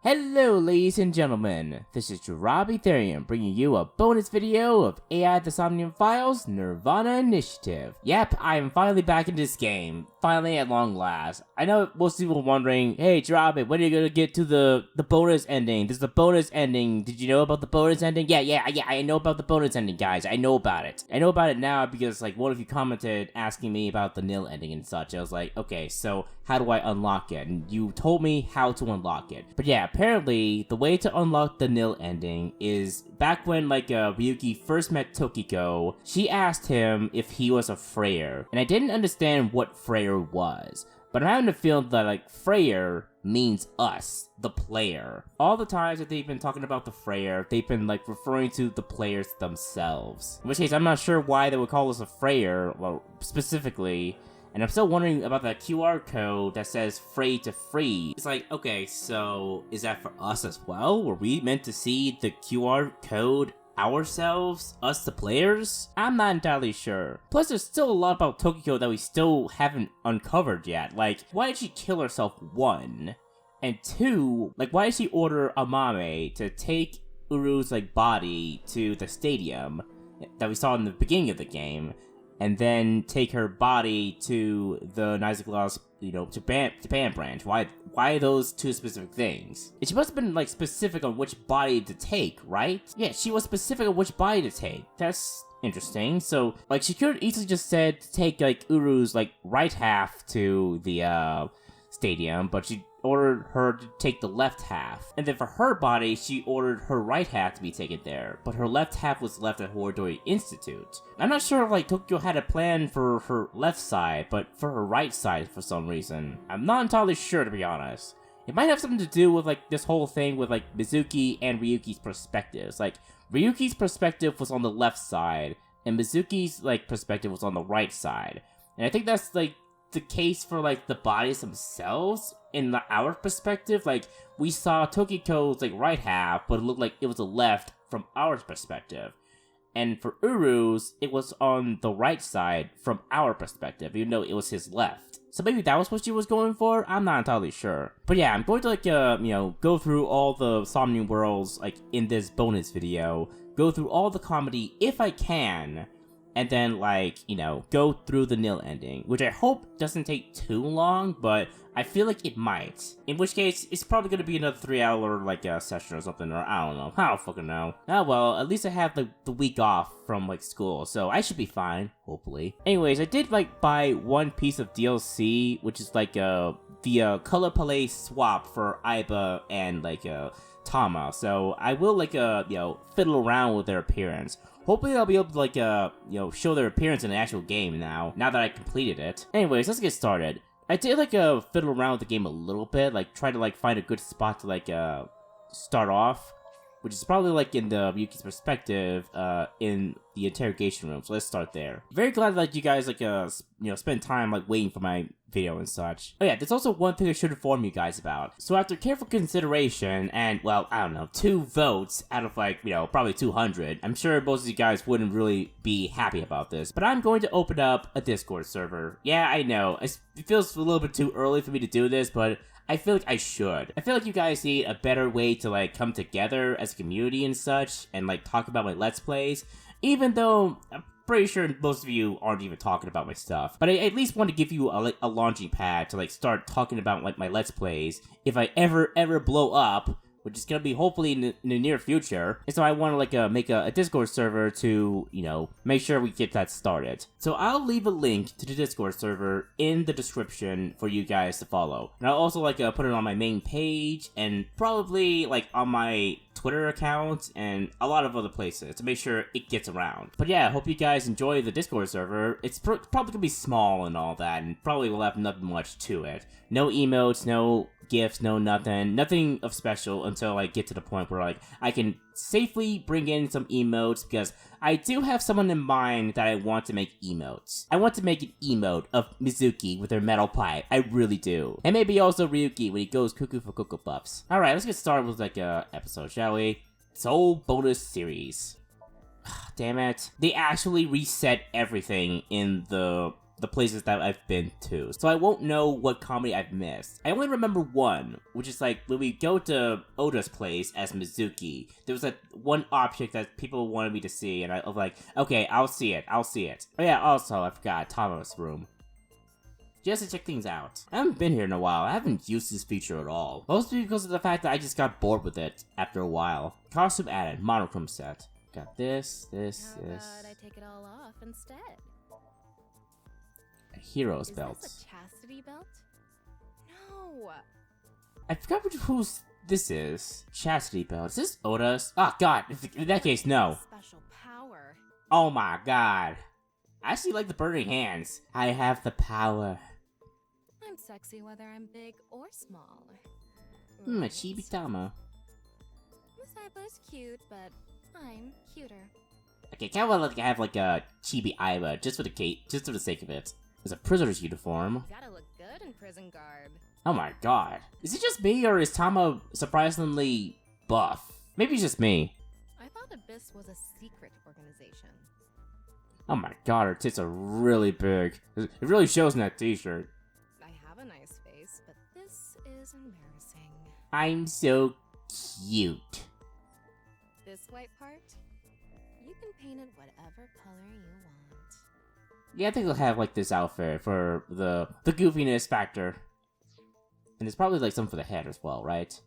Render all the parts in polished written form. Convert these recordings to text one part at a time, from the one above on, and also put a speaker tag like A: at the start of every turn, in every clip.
A: Hello ladies and gentlemen, this is Rob Ethereum bringing you a bonus video of AI the Somnium Files Nirvana Initiative. Yep, I am finally back in this game, finally at long last. I know most people are wondering, hey Rob, when are you gonna get to the bonus ending? There's the bonus ending. Did you know about the bonus ending? Yeah, I know about the bonus ending, guys. I know about it. I know about it now because like one of you commented asking me about the Nil Ending and such. I was like, okay, so how do I unlock it? And you told me how to unlock it. But yeah, apparently the way to unlock the Nil Ending is back when Ryuki first met Tokiko, she asked him if he was a Freyr. And I didn't understand what Freyr was. But I'm having a feeling that Freyr means us, the player. All the times that they've been talking about the Freyr, they've been referring to the players themselves. In which case, I'm not sure why they would call us a Freyr, well, specifically. And I'm still wondering about that QR code that says Frey to free. It's like, okay, so is that for us as well? Were we meant to see the QR code ourselves? Us the players? I'm not entirely sure. Plus, there's still a lot about Tokiko that we still haven't uncovered yet. Like, why did she kill herself, 1? And 2, why did she order Amame to take Uru's, body to the stadium that we saw in the beginning of the game? And then take her body to the Nizakla's, Japan branch. Why those two specific things? And she must have been, specific on which body to take, right? Yeah, she was specific on which body to take. That's interesting. So, she could easily just said to take, Uru's, right half to the, stadium, but she ordered her to take the left half. And then for her body, she ordered her right half to be taken there, but her left half was left at Horodori Institute. I'm not sure if Tokyo had a plan for her left side, but for her right side for some reason. I'm not entirely sure, to be honest. It might have something to do with this whole thing with Mizuki and Ryuki's perspectives. Ryuki's perspective was on the left side, and Mizuki's perspective was on the right side. And I think that's the case for the bodies themselves. In our perspective, we saw Tokiko's right half, but it looked like it was the left from our perspective. And for Uru's, it was on the right side from our perspective, even though it was his left. So maybe that was what she was going for? I'm not entirely sure. But yeah, I'm going to go through all the Somnium worlds in this bonus video, go through all the comedy if I can, and then, go through the Nil Ending, which I hope doesn't take too long, but I feel like it might. In which case, it's probably gonna be another 3-hour, session or something, or I don't know. I don't fucking know. Oh well, at least I have, the week off from, school, so I should be fine, hopefully. Anyways, I did, buy one piece of DLC, which is, the color palette swap for Aiba and, Tama, so I will, fiddle around with their appearance. Hopefully I'll be able to, show their appearance in the actual game now that I completed it. Anyways, let's get started. I did, fiddle around with the game a little bit, try to, find a good spot to, start off, which is probably, in the Ryuki's perspective, in the interrogation room, so let's start there. Very glad that you guys, spend time, waiting for my video and such. Oh yeah, there's also one thing I should inform you guys about. So after careful consideration, and, well, I don't know, 2 votes out of, probably 200, I'm sure most of you guys wouldn't really be happy about this, but I'm going to open up a Discord server. Yeah, I know, it feels a little bit too early for me to do this, but I feel like I should. I feel like you guys need a better way to, come together as a community and such, and, talk about my Let's Plays, even though I'm pretty sure most of you aren't even talking about my stuff. But I at least want to give you a launching pad to, start talking about, my Let's Plays if I ever blow up, which is gonna be hopefully in the near future. And so I want to, make a Discord server to, make sure we get that started. So I'll leave a link to the Discord server in the description for you guys to follow. And I'll also, put it on my main page and probably, on my Twitter account and a lot of other places to make sure it gets around. But yeah, I hope you guys enjoy the Discord server. It's probably gonna be small and all that, and probably will have nothing much to it. No emotes, no gifts, no nothing of special until I get to the point where I can safely bring in some emotes, because I do have someone in mind that I want to make emotes. I want to make an emote of Mizuki with her metal pipe. I really do. And maybe also Ryuki when he goes cuckoo for Cocoa Puffs. Alright, let's get started with a episode, shall we? Soul bonus series. Damn it. They actually reset everything in the the places that I've been to, so I won't know what comedy I've missed. I only remember one, which is like when we go to Oda's place as Mizuki, there was like one object that people wanted me to see, and I was like, okay, I'll see it. Oh yeah, also, I forgot Tama's room. Just to check things out. I haven't been here in a while. I haven't used this feature at all. Mostly because of the fact that I just got bored with it after a while. Costume added, monochrome set. Got this.
B: How about I take it all off instead?
A: A hero's belt.
B: Is this a chastity belt? No.
A: I forgot whose this is. Chastity belt. Is this Oda's? Oh god, in that case, no.
B: Special power.
A: Oh my god. I actually like the burning hands. I have the power.
B: I'm sexy whether I'm big or small.
A: A chibi-tama.
B: Miss Aiba's cute, but I'm cuter.
A: Okay, kind of like I have like a chibi Aiba, just for the sake of it. There's a prisoner's uniform.
B: Gotta look good in prison garb.
A: Oh my god. Is it just me, or is Tama surprisingly buff? Maybe it's just me.
B: I thought Abyss was a secret organization.
A: Oh my god, her tits are really big. It really shows in that t-shirt.
B: I have a nice face, but this is embarrassing.
A: I'm so cute.
B: This white part? You can paint it whatever color you want.
A: Yeah, I think I'll have like this outfit for the goofiness factor. And there's probably like some for the head as well, right?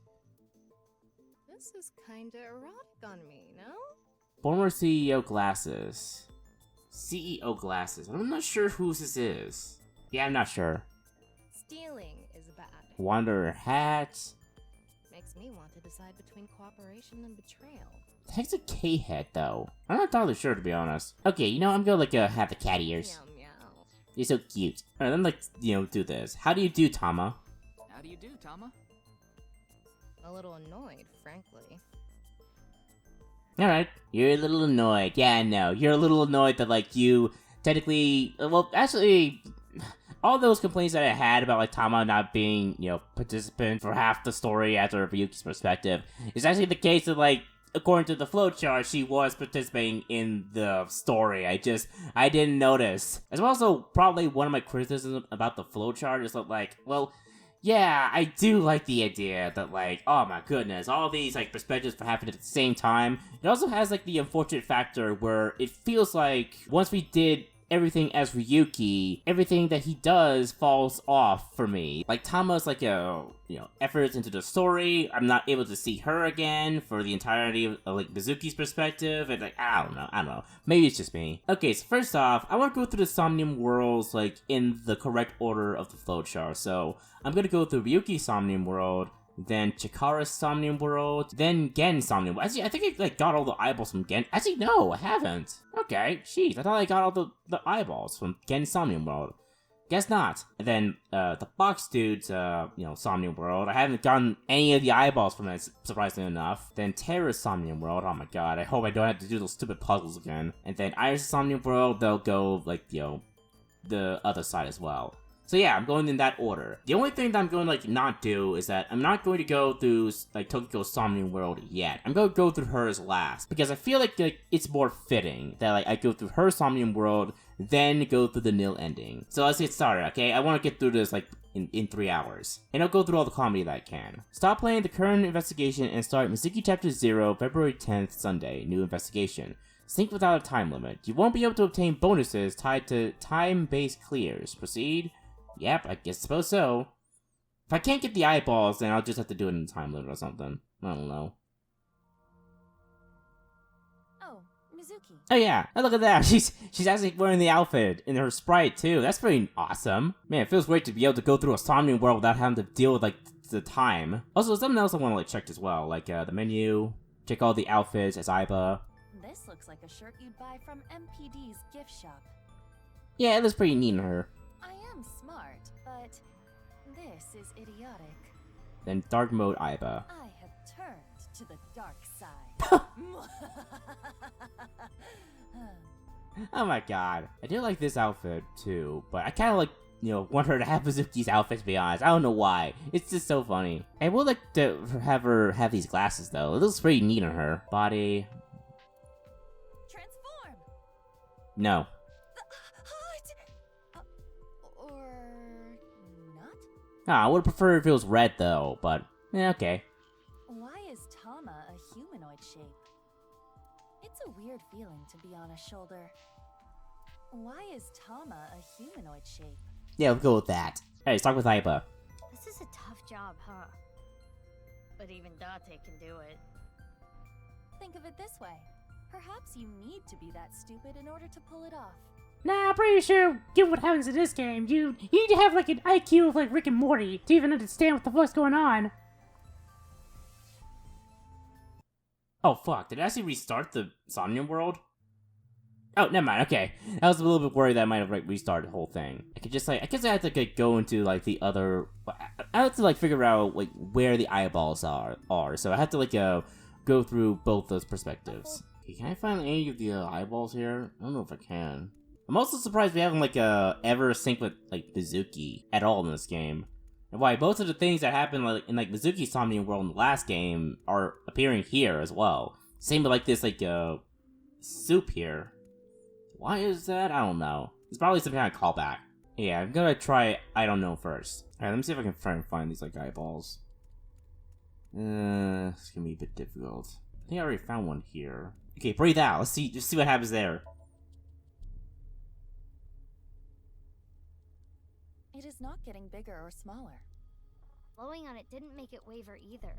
B: This is kinda erotic on me, no?
A: Former CEO glasses. CEO glasses. I'm not sure whose this is. Yeah, I'm not sure.
B: Stealing is bad.
A: Wanderer hat.
B: Makes me want to decide between cooperation and betrayal.
A: The heck's a K head though? I'm not entirely sure, to be honest. Okay, you know, I'm gonna like have the cat ears.
B: Meow meow.
A: You're so cute. Alright, then like, you know, do this. How do you do, Tama?
C: How do you do, Tama?
B: A little annoyed, frankly.
A: Alright, you're a little annoyed. Yeah, I know. You're a little annoyed that, like, you technically... Well, actually, all those complaints that I had about, like, Tama not being, you know, participant for half the story after Ryuki's perspective is actually the case that, like, according to the flowchart, she was participating in the story. I didn't notice. As well, also, probably one of my criticisms about the flowchart is that, like, well... Yeah, I do like the idea that, like, oh my goodness, all these, like, perspectives for happening at the same time. It also has, like, the unfortunate factor where it feels like once we did everything as Ryuki, everything that he does falls off for me. Like, Tama's, like, efforts into the story, I'm not able to see her again for the entirety of, like, Mizuki's perspective, and, like, I don't know. Maybe it's just me. Okay, so first off, I want to go through the Somnium worlds, like, in the correct order of the flowchart, so I'm gonna go through Ryuki's Somnium world, then Chikara's Somnium world, then Gen's Somnium world. Actually, I think I, like, got all the eyeballs from Gen. Actually, no, I haven't. Okay, jeez, I thought I got all the eyeballs from Gen's Somnium world. Guess not. And then, the Box Dude's, Somnium world. I haven't gotten any of the eyeballs from it, surprisingly enough. Then Terra's Somnium world. Oh my god, I hope I don't have to do those stupid puzzles again. And then Iris' Somnium world, they'll go, like, the other side as well. So yeah, I'm going in that order. The only thing that I'm going to, like, not do is that I'm not going to go through, like, Tokiko's Somnium world yet. I'm going to go through hers last. Because I feel like it's more fitting that, like, I go through her Somnium world, then go through the Nil Ending. So let's get started, okay? I want to get through this, like, in 3 hours. And I'll go through all the comedy that I can. Stop playing the current investigation and start Mizuki Chapter 0, February 10th, Sunday. New investigation. Sync without a time limit. You won't be able to obtain bonuses tied to time-based clears. Proceed? Yep, I suppose so. If I can't get the eyeballs, then I'll just have to do it in time limit or something. I don't know.
B: Oh, Mizuki.
A: Oh yeah, and look at that. She's actually wearing the outfit in her sprite too. That's pretty awesome. Man, it feels great to be able to go through a Somnium world without having to deal with, like, the time. Also, something else I want to, like, check as well, like the menu. Check all the outfits as Aiba.
D: This looks like a shirt you'd buy from MPD's gift shop.
A: Yeah, it looks pretty neat on her.
D: I am smart, but this is idiotic.
A: Then dark mode Aiba.
D: I have turned to the dark side.
A: Oh my god. I do like this outfit too, but I kind of like, want her to have Mizuki's outfit, to be honest. I don't know why. It's just so funny. I would like to have her have these glasses though. It looks pretty neat on her. Body.
D: Transform!
A: No. I would prefer if it was red though, but okay.
D: Why is Tama a humanoid shape? It's a weird feeling to be on a shoulder. Why is Tama a humanoid shape?
A: Yeah, we'll go with that. Hey, let's talk with Aiba.
C: This is a tough job, huh? But even Date can do it.
D: Think of it this way. Perhaps you need to be that stupid in order to pull it off.
E: Nah, I'm pretty sure, given what happens in this game, you need to have like an IQ of like Rick and Morty to even understand what the fuck's going on.
A: Oh fuck, did it actually restart the Somnium world? Oh, never mind, okay. I was a little bit worried that I might have restarted the whole thing. I could just like, I guess I had to like, go into like the other, I had to like figure out like where the eyeballs are. So I had to like go through both those perspectives. Okay, can I find any of the eyeballs here? I don't know if I can. I'm also surprised we haven't like ever synced with like Mizuki at all in this game. And why most of the things that happened like in like Mizuki's Somnium world in the last game are appearing here as well. Same with like this like soup here. Why is that? I don't know. It's probably some kind of callback. Yeah, I'm gonna try I don't know first. Alright, let me see if I can try and find these like eyeballs. It's gonna be a bit difficult. I think I already found one here. Okay, breathe out. Let's see. Just see what happens there.
D: It is not getting bigger or smaller.
C: Blowing on it didn't make it waver either.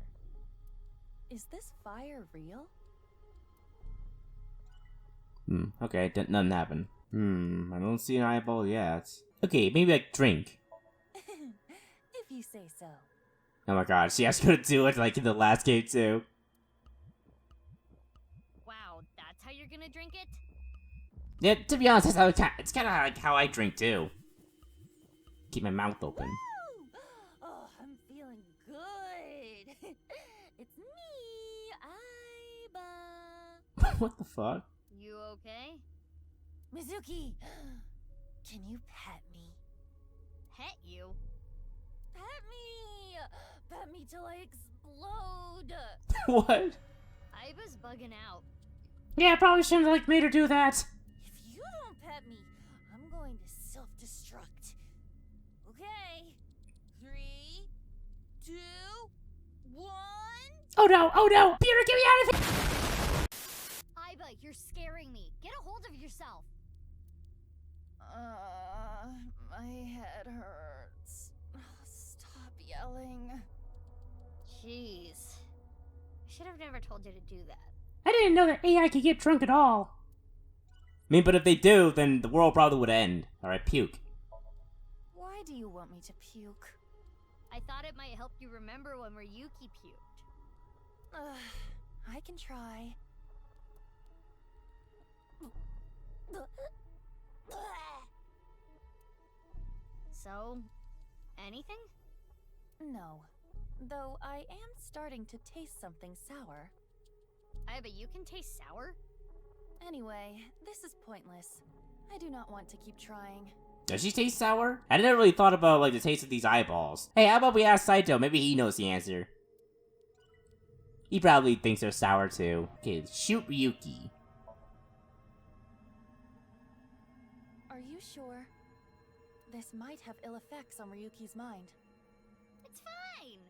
D: Is this fire real?
A: Okay, nothing happened. I don't see an eyeball yet. Okay, maybe like drink.
D: If you say so.
A: Oh my god, she actually gonna do it like in the last game too.
C: Wow, that's how you're gonna drink it?
A: Yeah, to be honest, it's kind of like how I drink too. Keep my mouth open.
D: Woo! Oh, I'm feeling good. It's me, Aiba.
A: What the fuck?
C: You okay?
D: Mizuki, can you pet me?
C: Pet you?
D: Pet me! Pet me till I explode!
A: What?
C: Aiba's bugging out.
E: Yeah, I probably shouldn't have like made her do that.
D: If you don't pet me, I'm going to self-destruct. Okay. 3, 2, 1.
E: Oh no, Peter, get me out of here!
C: Aiba, you're scaring me. Get a hold of yourself.
D: My head hurts. Stop yelling.
C: Jeez. I should have never told you to do that.
E: I didn't know that AI could get drunk at all.
A: I mean, but if they do, then the world probably would end. Alright, puke.
D: Why do you want me to puke?
C: I thought it might help you remember when Ryuki puked.
D: I can try.
C: So, anything?
D: No. Though I am starting to taste something sour.
C: Aiba, you can taste sour?
D: Anyway, this is pointless. I do not want to keep trying.
A: Does she taste sour? I never really thought about like the taste of these eyeballs. Hey, how about we ask Saito? Maybe he knows the answer. He probably thinks they're sour too. Okay, shoot Ryuki.
D: Are you sure? This might have ill effects on Ryuki's mind.
C: It's fine!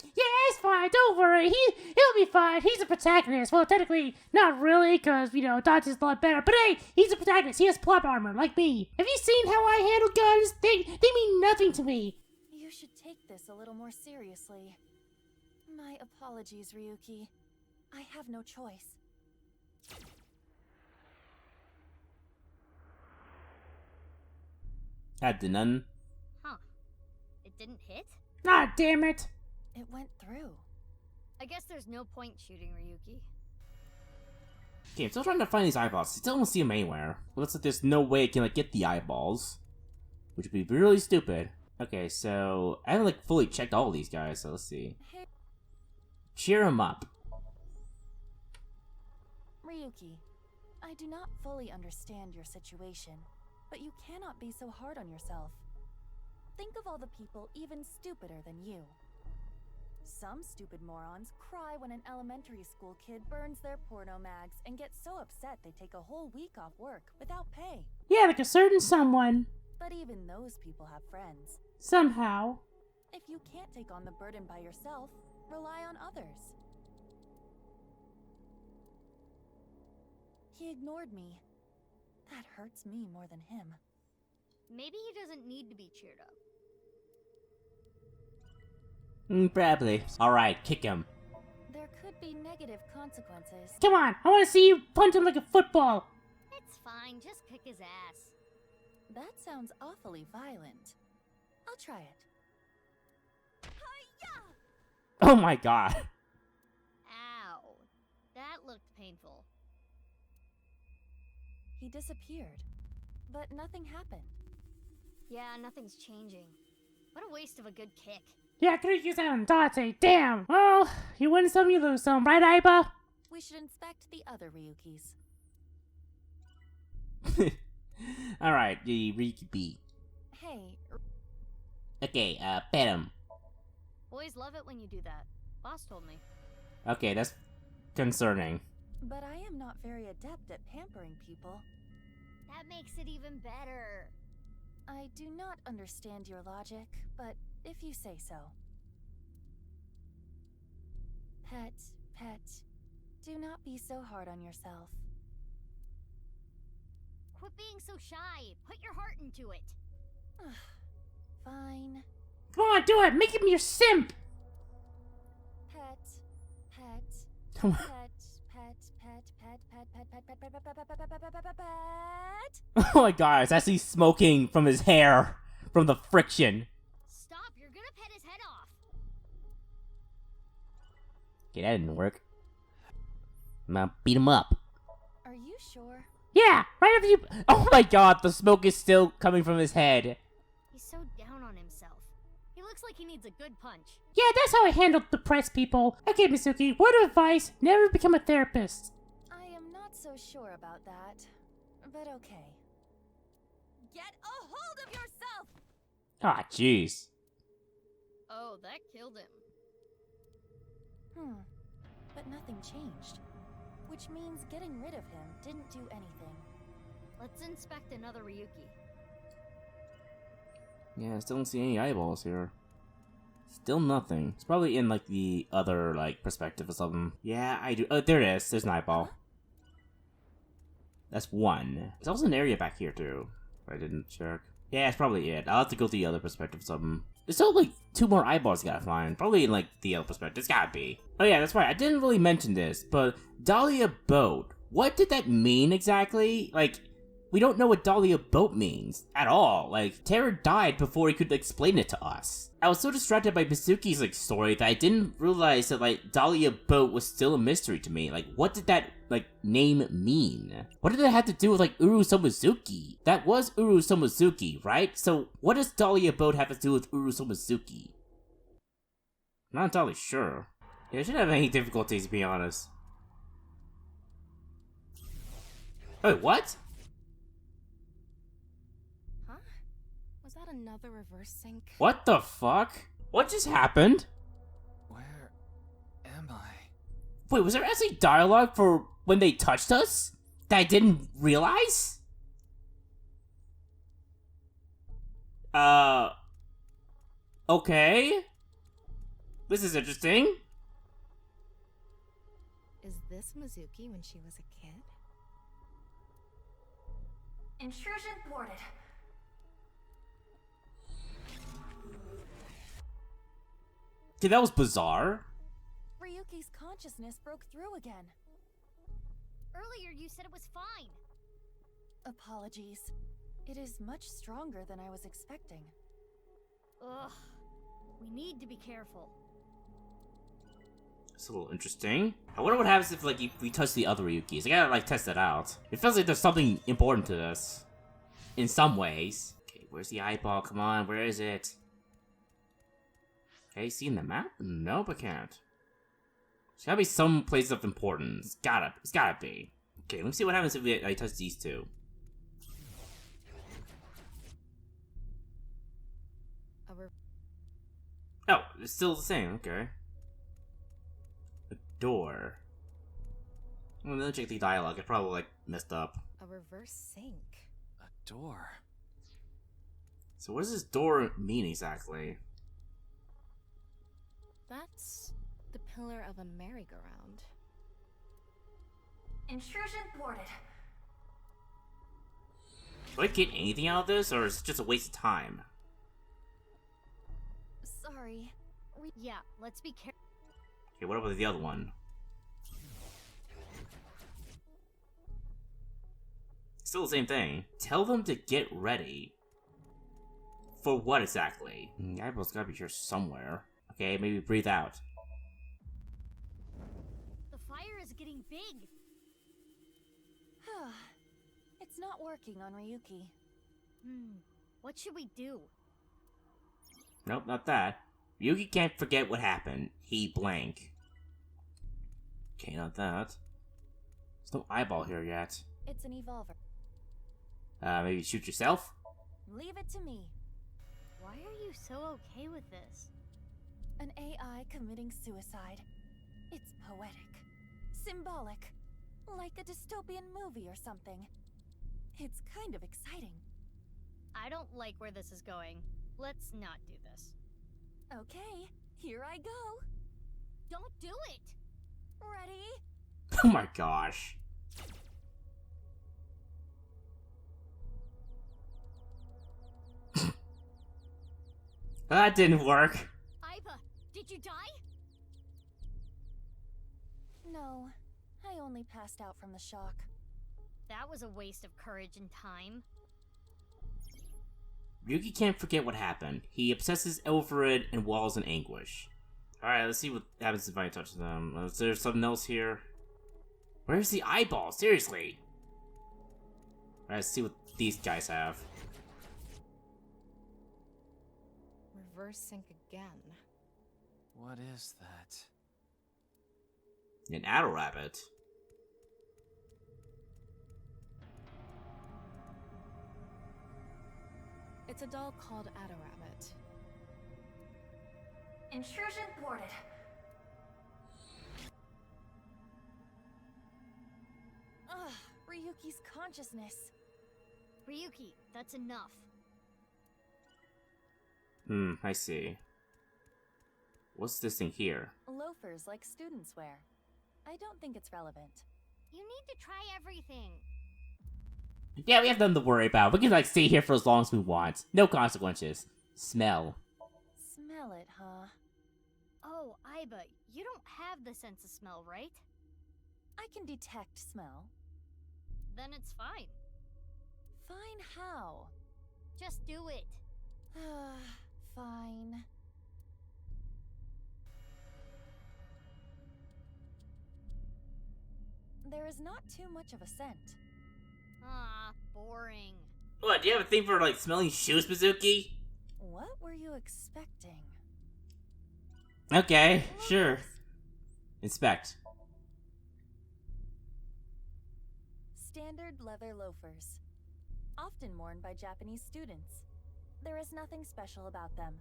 E: Yeah, it's fine, don't worry, he'll be fine, he's a protagonist. Well, technically, not really, because, you know, Dante's a lot better, but hey, he's a protagonist, he has plot armor, like me. Have you seen how I handle guns? They mean nothing to me.
D: You should take this a little more seriously. My apologies, Ryuki. I have no choice.
A: Had the none.
C: Huh. It didn't hit?
E: Ah, damn it.
D: It went through.
C: I guess there's no point shooting Ryuki.
A: Okay, I'm still trying to find these eyeballs. I still don't see them anywhere. Looks like there's no way I can like get the eyeballs, which would be really stupid. Okay, so I haven't like fully checked all these guys, so let's see.
D: Hey,
A: Cheer him up.
D: Ryuki, I do not fully understand your situation, but you cannot be so hard on yourself. Think of all the people even stupider than you. Some stupid morons cry when an elementary school kid burns their porno mags and get so upset they take a whole week off work without pay.
E: Yeah, like a certain someone.
D: But even those people have friends.
E: Somehow.
D: If you can't take on the burden by yourself, rely on others. He ignored me. That hurts me more than him.
C: Maybe he doesn't need to be cheered up.
A: Probably. Alright, kick him.
D: There could be negative consequences.
E: Come on, I want to see you punch him like a football.
C: It's fine, just kick his ass.
D: That sounds awfully violent. I'll try it.
A: Oh my god.
C: Ow. That looked painful.
D: He disappeared, but nothing happened.
C: Yeah, nothing's changing. What a waste of a good kick.
E: Yeah, 3 use out on Date. Damn. Well, you win some, you lose some, right, Aiba?
D: We should inspect the other Ryukis.
A: Alright, the Riki B.
D: Hey,
A: Okay, pet him.
C: Boys love it when you do that. Boss told me.
A: Okay, that's concerning.
D: but I am not very adept at pampering people.
C: That makes it even better.
D: I do not understand your logic, but if you say so. Pet, do not be so hard on yourself.
C: Quit being so shy. Put your heart into it.
D: Fine.
E: Come on, do it! Make him your simp!
D: Pet.
A: Oh my god, it's actually smoking from his hair. From the friction.
C: Stop, you're gonna pet his head off.
A: Okay, that didn't work. I'm gonna beat him up.
D: Are you sure?
E: Yeah, right after you...
A: Oh my god, the smoke is still coming from his head.
C: He's so down on himself. He looks like he needs a good punch.
E: Yeah, that's how I handle depressed people. Okay, Mizuki, word of advice, never become a therapist.
D: I am not so sure about that, but okay. Get a hold of yourself!
A: Ah, jeez.
C: Oh, that killed him.
D: But nothing changed. Which means getting rid of him didn't do anything.
C: Let's inspect another Ryuki.
A: Yeah, I still don't see any eyeballs here. Still nothing. It's probably in, like, the other, like, perspective or something. Yeah, I do. Oh, there it is. There's an eyeball. That's one. There's also an area back here, too. I didn't check. Yeah, it's probably it. I'll have to go to the other perspective or something. There's still, like, 2 more eyeballs you gotta find. Probably in, like, the other perspective. It's gotta be. Oh, yeah, that's right. I didn't really mention this, but Dahlia Boat. What did that mean exactly? Like, we don't know what Dahlia Boat means at all. Like, Terror died before he could explain it to us. I was so distracted by Mizuki's, like, story that I didn't realize that, like, Dahlia Boat was still a mystery to me. Like, what did that, like, name mean? What did it have to do with, like, Uru Somizuki? That was Uru Somizuki, right? So, what does Dahlia Boat have to do with Uru Somizuki? I'm not entirely sure. Yeah, I shouldn't have any difficulties, to be honest. Wait, what?
B: Huh? Was that another reverse sync?
A: What the fuck? What just happened?
F: Where am I?
A: Wait, was there actually dialogue for when they touched us? That I didn't realize? Okay. This is interesting.
B: Is this Mizuki when she was a kid?
D: Intrusion thwarted.
A: Okay, that was bizarre.
D: Ryuki's consciousness broke through again.
C: Earlier you said it was fine.
D: Apologies. It is much stronger than I was expecting.
C: Ugh. We need to be careful.
A: It's a little interesting. I wonder what happens if, like, if we touch the other Ryukis. I gotta, like, test it out. It feels like there's something important to this. In some ways. Okay, where's the eyeball? Come on, where is it? Okay, see in the map? Nope, I can't. There's gotta be some place of importance. It's gotta be. Okay, let me see what happens if I touch these two. Oh, it's still the same, okay. A door. Well, let me check the dialogue. It probably, like, messed up.
B: A reverse sync.
F: A door.
A: So what does this door mean exactly?
B: That's the pillar of a merry-go-round.
D: Intrusion thwarted.
A: Do I get anything out of this, or is it just a waste of time?
D: Sorry.
C: Yeah, let's be careful.
A: Okay, what about the other one? Still the same thing. Tell them to get ready. For what exactly? The eyeball's gotta be here somewhere. Okay, maybe breathe out.
C: The fire is getting big.
D: It's not working on Ryuki.
C: What should we do?
A: Nope, not that. Ryuki can't forget what happened. He blank. Okay, not that. There's no eyeball here yet.
D: It's an evolver.
A: Maybe shoot yourself?
D: Leave it to me.
C: Why are you so okay with this?
D: An AI committing suicide. It's poetic. Symbolic. Like a dystopian movie or something. It's kind of exciting.
C: I don't like where this is going. Let's not do this.
D: Okay, here I go.
C: Don't do it!
D: Ready?
A: Oh my gosh. That didn't work.
C: Iva, did you die?
D: No, I only passed out from the shock.
C: That was a waste of courage and time.
A: Ryuki can't forget what happened. He obsesses over it and wallows in anguish. Alright, let's see what happens if I touch them. Is there something else here? Where's the eyeball? Seriously. Alright, let's see what these guys have.
B: Reverse sync again.
F: What is that?
A: An adder rabbit.
B: It's a doll called Ada Rabbit.
D: Intrusion thwarted. Ugh, Ryuki's consciousness.
C: Ryuki, that's enough.
A: I see. What's this thing here?
D: Loafers like students wear. I don't think it's relevant.
C: You need to try everything.
A: Yeah, we have nothing to worry about. We can, like, stay here for as long as we want. No consequences. Smell.
D: Smell it, huh?
C: Oh, Iba, you don't have the sense of smell, right?
D: I can detect smell.
C: Then it's fine.
D: Fine how?
C: Just do it.
D: Fine. There is not too much of a scent.
C: Ah, boring.
A: What, do you have a thing for, like, smelling shoes, Mizuki?
D: What were you expecting?
A: Okay, sure. Inspect.
D: Standard leather loafers. Often worn by Japanese students. There is nothing special about them.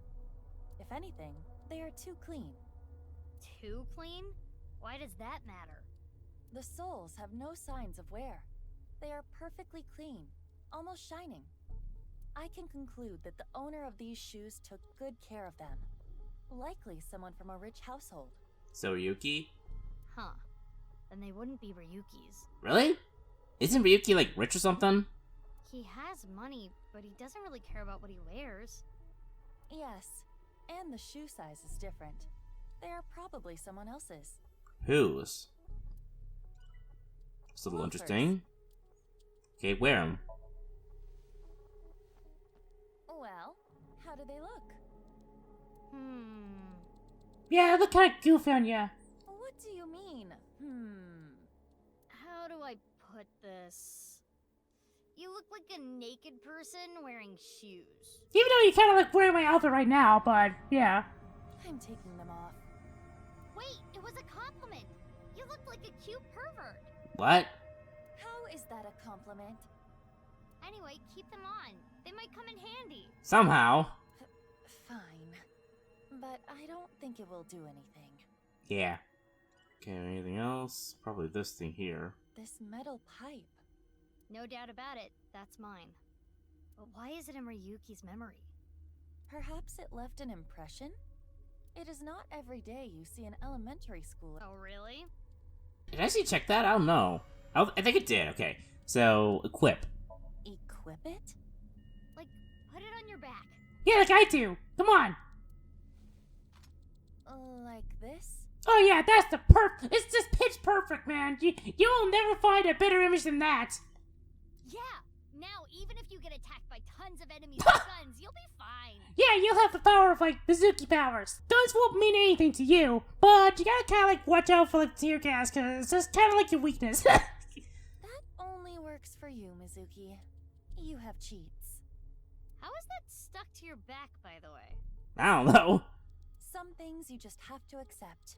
D: If anything, they are too clean.
C: Too clean? Why does that matter?
D: The soles have no signs of wear. They are perfectly clean, almost shining. I can conclude that the owner of these shoes took good care of them. Likely someone from a rich household.
A: So, Ryuki?
C: Huh. Then they wouldn't be Ryuki's.
A: Really? Isn't Ryuki, like, rich or something?
C: He has money, but he doesn't really care about what he wears.
D: Yes, and the shoe size is different. They are probably someone else's.
A: Whose? It's a little
D: Loafers.
A: interesting. Okay, wear them.
D: Well, how do they look?
E: Yeah, they look kind of goofy on ya.
D: What do you mean?
C: How do I put this? You look like a naked person wearing shoes.
E: Even though you kind of like wearing my outfit right now, but yeah.
D: I'm taking them off.
C: Wait, it was a compliment. You look like a cute pervert.
A: What?
D: How is that a compliment?
C: Anyway, keep them on. They might come in handy.
A: Somehow.
D: Fine. But I don't think it will do anything.
A: Yeah. Okay, anything else? Probably this thing here.
D: This metal pipe.
C: No doubt about it, that's mine. But why is it in Ryuki's memory?
D: Perhaps it left an impression? It is not every day you see an elementary school.
C: Oh, really?
A: Did I actually check that? I don't know. I think it did. Okay. So, equip.
D: Equip it?
C: Like, put it on your back.
E: Yeah, like I do. Come on.
D: Like this?
E: Oh yeah, that's the it's just pitch perfect, man. You'll never find a better image than that.
C: Yeah. Now, even if you get attacked by tons of enemies with guns, you'll be fine.
E: Yeah, you'll have the power of, like, Mizuki powers. Guns won't mean anything to you, but you gotta kinda, like, watch out for, like, tear gas, cause it's kinda like your weakness.
D: That only works for you, Mizuki. You have cheats.
C: How is that stuck to your back, by the way?
A: I don't know.
D: Some things you just have to accept.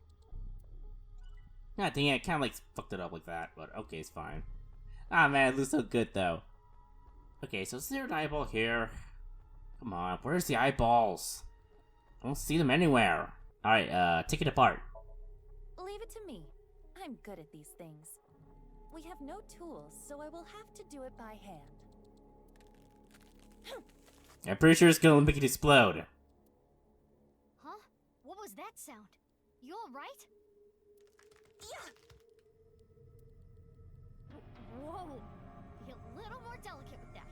A: God dang it, I kinda like fucked it up like that, but okay, it's fine. Ah man, it looks so good though. Okay, so is there an eyeball here? Come on, where's the eyeballs? I don't see them anywhere. Alright, take it apart.
D: Leave it to me. I'm good at these things. We have no tools, so I will have to do it by hand.
A: I'm pretty sure it's gonna make it explode.
C: Huh? What was that sound? You alright?
D: Yeah.
C: Whoa! Be a little more delicate with that.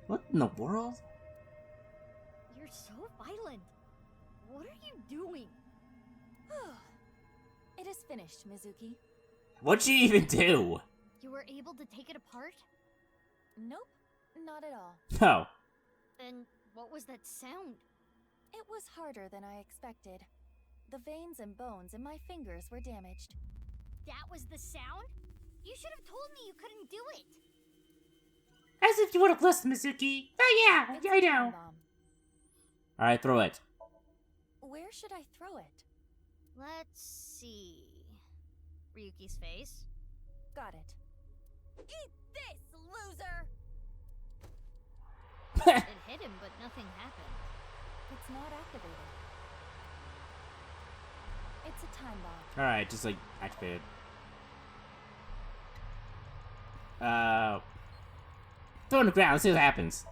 A: What in the world?
C: You're so violent. What are you doing?
D: It is finished, Mizuki.
A: What'd she even do?
C: You were able to take it apart?
D: Nope, not at all.
A: No.
C: Then what was that sound?
D: It was harder than I expected. The veins and bones in my fingers were damaged.
C: That was the sound? You should have told me you couldn't do it.
E: As if you would have listened, Mizuki. Oh yeah,
D: It's
E: I
D: a
E: know.
D: time bomb.
A: Alright, throw it.
D: Where should I throw it?
C: Let's see. Ryuki's face.
D: Got it. Eat this, loser!
C: It hit him, but nothing happened.
D: It's not activated. It's a time bomb.
A: Alright, just like activate it. Throw it on the ground, let's see what happens.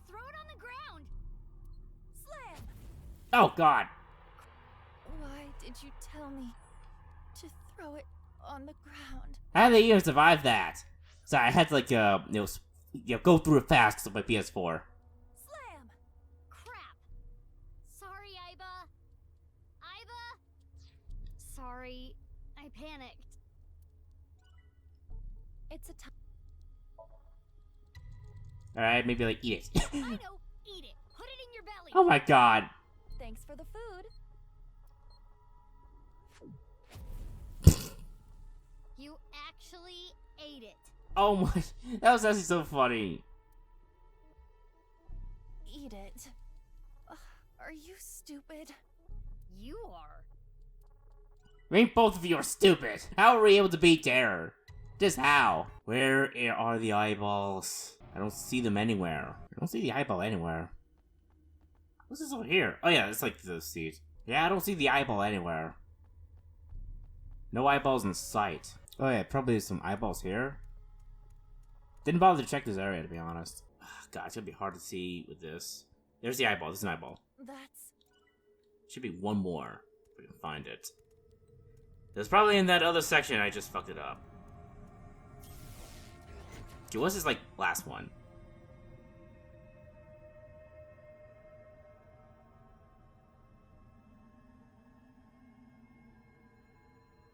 C: Throw it on the ground.
D: Slam!
A: Oh god.
D: Why did you tell me to throw it on the ground?
A: How did they even survive that? Sorry, I had to like, go through it fast because of my PS4.
D: Slam!
C: Crap. Sorry, Aiba. Aiba? Sorry, I panicked.
D: It's a time.
A: Alright, maybe like eat it.
C: I know. Eat it. Put it in your belly.
A: Oh my god.
D: Thanks for the food.
C: You actually ate it.
A: Oh my, that was actually so funny.
D: Eat it. Are you stupid?
C: You are.
A: I mean, both of you are stupid. How were we able to beat terror? Just how? Where are the eyeballs? I don't see them anywhere. I don't see the eyeball anywhere. What's this over here? Oh yeah, it's like the seat. Yeah, I don't see the eyeball anywhere. No eyeballs in sight. Oh yeah, probably some eyeballs here. Didn't bother to check this area, to be honest. God, it's gonna be hard to see with this. There's the eyeball. There's an eyeball.
D: That's...
A: Should be one more, if we can find it. There's probably in that other section. I just fucked it up. Okay, what's this, like, last one?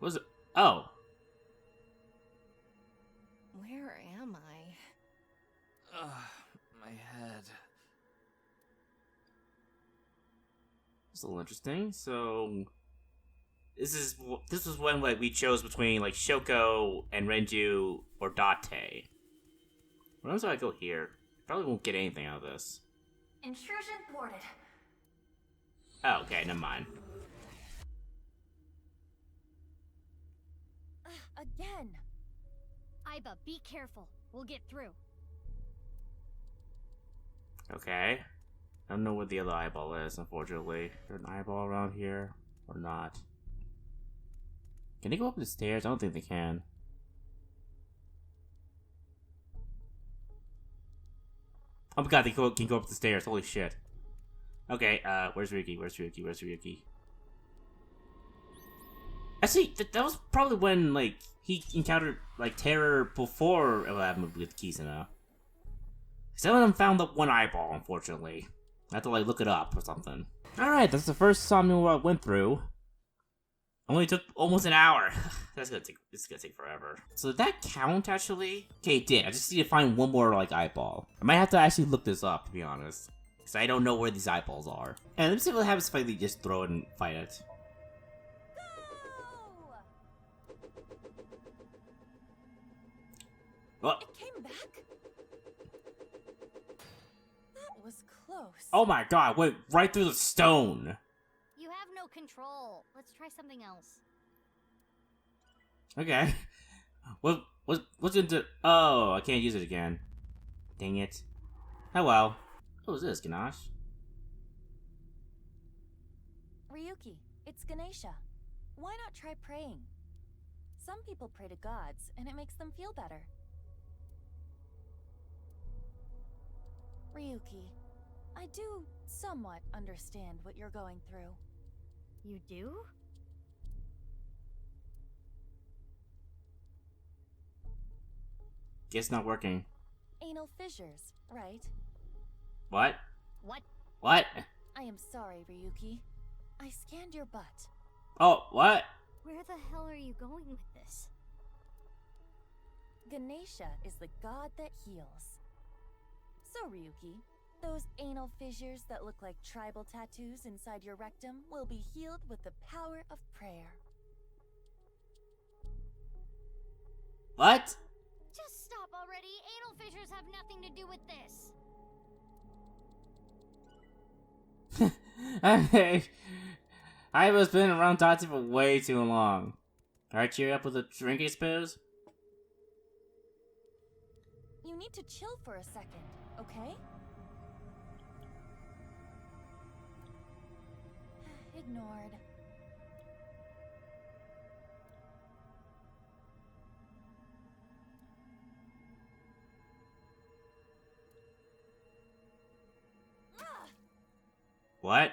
A: What was it? Oh.
C: Where am I?
F: Ugh, my head.
A: It's a little interesting. So, this was when, like, we chose between, like, Shoko and Renju or Date. What else do I go here? Probably won't get anything out of this.
D: Intrusion thwarted.
A: Oh, okay, never mind.
D: Again.
C: Aiba, be careful. We'll get through.
A: Okay. I don't know where the other eyeball is, unfortunately. Is there an eyeball around here? Or not? Can they go up the stairs? I don't think they can. Oh my god, they can go up the stairs. Holy shit. Okay, where's Ryuki? Where's Ryuki? Where's Ryuki? Actually, that was probably when, like, he encountered, like, terror before what happened with Kizuna. Some of them found the one eyeball, unfortunately. I have to, like, look it up or something. Alright, that's the first Somnium World I went through. Only took almost an hour. It's gonna take forever. So did that count, actually? Okay, it did. I just need to find one more, like, eyeball. I might have to actually look this up, to be honest. Because I don't know where these eyeballs are. And let me see what happens if I just throw it and fight it. What?
D: It came back? That was close.
A: Oh my god, went right through the stone.
C: You have no control. Let's try something else.
A: Okay. What's into... Oh, I can't use it again. Dang it. Oh well. What was this, Ganache?
D: Ryuki, it's Ganesha. Why not try praying? Some people pray to gods, and it makes them feel better. Ryuki, I do somewhat understand what you're going through.
C: You do?
A: Guess not working.
D: Anal fissures, right?
A: What?
C: What?
A: What?
D: I am sorry, Ryuki. I scanned your butt.
A: Oh, what?
C: Where the hell are you going with this?
D: Ganesha is the god that heals. So, Ryuki, those anal fissures that look like tribal tattoos inside your rectum will be healed with the power of prayer.
A: What?
C: Just stop already. Anal fissures have nothing to do with this.
A: I've been around Tatsu for way too long. Alright, cheer up with a drink, I suppose?
D: You need to chill for a second, okay? Ignored.
A: What?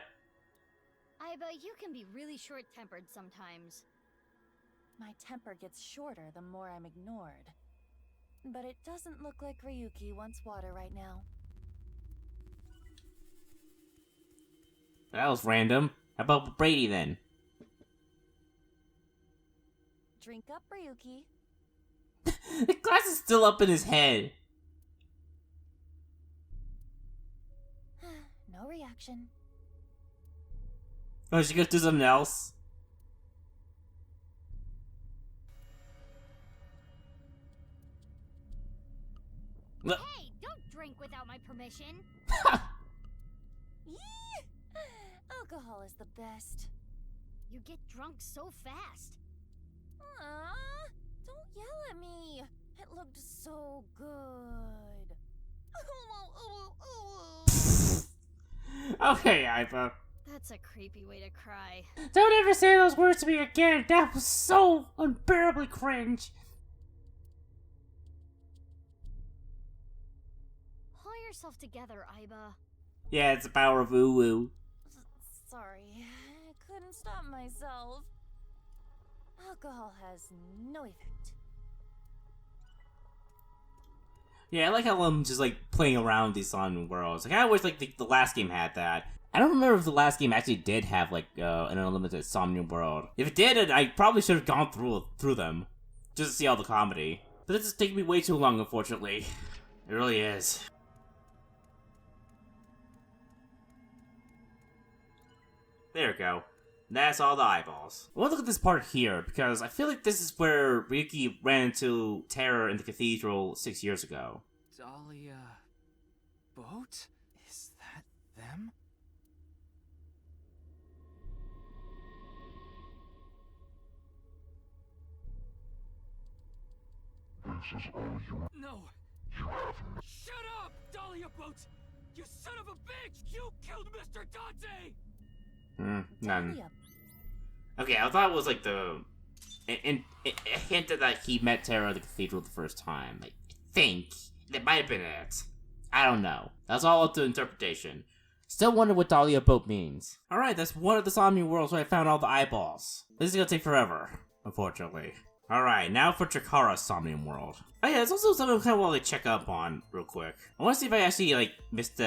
C: Aiba, you can be really short-tempered sometimes.
D: My temper gets shorter the more I'm ignored. But it doesn't look like Ryuki wants water right now.
A: That was random. How about Brady then?
D: Drink up, Ryuki.
A: The glass is still up in his head.
D: No reaction.
A: Oh, she goes do something else?
C: Hey, don't drink without my permission.
D: Yee! Alcohol is the best.
C: You get drunk so fast.
D: Aww, don't yell at me. It looked so good.
A: Okay, Aiba.
C: That's a creepy way to cry.
E: Don't ever say those words to me again. That was so unbearably cringe.
C: Pull yourself together, Aiba.
A: Yeah, it's the power of woo-woo.
D: Sorry, I couldn't stop myself. Alcohol has no effect.
A: Yeah, I like how I'm just like playing around these Somnium worlds. Like I always like the last game had that. I don't remember if the last game actually did have like an unlimited Somnium world. If it did, I probably should have gone through them just to see all the comedy. But this is taking me way too long, unfortunately. It really is. There we go. That's all the eyeballs. I want to look at this part here, because I feel like this is where Ryuki ran into terror in the cathedral 6 years ago.
F: Dahlia... boat? Is that them?
G: This is all you...
F: No!
G: You have...
F: Shut up, Dahlia boat! You son of a bitch! You killed Mr. Dante!
A: None.
D: Dahlia.
A: Okay, I thought it was like a hint that he met Terra at the cathedral the first time. Like, I think that might have been it. I don't know. That's all up to interpretation. Still wonder what Dahlia Boat means. Alright, that's one of the Somnium worlds where I found all the eyeballs. This is gonna take forever, unfortunately. Alright, now for Chikara's Somnium world. Oh yeah, there's also something I kind of want to check up on real quick. I want to see if I actually like missed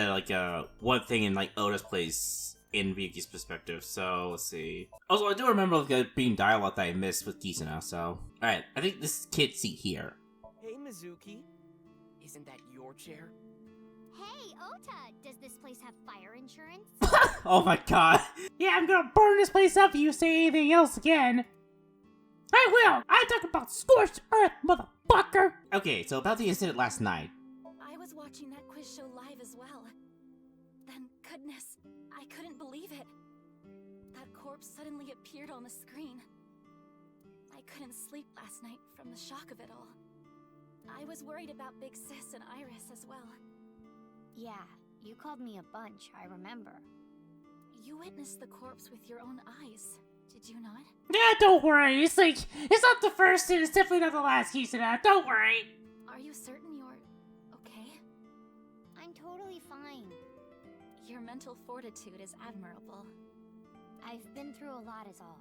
A: one thing in like Oda's place in Ryuki's perspective. So let's see. Also, I do remember like being dialogue that I missed with Kisuna. So alright, I think this kid's seat here.
H: Hey, Mizuki. Isn't that your chair?
C: Hey, Ota, does this place have fire insurance?
A: Oh my god.
E: Yeah, I'm gonna burn this place up if you say anything else again. I will! I talk about scorched earth, motherfucker!
A: Okay, so about the incident last night.
D: I was watching that quiz show live as well. Then, goodness, I couldn't believe it. That corpse suddenly appeared on the screen. I couldn't sleep last night from the shock of it all. I was worried about Big Sis and Iris as well.
C: Yeah, you called me a bunch, I remember.
D: You witnessed the corpse with your own eyes, did you not?
E: Yeah, don't worry. It's not the first and it's definitely not the last Kisuna. Don't worry.
D: Are you certain you're okay?
C: I'm totally fine.
D: Your mental fortitude is admirable.
C: I've been through a lot is all.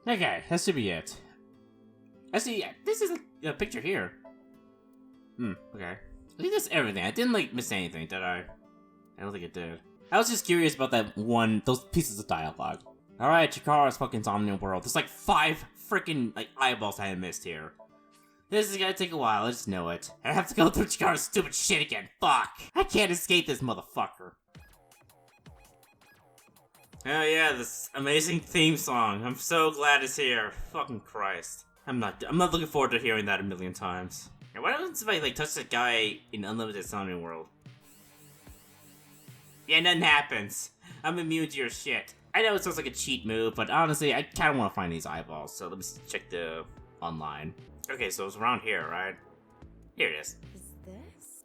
A: Okay, that should be it. I see, this is a picture here. Okay. I think that's everything. I didn't like miss anything, did I? I don't think it did. I was just curious about those pieces of dialogue. Alright, Chikara's fucking Somnium world. There's like 5 freaking like eyeballs I missed here. This is gonna take a while, I just know it. I have to go through Chikara's stupid shit again. Fuck! I can't escape this motherfucker. Oh yeah, this amazing theme song. I'm so glad it's here. Fucking Christ. I'm not looking forward to hearing that a million times. Yeah, what happens if I like touch the guy in Unlimited Somnium World? Yeah, nothing happens. I'm immune to your shit. I know it sounds like a cheat move, but honestly, I kinda wanna find these eyeballs, so let me check the online. Okay, so it's around here, right? Here it is.
B: Is this?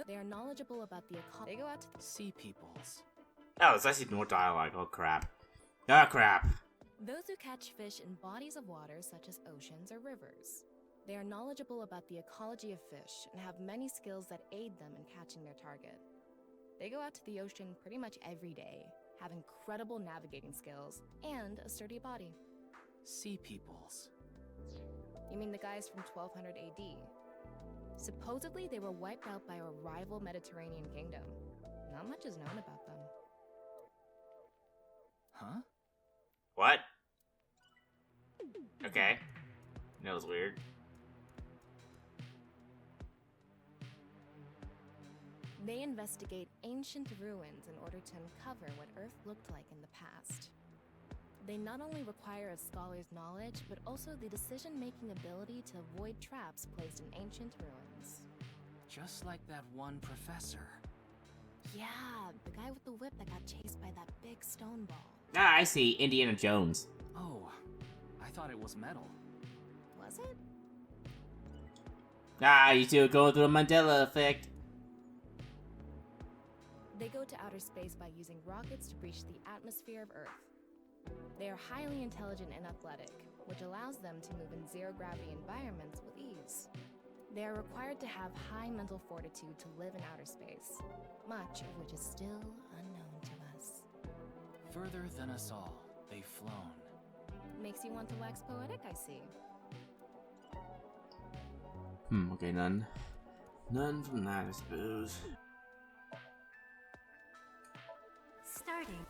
B: They are knowledgeable about the ecology. They go out to
H: Sea peoples.
A: Oh, it's actually more dialogue. Oh crap. Oh crap.
B: those who catch fish in bodies of water such as oceans or rivers. They are knowledgeable about the ecology of fish and have many skills that aid them in catching their target. They go out to the ocean pretty much every day, have incredible navigating skills, and a sturdy body.
H: Sea peoples.
B: You mean the guys from 1200 AD? Supposedly, they were wiped out by a rival Mediterranean kingdom. Not much is known about them.
H: Huh?
A: What? Okay. That was weird.
B: They investigate ancient ruins in order to uncover what Earth looked like in the past. They not only require a scholar's knowledge, but also the decision-making ability to avoid traps placed in ancient ruins.
H: Just like that one professor.
B: Yeah, the guy with the whip that got chased by that big stone ball.
A: Ah, I see. Indiana Jones.
H: Oh, I thought it was metal.
B: Was it?
A: Ah, you two are going through a Mandela effect.
B: They go to outer space by using rockets to breach the atmosphere of Earth. They are highly intelligent and athletic, which allows them to move in zero-gravity environments with ease. They are required to have high mental fortitude to live in outer space, much of which is still unknown to us.
H: Further than us all, they've flown.
B: Makes you want to wax poetic, I see.
A: Okay, none. None from that, I suppose.
I: Starting.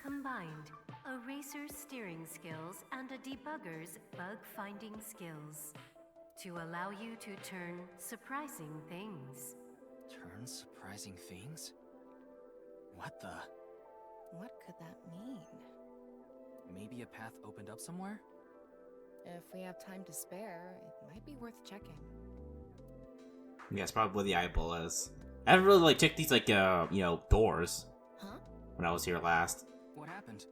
I: Combined, a racer's steering skills and a debugger's bug-finding skills to allow you to turn surprising things.
H: Turn surprising things? What the?
B: What could that mean?
H: Maybe a path opened up somewhere?
B: If we have time to spare, it might be worth checking.
A: Yeah, it's probably where the eyeball is. I haven't really like checked these like doors.
B: Huh?
A: When I was here last.
H: What happened?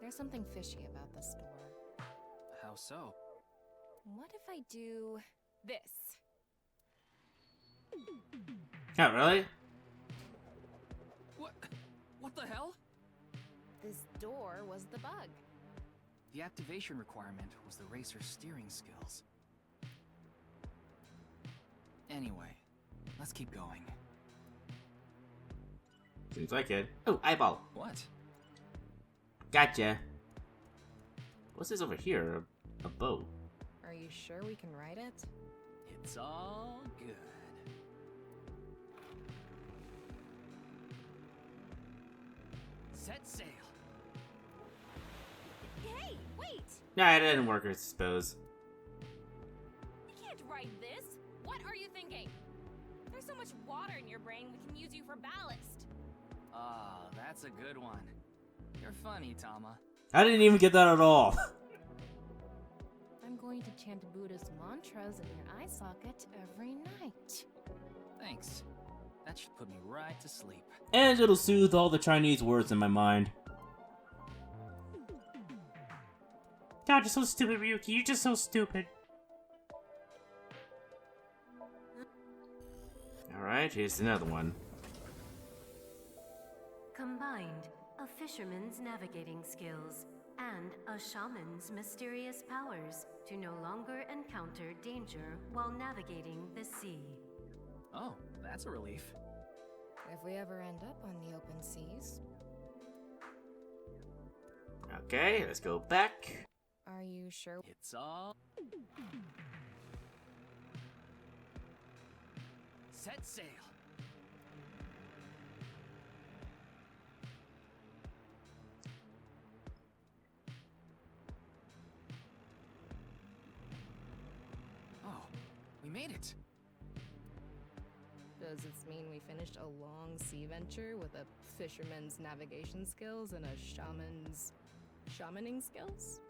B: There's something fishy about this door.
H: How so?
B: What if I do this?
A: Oh, really?
H: What the hell?
B: This door was the bug.
H: The activation requirement was the racer's steering skills. Anyway, let's keep going.
A: Seems like it. Oh, eyeball.
H: What?
A: Gotcha. What's this over here? A boat.
B: Are you sure we can ride it?
H: It's all good. Set sail.
C: Hey, wait!
A: Nah, it didn't work, I suppose.
C: We can't ride this! What are you thinking? There's so much water in your brain, we can use you for ballast.
H: Ah, that's a good one. You're funny, Tama.
A: I didn't even get that at all.
B: I'm going to chant Buddhist mantras in your eye socket every night.
H: Thanks. That should put me right to sleep.
A: And it'll soothe all the Chinese words in my mind.
E: God, you're so stupid, Ryuki. You're just so stupid.
A: Alright, here's another one.
I: Combined, a fisherman's navigating skills and a shaman's mysterious powers to no longer encounter danger while navigating the sea.
H: Oh, that's a relief.
B: If we ever end up on the open seas.
A: Okay, let's go back.
B: Are you sure?
H: It's all... Set sail. Oh, we made it.
B: Does this mean we finished a long sea venture with a fisherman's navigation skills and a shaman's shamaning skills?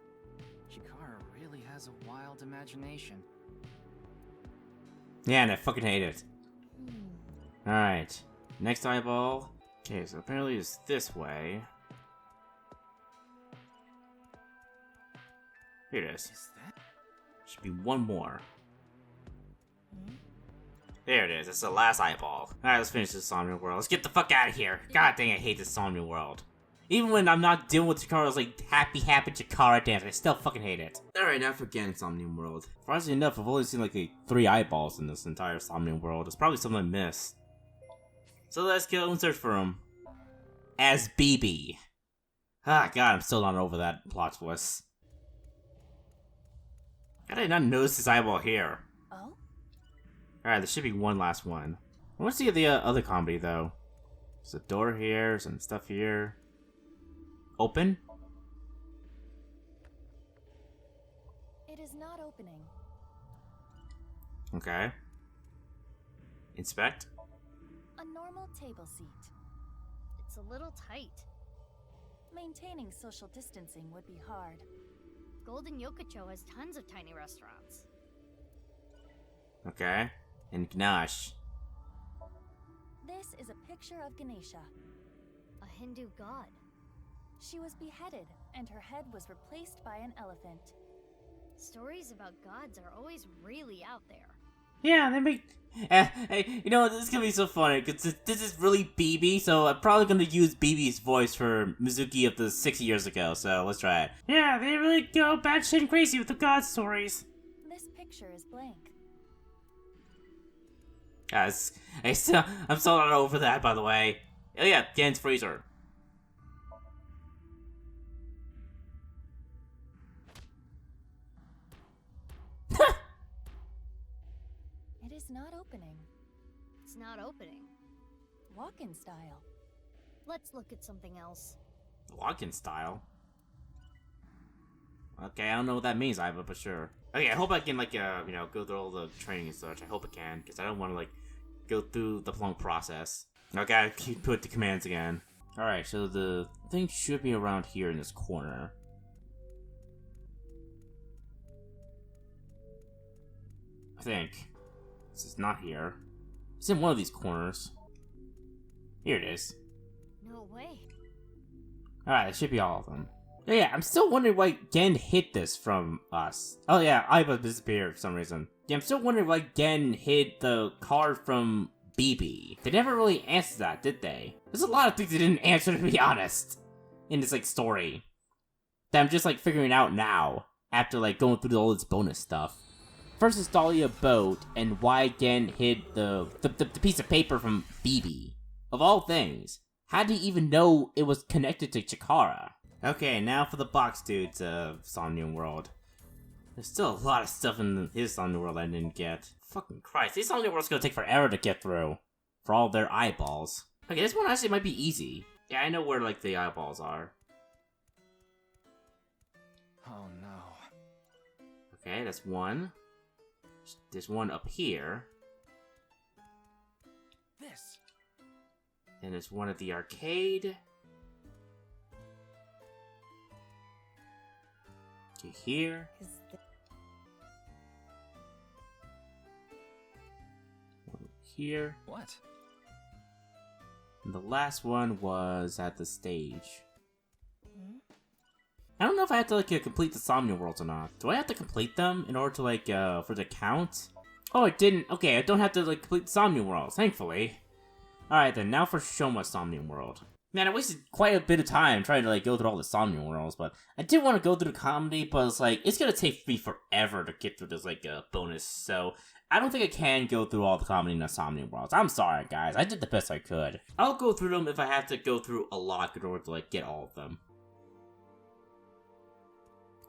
H: Chikara really has a wild imagination.
A: Yeah, and I fucking hate it. Alright, next eyeball. Okay, so apparently it's this way. Here it is.
H: Is that...
A: Should be one more. There it is, it's the last eyeball. Alright, let's finish this Somnium world. Let's get the fuck out of here. God dang, I hate this Somnium world. Even when I'm not dealing with Chikara's like happy Chikara dance, I still fucking hate it. Alright, now forgetting Somnium world. Surprisingly enough, I've only seen like 3 eyeballs in this entire Somnium world. It's probably something I missed. So let's go and search for him. As BB. Ah, God, I'm still not over that plot twist. How did I not notice this eyeball here?
D: Oh?
A: Alright, there should be one last one. I want to see the other comedy, though. There's a door here, some stuff here. Open?
D: It is not opening.
A: Okay. Inspect?
D: A normal table seat.
C: It's a little tight.
D: Maintaining social distancing would be hard.
C: Golden Yokocho has tons of tiny restaurants.
A: Okay. And Gnash.
D: This is a picture of Ganesha.
C: A Hindu god.
D: She was beheaded, and her head was replaced by an elephant.
C: Stories about gods are always really out there.
E: Yeah, they make...
A: Hey, you know what? This is gonna be so funny, because this is really BB, so I'm probably gonna use BB's voice for Mizuki of the 6 years ago, so let's try it.
E: Yeah, they really go batshit crazy with the god stories.
D: This picture is blank.
A: Guys, I'm still not over that, by the way. Oh yeah, Gen's freezer.
D: It is not opening.
C: It's not opening.
D: Walk-in style.
C: Let's look at something else.
A: Walk-in style? Okay, I don't know what that means, Iva, but sure. Okay, I hope I can, like, you know, go through all the training and such. I hope I can, because I don't want to, like, go through the long process. Okay, I keep put the commands again. Alright, so the thing should be around here in this corner. I think. This is not here. It's in one of these corners. Here it is.
C: No way.
A: Alright, it should be all of them. Yeah, I'm still wondering why Gen hid this from us. Oh yeah, Aiba disappeared for some reason. Yeah, I'm still wondering why Gen hid the card from BB. They never really answered that, did they? There's a lot of things they didn't answer, to be honest, in this, like, story. that I'm just like figuring out now after like going through all this bonus stuff. First is Dahlia boat and why Gen hid the piece of paper from BB. Of all things, how did he even know it was connected to Chikara? Okay, now for the box dudes of Somnium World. There's still a lot of stuff in his Somnium World I didn't get. Fucking Christ, these Somnium World's gonna take forever to get through. For all their eyeballs. Okay, this one actually might be easy. Yeah, I know where like the eyeballs are.
H: Oh no.
A: Okay, that's one. There's one up here.
H: This.
A: Then there's one at the arcade. To here. One here.
H: What?
A: And the last one was at the stage. I don't know if I have to like complete the Somnium Worlds or not. Do I have to complete them in order to like for the count? Oh, I didn't. Okay, I don't have to like complete the Somnium Worlds, thankfully. Alright then, now for Shoma's Somnium World. Man, I wasted quite a bit of time trying to like go through all the Somnium Worlds, but I did want to go through the comedy, but it's like it's gonna take me forever to get through this like bonus, so I don't think I can go through all the comedy in the Somnium Worlds. I'm sorry guys, I did the best I could. I'll go through them if I have to go through a lot in order to like get all of them.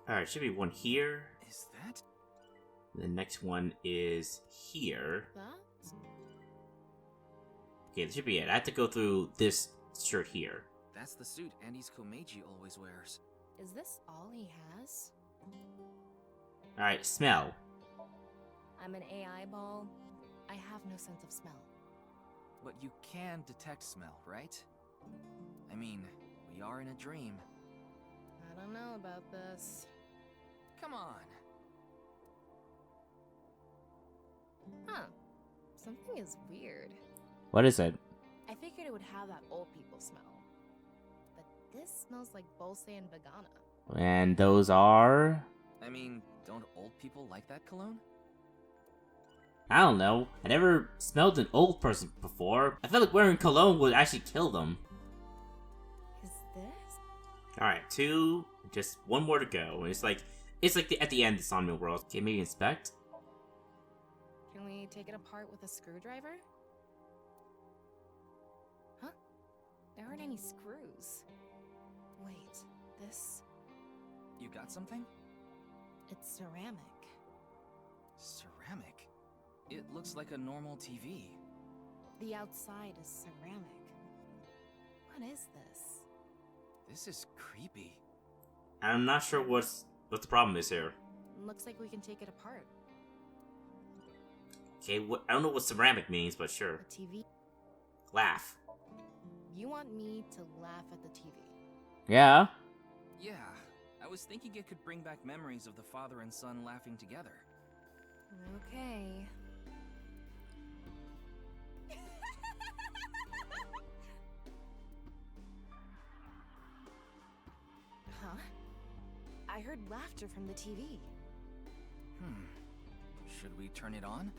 A: Alright, should be one here.
H: Is that?
A: The next one is here.
B: That?
A: Okay, that should be it. I have to go through this shirt here.
H: That's the suit Andy's Komeiji always wears.
B: Is this all he has?
A: Alright, smell.
B: I'm an AI ball. I have no sense of smell.
H: But you can detect smell, right? I mean, we are in a dream.
B: I don't know about this.
H: Come on.
B: Huh. Something is weird.
A: What is it?
B: I figured it would have that old people smell. But this smells like Bolse and Vegana.
A: And those are...
H: I mean, don't old people like that cologne?
A: I don't know. I never smelled an old person before. I felt like wearing cologne would actually kill them.
B: Is this?
A: Alright, two. Just one more to go. It's like at the end of the Somnium World. Okay, maybe inspect?
B: Can we take it apart with a screwdriver? Huh? There aren't any screws. Wait, this...
H: You got something?
B: It's ceramic.
H: Ceramic? It looks like a normal TV.
B: The outside is ceramic. What is this?
H: This is creepy.
A: I'm not sure what the problem is here.
B: Looks like we can take it apart.
A: Okay, I don't know what ceramic means, but sure.
B: The TV?
A: Laugh.
B: You want me to laugh at the TV?
A: Yeah.
H: Yeah, I was thinking it could bring back memories of the father and son laughing together.
B: Okay. Huh? I heard laughter from the TV.
H: Should we turn it on?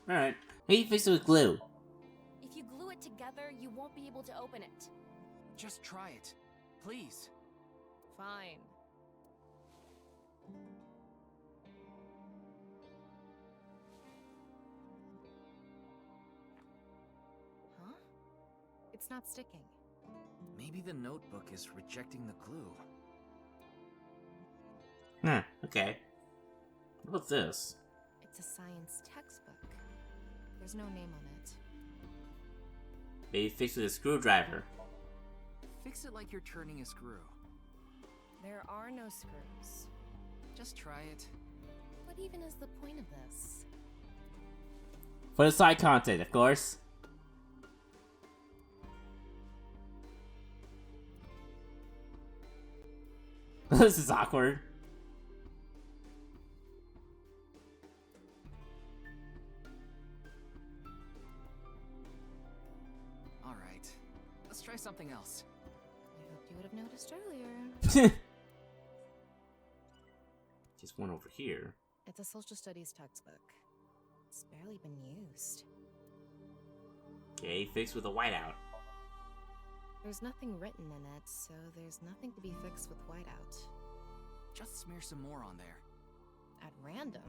A: Alright. Maybe fix it with glue.
C: If you glue it together, you won't be able to open it.
H: Just try it. Please.
B: Fine. Huh? It's not sticking.
H: Maybe the notebook is rejecting the glue.
A: Huh, okay. What about this?
B: It's a science textbook. There's no name on it.
A: Maybe fix it with a screwdriver.
H: Fix it like you're turning a screw.
B: There are no screws.
H: Just try it.
B: What even is the point of this?
A: For the side content, of course. This is awkward.
H: Alright, let's try something else.
B: I hoped you would have noticed earlier.
A: Just one over here.
B: It's a social studies textbook. It's barely been used.
A: Okay, fix with a whiteout.
B: There's nothing written in it, so there's nothing to be fixed with whiteout.
H: Just smear some more on there.
B: At random?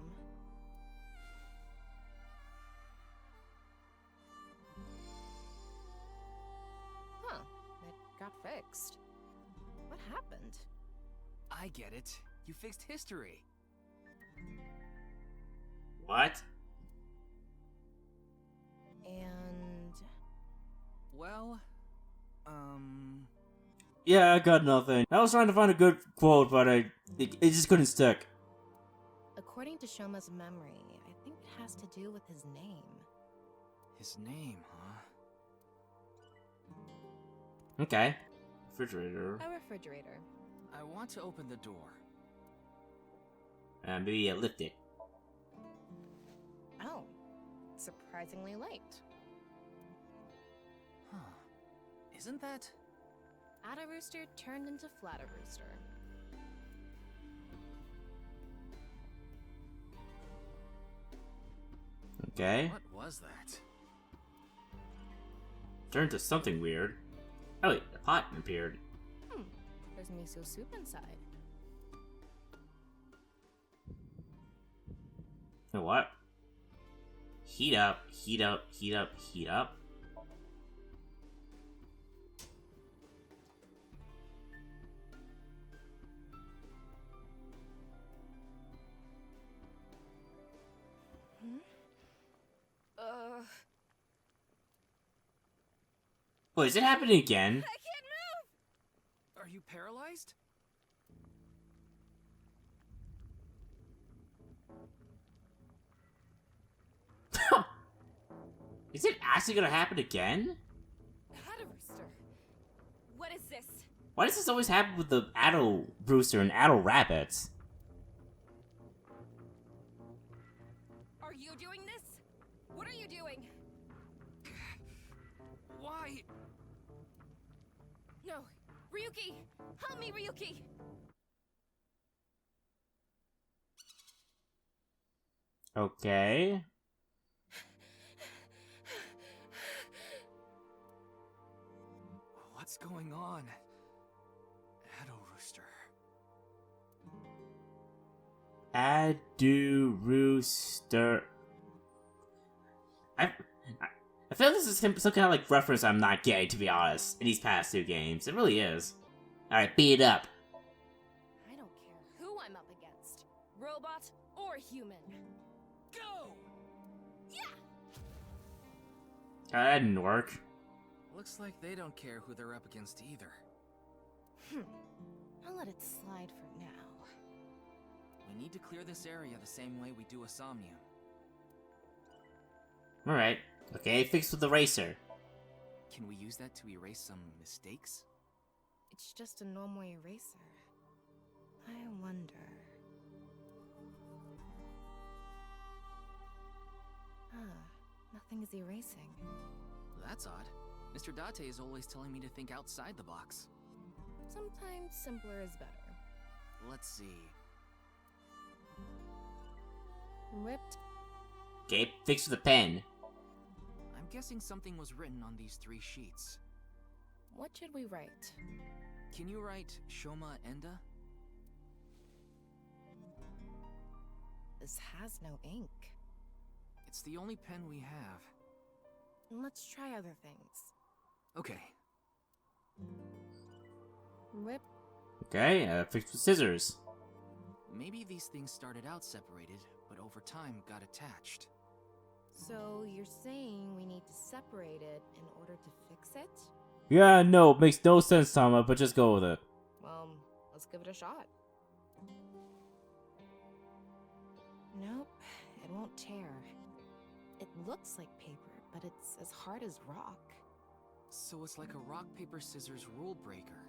B: Huh, it got fixed. What happened?
H: I get it. You fixed history.
A: What?
B: And...
H: Well,
A: Yeah, I got nothing. I was trying to find a good quote, but it just couldn't stick.
B: according to Shoma's memory, I think it has to do with his name.
H: His name, huh?
A: Okay. Refrigerator.
B: A refrigerator.
H: I want to open the door.
A: Maybe lift it.
B: Oh, surprisingly light.
H: Huh. Isn't that...
B: Atta Rooster turned into Flatta Rooster.
A: Okay.
H: What was that?
A: Turned to something weird. Oh wait, a pot appeared.
B: There's miso soup inside.
A: You know what? Heat up, heat up, heat up, heat up. Wait, is it happening again?
C: I can't move!
H: Are you paralyzed?
A: Is it actually gonna happen again?
C: Atta Rooster. What is this?
A: Why does this always happen with the Atta Rooster and Atta Rabbits?
C: Are you doing this? What are you doing?
H: Why?
C: No. Ryuki! Help me, Ryuki!
A: Okay.
H: What's going on? Atta Rooster.
A: Atta Rooster. I feel this is some kind of like reference I'm not getting, to be honest, in these past two games. It really is. Alright, beat it up.
B: I don't care who I'm up against.
C: Robot or human?
H: Go!
A: That didn't work.
H: Looks like they don't care who they're up against either.
B: I'll let it slide for now.
H: We need to clear this area the same way we do a Somnium.
A: Alright. Okay, fixed with the racer.
H: Can we use that to erase some mistakes?
B: It's just a normal eraser. I wonder... nothing is erasing.
H: That's odd. Mr. Date is always telling me to think outside the box.
B: Sometimes simpler is better.
H: Let's see.
B: Ripped.
A: Okay, fixed with a pen.
H: I'm guessing something was written on these 3 sheets.
B: What should we write?
H: Can you write Shoma Enda?
B: This has no ink.
H: It's the only pen we have.
B: Let's try other things.
H: Okay.
B: Rip.
A: Okay, fixed with scissors.
H: Maybe these things started out separated, but over time got attached.
B: So you're saying we need to separate it in order to fix it?
A: Yeah, no, it makes no sense, Tama, but just go with it.
B: Well, let's give it a shot. Nope, it won't tear. It looks like paper, but it's as hard as rock.
H: So it's like a rock, paper, scissors rule breaker.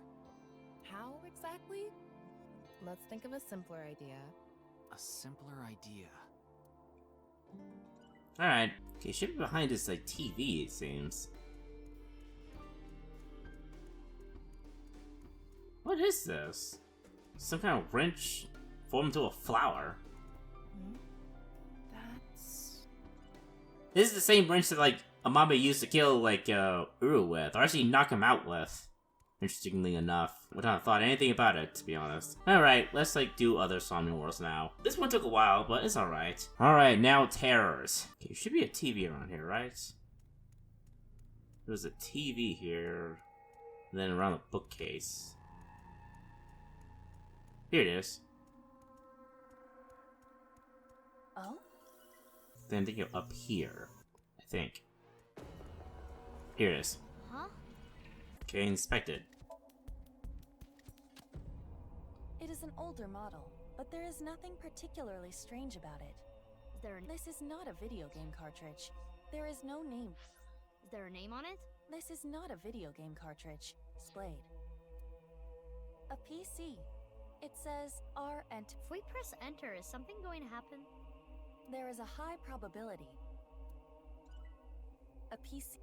B: How exactly? Let's think of a simpler idea.
H: A simpler idea.
A: Alright. Okay, should be behind this, like, TV, it seems. What is this? Some kind of wrench formed into a flower.
B: That's...
A: This is the same wrench that, like, Amame used to kill, like, Uru with, or actually knock him out with. Interestingly enough, would not have thought anything about it, to be honest. Alright, let's like do other Somnium Worlds now. This one took a while, but it's alright. Alright, now terrors. Okay, there should be a TV around here, right? There's a TV here. And then around the bookcase. Here it is.
D: Oh?
A: Then I think you're up here. I think. Here it is.
B: Huh?
A: Okay, inspect it.
D: It is an older model, but there is nothing particularly strange about it. This is not a video game cartridge. There is no name.
B: Is there a name on it?
D: This is not a video game cartridge. Splayed. A PC. It says R and
B: If we press enter, is something going to happen?
D: there is a high probability. A PC.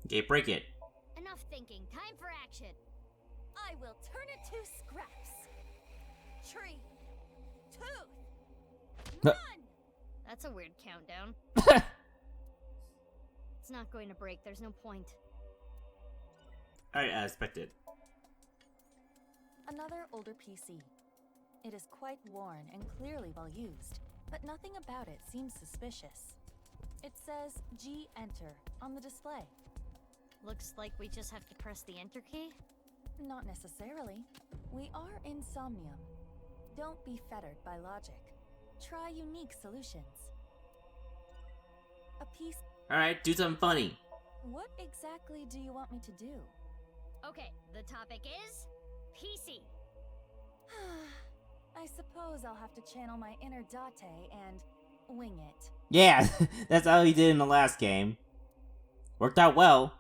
A: Okay, break it.
B: Enough thinking. Time for action.
D: I will turn it to scraps. Tree. Tooth.
A: Huh.
D: Run!
B: That's a weird countdown. It's not going to break. There's no point.
A: Alright, I inspect it.
D: Another older PC. It is quite worn and clearly well used, but nothing about it seems suspicious. It says G Enter on the display.
B: Looks like we just have to press the enter key.
D: Not necessarily. We are in Somnium. Don't be fettered by logic. Try unique solutions. A piece.
A: Alright, do something funny.
D: What exactly do you want me to do?
B: Okay, the topic is PC.
D: I suppose I'll have to channel my inner Date and wing it.
A: Yeah, that's how he did in the last game. Worked out well.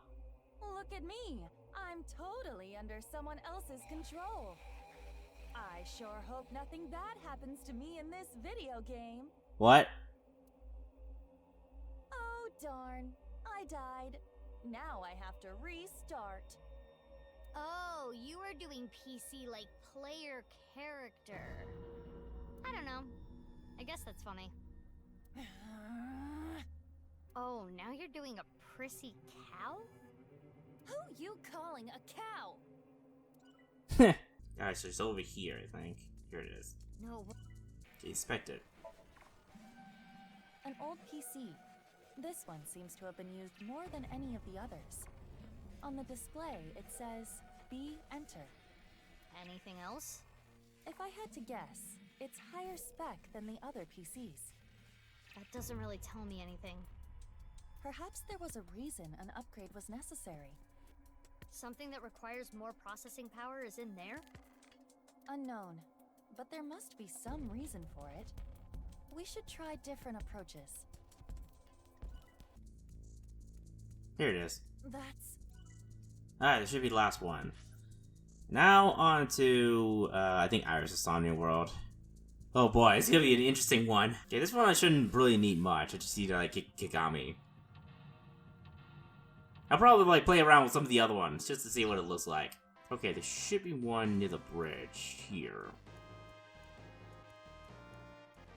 D: Look at me. I'm totally under someone else's control. I sure hope nothing bad happens to me in this video game.
A: What?
D: Oh, darn. I died. Now I have to restart.
B: Oh, you are doing PC like player character. I don't know. I guess that's funny. Oh, now you're doing a prissy cow?
D: Who you calling a cow?
A: Alright, so it's over here, I think. Here it is.
B: No.
A: Okay, inspect it.
D: An old PC. This one seems to have been used more than any of the others. On the display, it says B Enter.
B: Anything else?
D: If I had to guess, it's higher spec than the other PCs.
B: That doesn't really tell me anything.
D: Perhaps there was a reason an upgrade was necessary.
B: Something that requires more processing power is in there?
D: Unknown, but there must be some reason for it. We should try different approaches.
A: Here it is.
D: That's...
A: Alright, this should be the last one. Now on to, I think Iris' Somnium World. Oh boy, it's gonna be an interesting one. Okay, this one I shouldn't really need much. I just need to, like, Kigami. I'll probably, like, play around with some of the other ones, just to see what it looks like. Okay, there should be one near the bridge, here.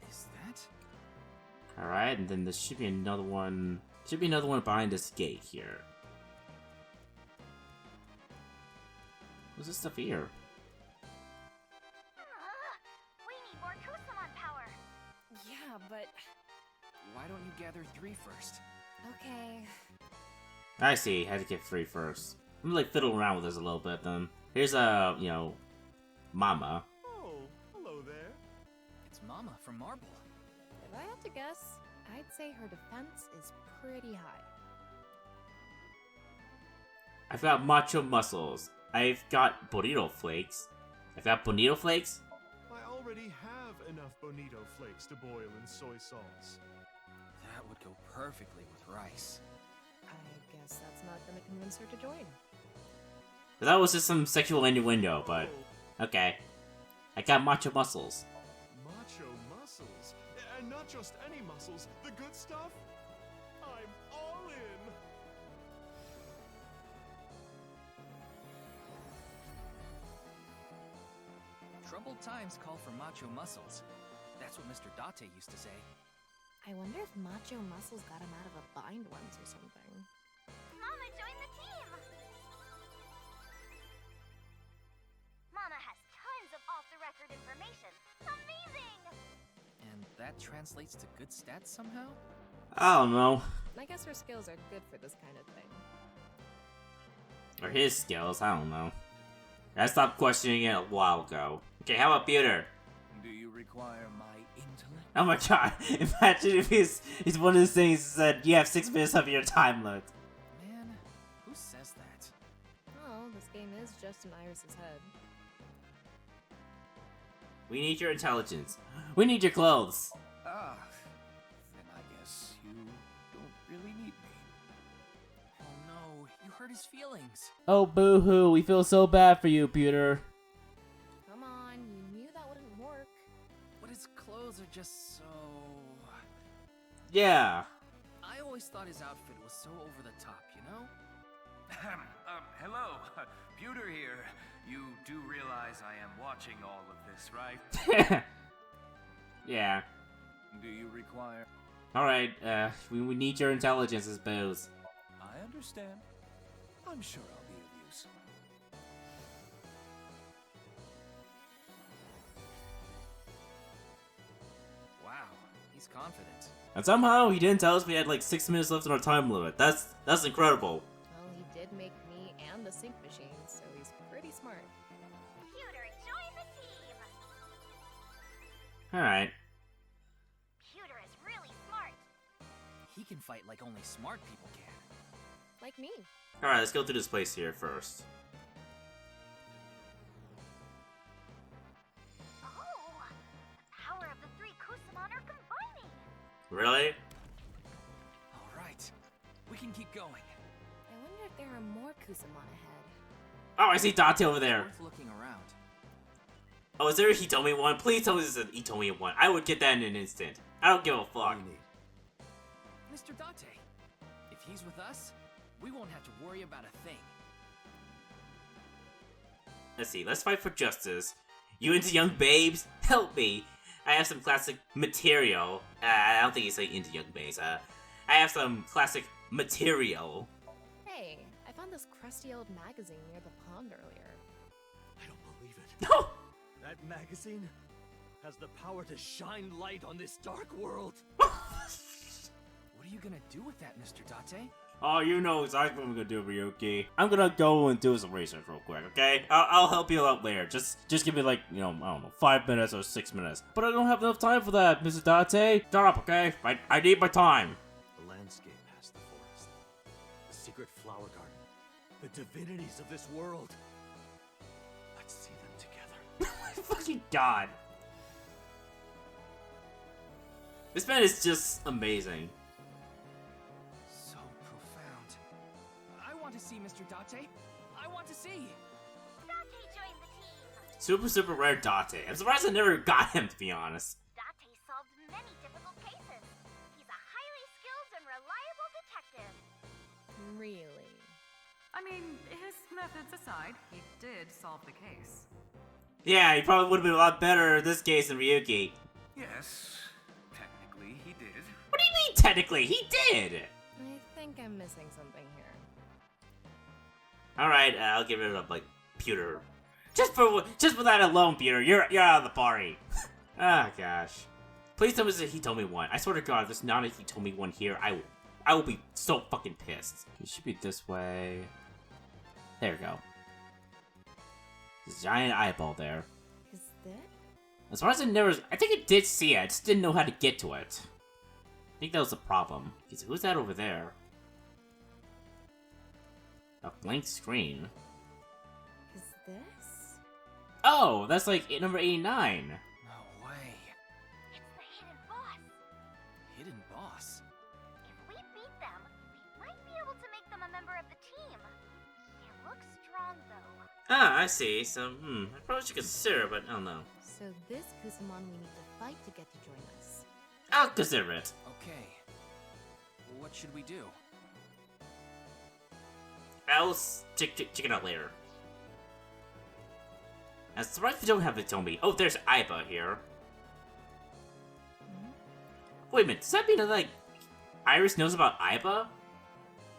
H: Is that?
A: Alright, and then there should be another one... Should be another one behind this gate here. What's this stuff here?
C: We need more Kusamon power.
H: Yeah, but... Why don't you gather 3 first?
B: Okay.
A: I see, had to get 3 first. I'm gonna like fiddle around with this a little bit then. Here's you know, Mama.
F: Oh, hello there.
H: It's Mama from Marble.
J: If I had to guess, I'd say her defense is pretty high.
A: I've got macho muscles. I've got bonito flakes. I've got bonito flakes.
F: I already have enough bonito flakes to boil in soy sauce.
H: That would go perfectly with rice.
J: I guess that's not gonna convince her to join.
A: That was just some sexual innuendo, but okay. I got macho muscles.
F: Macho muscles? And not just any muscles, the good stuff? I'm all in!
H: Troubled times call for macho muscles. That's what Mr. Date used to say.
J: I wonder if Macho Muscles got him out of a bind once or something.
C: Mama, join the team.
H: translates to good stats somehow?
A: I don't know.
B: I guess her skills are good for this kind of thing.
A: Or his skills, I don't know. I stopped questioning it a while ago. Okay, how about Peter?
H: Do you require my intellect?
A: Oh my god, imagine if he's one of those things that said, you have 6 minutes of your time limit.
H: Man, who says that?
B: Oh, this game is just in Iris's head.
A: We need your intelligence. We need your clothes.
H: Ah, then I guess you don't really need me. Oh no, you hurt his feelings.
A: Oh boo-hoo, we feel so bad for you, Peter.
B: Come on, you knew that wouldn't work.
H: But his clothes are just so...
A: Yeah.
H: I always thought his outfit was so over the top, you know?
K: Hello, Pewter here. You do realize I am watching all of this, right?
A: Yeah.
K: Do you require...
A: Alright, we need your intelligence, I suppose.
K: I understand. I'm sure I'll be of use.
H: Wow, he's confident.
A: And somehow he didn't tell us we had like 6 minutes left on our time limit. That's incredible.
B: Well, he did make me and the sync machine, so he's pretty smart.
C: Pewter, join the team!
A: Alright.
C: Pewter is really smart.
H: He can fight like only smart people can.
B: Like me.
A: Alright, let's go through this place here first.
C: Oh! The power of the 3 Kusamon are combining!
A: Really?
H: Alright, we can keep going.
B: I wonder if there are more Kusamon ahead.
A: Oh, I see Date over there.
H: Worth looking around.
A: Oh, is there a Hitomi one? Please tell me this is an Hitomi one. I would get that in an instant. I don't give a fuck.
H: Mr. Date, if he's with us, we won't have to worry about a thing.
A: Let's see, let's fight for justice. You into young babes? Help me. I have some classic material. I don't think he's like into young babes. I have some classic material.
B: Hey, I found this crusty old magazine near the pond earlier.
F: I don't believe it.
A: No!
F: That magazine has the power to shine light on this dark world.
H: What are you gonna do with that, Mr. Date?
A: Oh, you know exactly what I'm gonna do, Ryuki. I'm gonna go and do some research real quick, okay? I'll help you out later. Just give me like, you know, I don't know, 5 minutes or 6 minutes. But I don't have enough time for that, Mr. Date. Shut up, okay? I need my time.
F: The landscape past the forest, the secret flower garden, the divinities of this world. Let's see them together.
A: My fucking god. This man is just amazing.
H: So profound. I want to see Mr. Date. I want to see.
C: Date joined the team!
A: Super rare Date. I'm surprised I never got him, to be honest.
C: Date solved many difficult cases. He's a highly skilled and reliable detective.
B: Really?
L: I mean, his methods aside, he did solve the case.
A: Yeah, he probably would have been a lot better in this case than Ryuki.
K: Yes, technically he did.
A: What do you mean, technically? He did!
B: I think I'm missing something here.
A: Alright, I'll give it up, like, Pewter. Just for that alone, Pewter, you're out of the party. Ah, gosh. Please tell me this is a Hitomi one. I swear to God, if there's not a Hitomi one here, I will be so fucking pissed. It should be this way. There we go. This giant eyeball there.
B: Is that?
A: As far as I never, I think it did see it. I just didn't know how to get to it. I think that was the problem. Because who's that over there? A blank screen.
B: Is this?
A: Oh, that's like number 89.
H: No way.
C: It's the hidden boss.
H: Hidden boss?
C: If we beat them, we might be able to make them a member of the team. It looks strong, though.
A: Ah, I see. So, I probably should consider, but I don't know.
B: So this Kusamon we need to fight to get to join us.
A: I'll consider it.
H: Okay. What should we do?
A: I'll check it out later. I'm surprised we don't have it on me. Oh, there's Aiba here. Wait a minute, does that mean that, like, Iris knows about Aiba?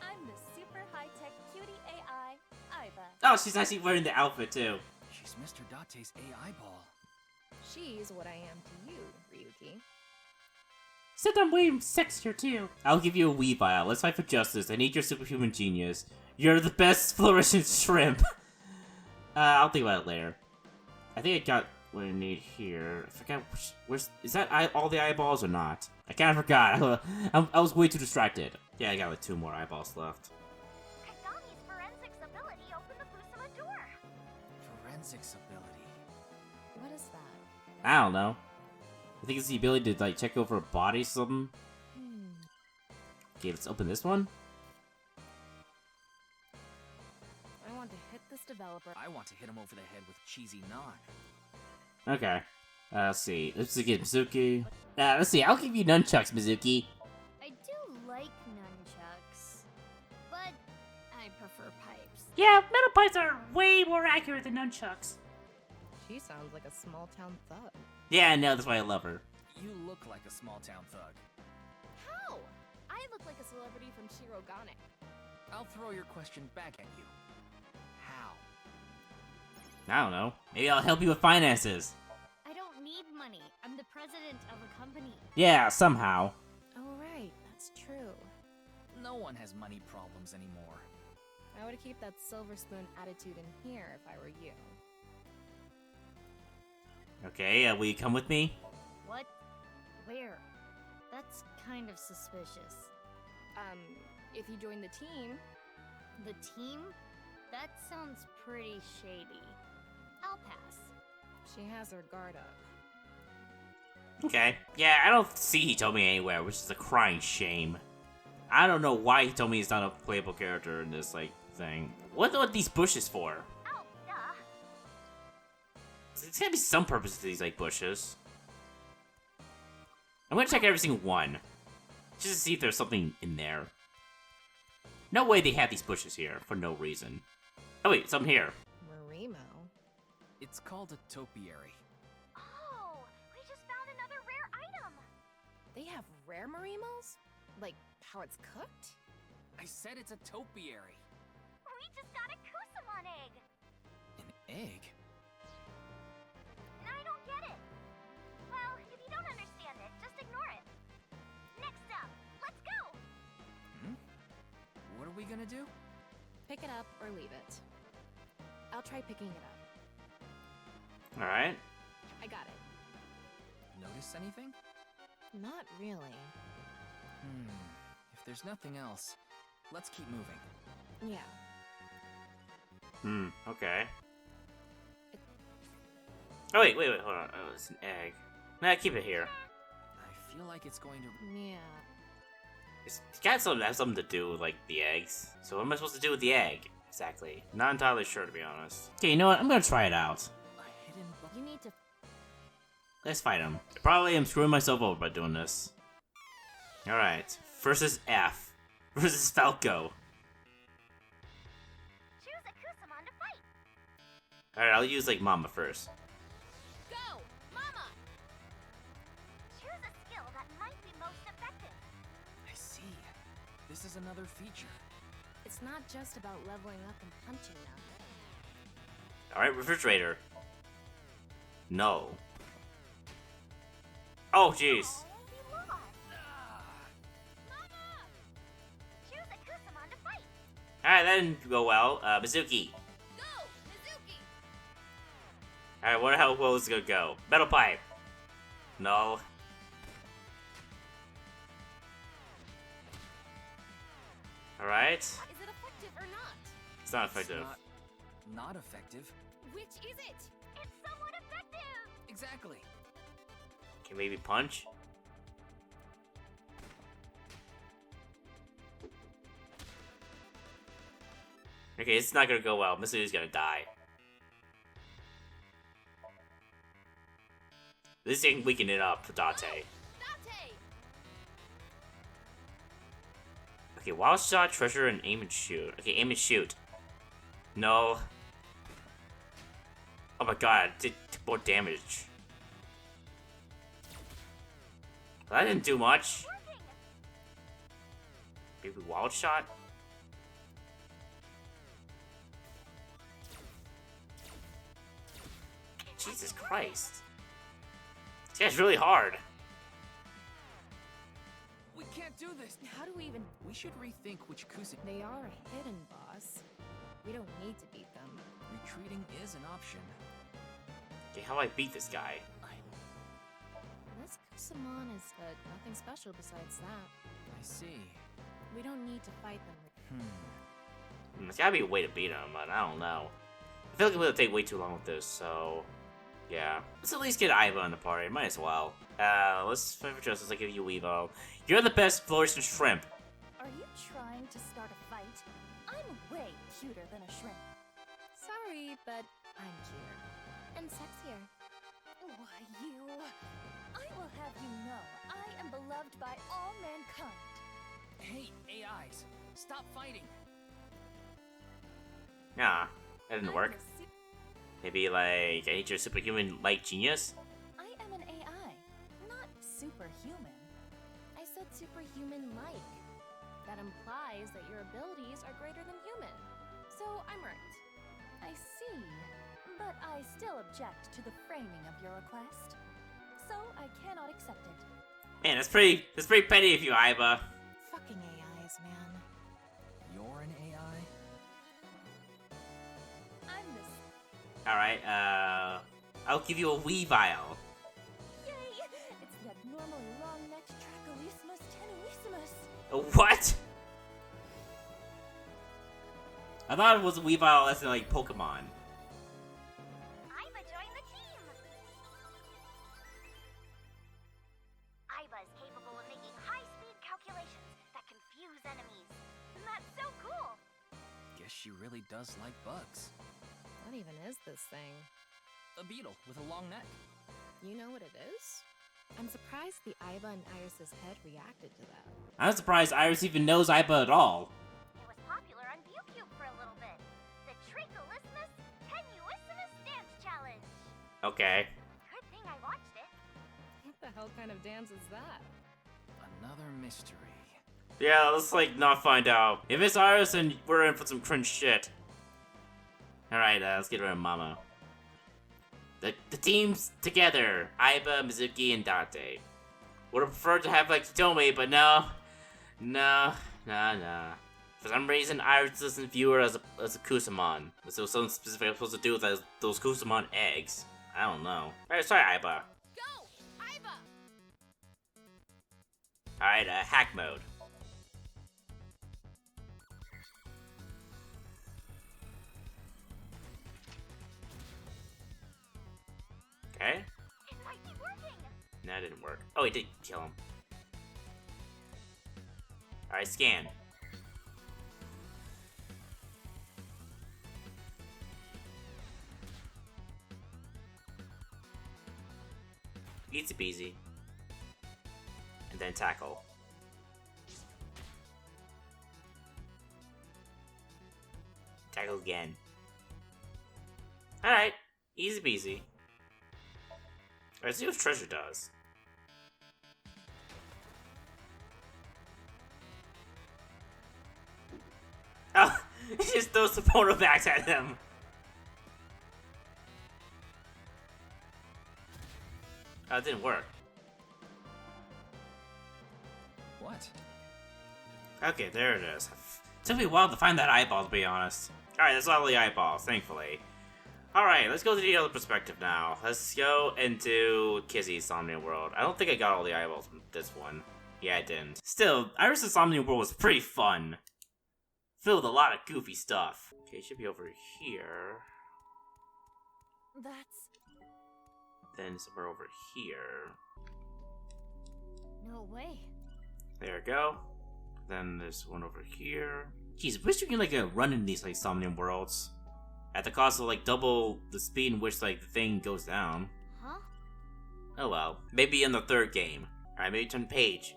D: I'm the super high-tech cutie AI, Aiba.
A: Oh, she's actually wearing the outfit, too.
H: She's Mr. Date's AI ball.
B: She's what I am to you, Ryuki.
E: Except I'm way sexier too.
A: I'll give you a Weavile. Let's fight for justice. I need your superhuman genius. You're the best flourishing shrimp. I'll think about it later. I think I got what I need here. I forgot where's is that all the eyeballs or not? I kind of forgot. I was way too distracted. Yeah, I got like 2 more eyeballs left.
M: Kagami's forensics ability opened the Kusama door.
H: Forensics ability.
B: What is that?
A: I don't know. I think it's the ability to like check over a body or something. Okay, let's open this one.
B: I want to hit this developer.
H: I want to hit him over the head with cheesy nod.
A: Okay. Let's see. Let's get Mizuki. Let's see. I'll give you nunchucks, Mizuki.
M: I do like nunchucks, but I prefer pipes.
E: Yeah, metal pipes are way more accurate than nunchucks.
B: She sounds like a small town thug.
A: Yeah, no, that's why I love her.
H: You look like a small town thug.
B: How? I look like a celebrity from Shirogane.
H: I'll throw your question back at you. How?
A: I don't know. Maybe I'll help you with finances.
M: I don't need money. I'm the president of a company.
A: Yeah, somehow.
B: Oh, right. That's true.
H: No one has money problems anymore.
B: I would keep that silver spoon attitude in here if I were you.
A: Okay, will you come with me?
M: What? Where? That's kind of suspicious.
B: If you join the team...
M: The team? That sounds pretty shady. I'll pass.
B: She has her guard up.
A: Okay. Yeah, I don't see Hitomi anywhere, which is a crying shame. I don't know why Hitomi is not a playable character in this, like, thing. What are these bushes for?
M: Oh, duh.
A: There's gotta be some purpose to these, like, bushes. I'm gonna check every single one. Just to see if there's something in there. No way they have these bushes here for no reason. Oh wait, something here.
B: Marimo?
H: It's called a topiary.
M: Oh, we just found another rare item.
B: They have rare Marimos? Like, how it's cooked?
H: I said it's a topiary.
M: We just got a Kusamon egg.
H: An egg?
M: I don't get it. Well, if you don't understand it, just ignore it. Next up, let's go.
H: What are we gonna do?
B: Pick it up or leave it. I'll try picking it up.
A: Alright.
B: I got it.
H: Notice anything?
B: Not really.
H: If there's nothing else, let's keep moving.
B: Yeah.
A: Okay. Oh, wait, hold on. Oh, it's an egg. Nah, keep it here.
H: I feel like it's going to...
B: Yeah.
A: It's got something to do with, like, the eggs. So what am I supposed to do with the egg? Exactly. Not entirely sure, to be honest. Okay, you know what? I'm gonna try it out.
H: A hidden...
B: You need to...
A: Let's fight him. I probably am screwing myself over by doing this. Alright. First is F. Versus Falco.
M: Choose a Kusamon to fight.
A: Alright, I'll use, like, Mama first.
B: Go! Mama!
M: Choose a skill that might be most effective.
H: I see. This is another feature.
B: It's not just about leveling up and punching now.
A: Alright, Refrigerator. No. Oh, jeez.
M: We lost. Mama! Choose a Kusamon to fight.
A: Alright, that didn't go well. Mizuki.
B: Go! Mizuki!
A: Alright, wonder how well this is gonna go. Metal Pipe. No. Alright.
B: Is it effective or not?
A: It's not effective.
H: It's not effective.
B: Which is it?
M: It's somewhat effective.
H: Exactly.
A: Can maybe punch? Okay, it's not gonna go well. Misuki's gonna die. This thing weaken it up for Date.
B: Date!
A: Okay, wild shot, treasure, and aim and shoot. Okay, aim and shoot. No. Oh my god, it did more damage. That didn't do much. Maybe wild shot? Jesus Christ. This guy's really hard.
H: We can't do this.
B: How do we even...
H: We should rethink which Kusa...
B: They are a hidden boss. We don't need to beat them.
H: Retreating is an option.
A: Okay, how do I beat this guy?
B: This Kusamon is nothing special besides that.
H: I see.
B: We don't need to fight them.
A: There's gotta be a way to beat him, but I don't know. I feel like it'll take way too long with this, so... Yeah. Let's at least get Iva in the party. Might as well. Let's fight for justice. I give you Evo. You're the best flourished shrimp.
D: Are you trying to start a fight? I'm way cuter than a shrimp.
B: Sorry, but I'm cuter. And sexier.
D: Why, you... I will have you know, I am beloved by all mankind.
H: Hey, AIs, stop fighting.
A: Nah, that didn't work. Maybe, like, I need your superhuman-like genius?
D: I am an AI, not superhuman.
B: I said superhuman-like. That implies that your abilities are greater than human. So I'm right.
D: I see. But I still object to the framing of your request. So I cannot accept it.
A: Man, that's pretty petty of you, Iva.
B: Fucking AIs, man.
H: You're an AI?
D: I'm this.
A: Alright, I'll give you a Weavile.
D: Yay! It's the abnormally long-necked Trachoesimus tenuissimus.
A: What? I thought it was a Weavile as in, like, Pokemon.
M: Iva joined the team! Iva is capable of making high-speed calculations that confuse enemies. That's so cool!
H: Guess she really does like bugs.
B: What even is this thing?
H: A beetle with a long neck.
B: You know what it is? I'm surprised the Iva and Iris's head reacted to that.
A: I'm surprised Iris even knows Iva at all.
M: It was popular on ViewCube for a little bit. The Trachoesimus tenuissimus dance challenge.
A: Okay.
M: Good thing I watched it.
B: What the hell kind of dance is that?
H: Another mystery.
A: Yeah, let's, like, not find out. If it's Iris, then we're in for some cringe shit. Alright, let's get rid of Mama. The team's together. Iva, Mizuki, and Dante. Would have preferred to have, like, Hitomi, but no. No. For some reason, Iris doesn't view her as a Kusamon. Was there something specific I'm supposed to do with those Kusamon eggs? I don't know. Alright, sorry, Iva.
C: Go! Iva!
A: Alright, hack mode. Okay.
M: It might be working!
A: No, it didn't work. Oh, it did kill him. Alright, scan. Easy peasy. And then tackle. Tackle again. Alright, easy peasy. Let's see what treasure does. Oh, he just throws the portal back at him. Oh, it didn't work.
H: What?
A: Okay, there it is. It took me a while to find that eyeball, to be honest. Alright, that's all the eyeballs, thankfully. Alright, let's go to the other perspective now. Let's go into Kizzy's Somnium World. I don't think I got all the eyeballs from this one. Yeah, I didn't. Still, Iris' Somnium World was pretty fun. Filled with a lot of goofy stuff. Okay, it should be over here.
D: That's...
A: Then somewhere over here.
D: no way.
A: There we go. Then there's one over here. Jeez, I wish we could like run in these like Somnium Worlds. At the cost of like double the speed in which like the thing goes down.
D: Huh?
A: Oh well. Maybe in the third game. Alright, maybe turn page.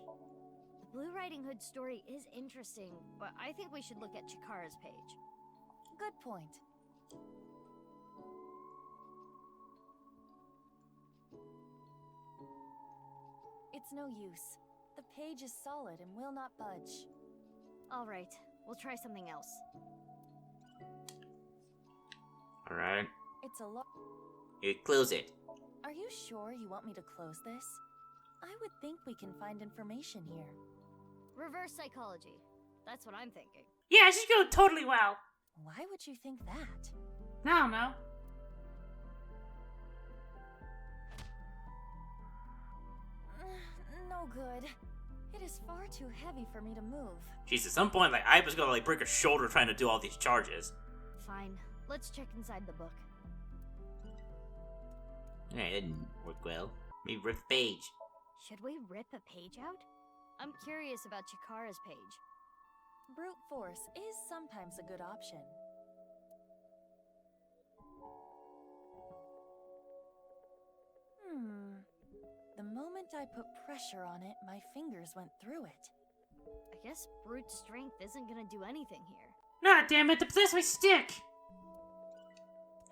N: The Blue Riding Hood story is interesting, but I think we should look at Chikara's page.
D: Good point. It's no use. The page is solid and will not budge.
N: All right, we'll try something else.
A: Alright.
D: It's a lot.
A: You close it.
D: Are you sure you want me to close this? I would think we can find information here.
N: Reverse psychology. That's what I'm thinking.
E: Yeah, she's going totally well.
D: Why would you think that?
E: I don't know.
D: No good. It is far too heavy for me to move.
A: Jeez, at some point, like, I was gonna, like, break her shoulder trying to do all these charges.
N: Fine. Let's check inside the book.
A: Yeah, it didn't work well. Maybe rip the page.
N: Should we rip a page out? I'm curious about Chikara's page.
D: Brute force is sometimes a good option. The moment I put pressure on it, my fingers went through it.
N: I guess brute strength isn't gonna do anything here.
E: Nah, damn it, that's my stick.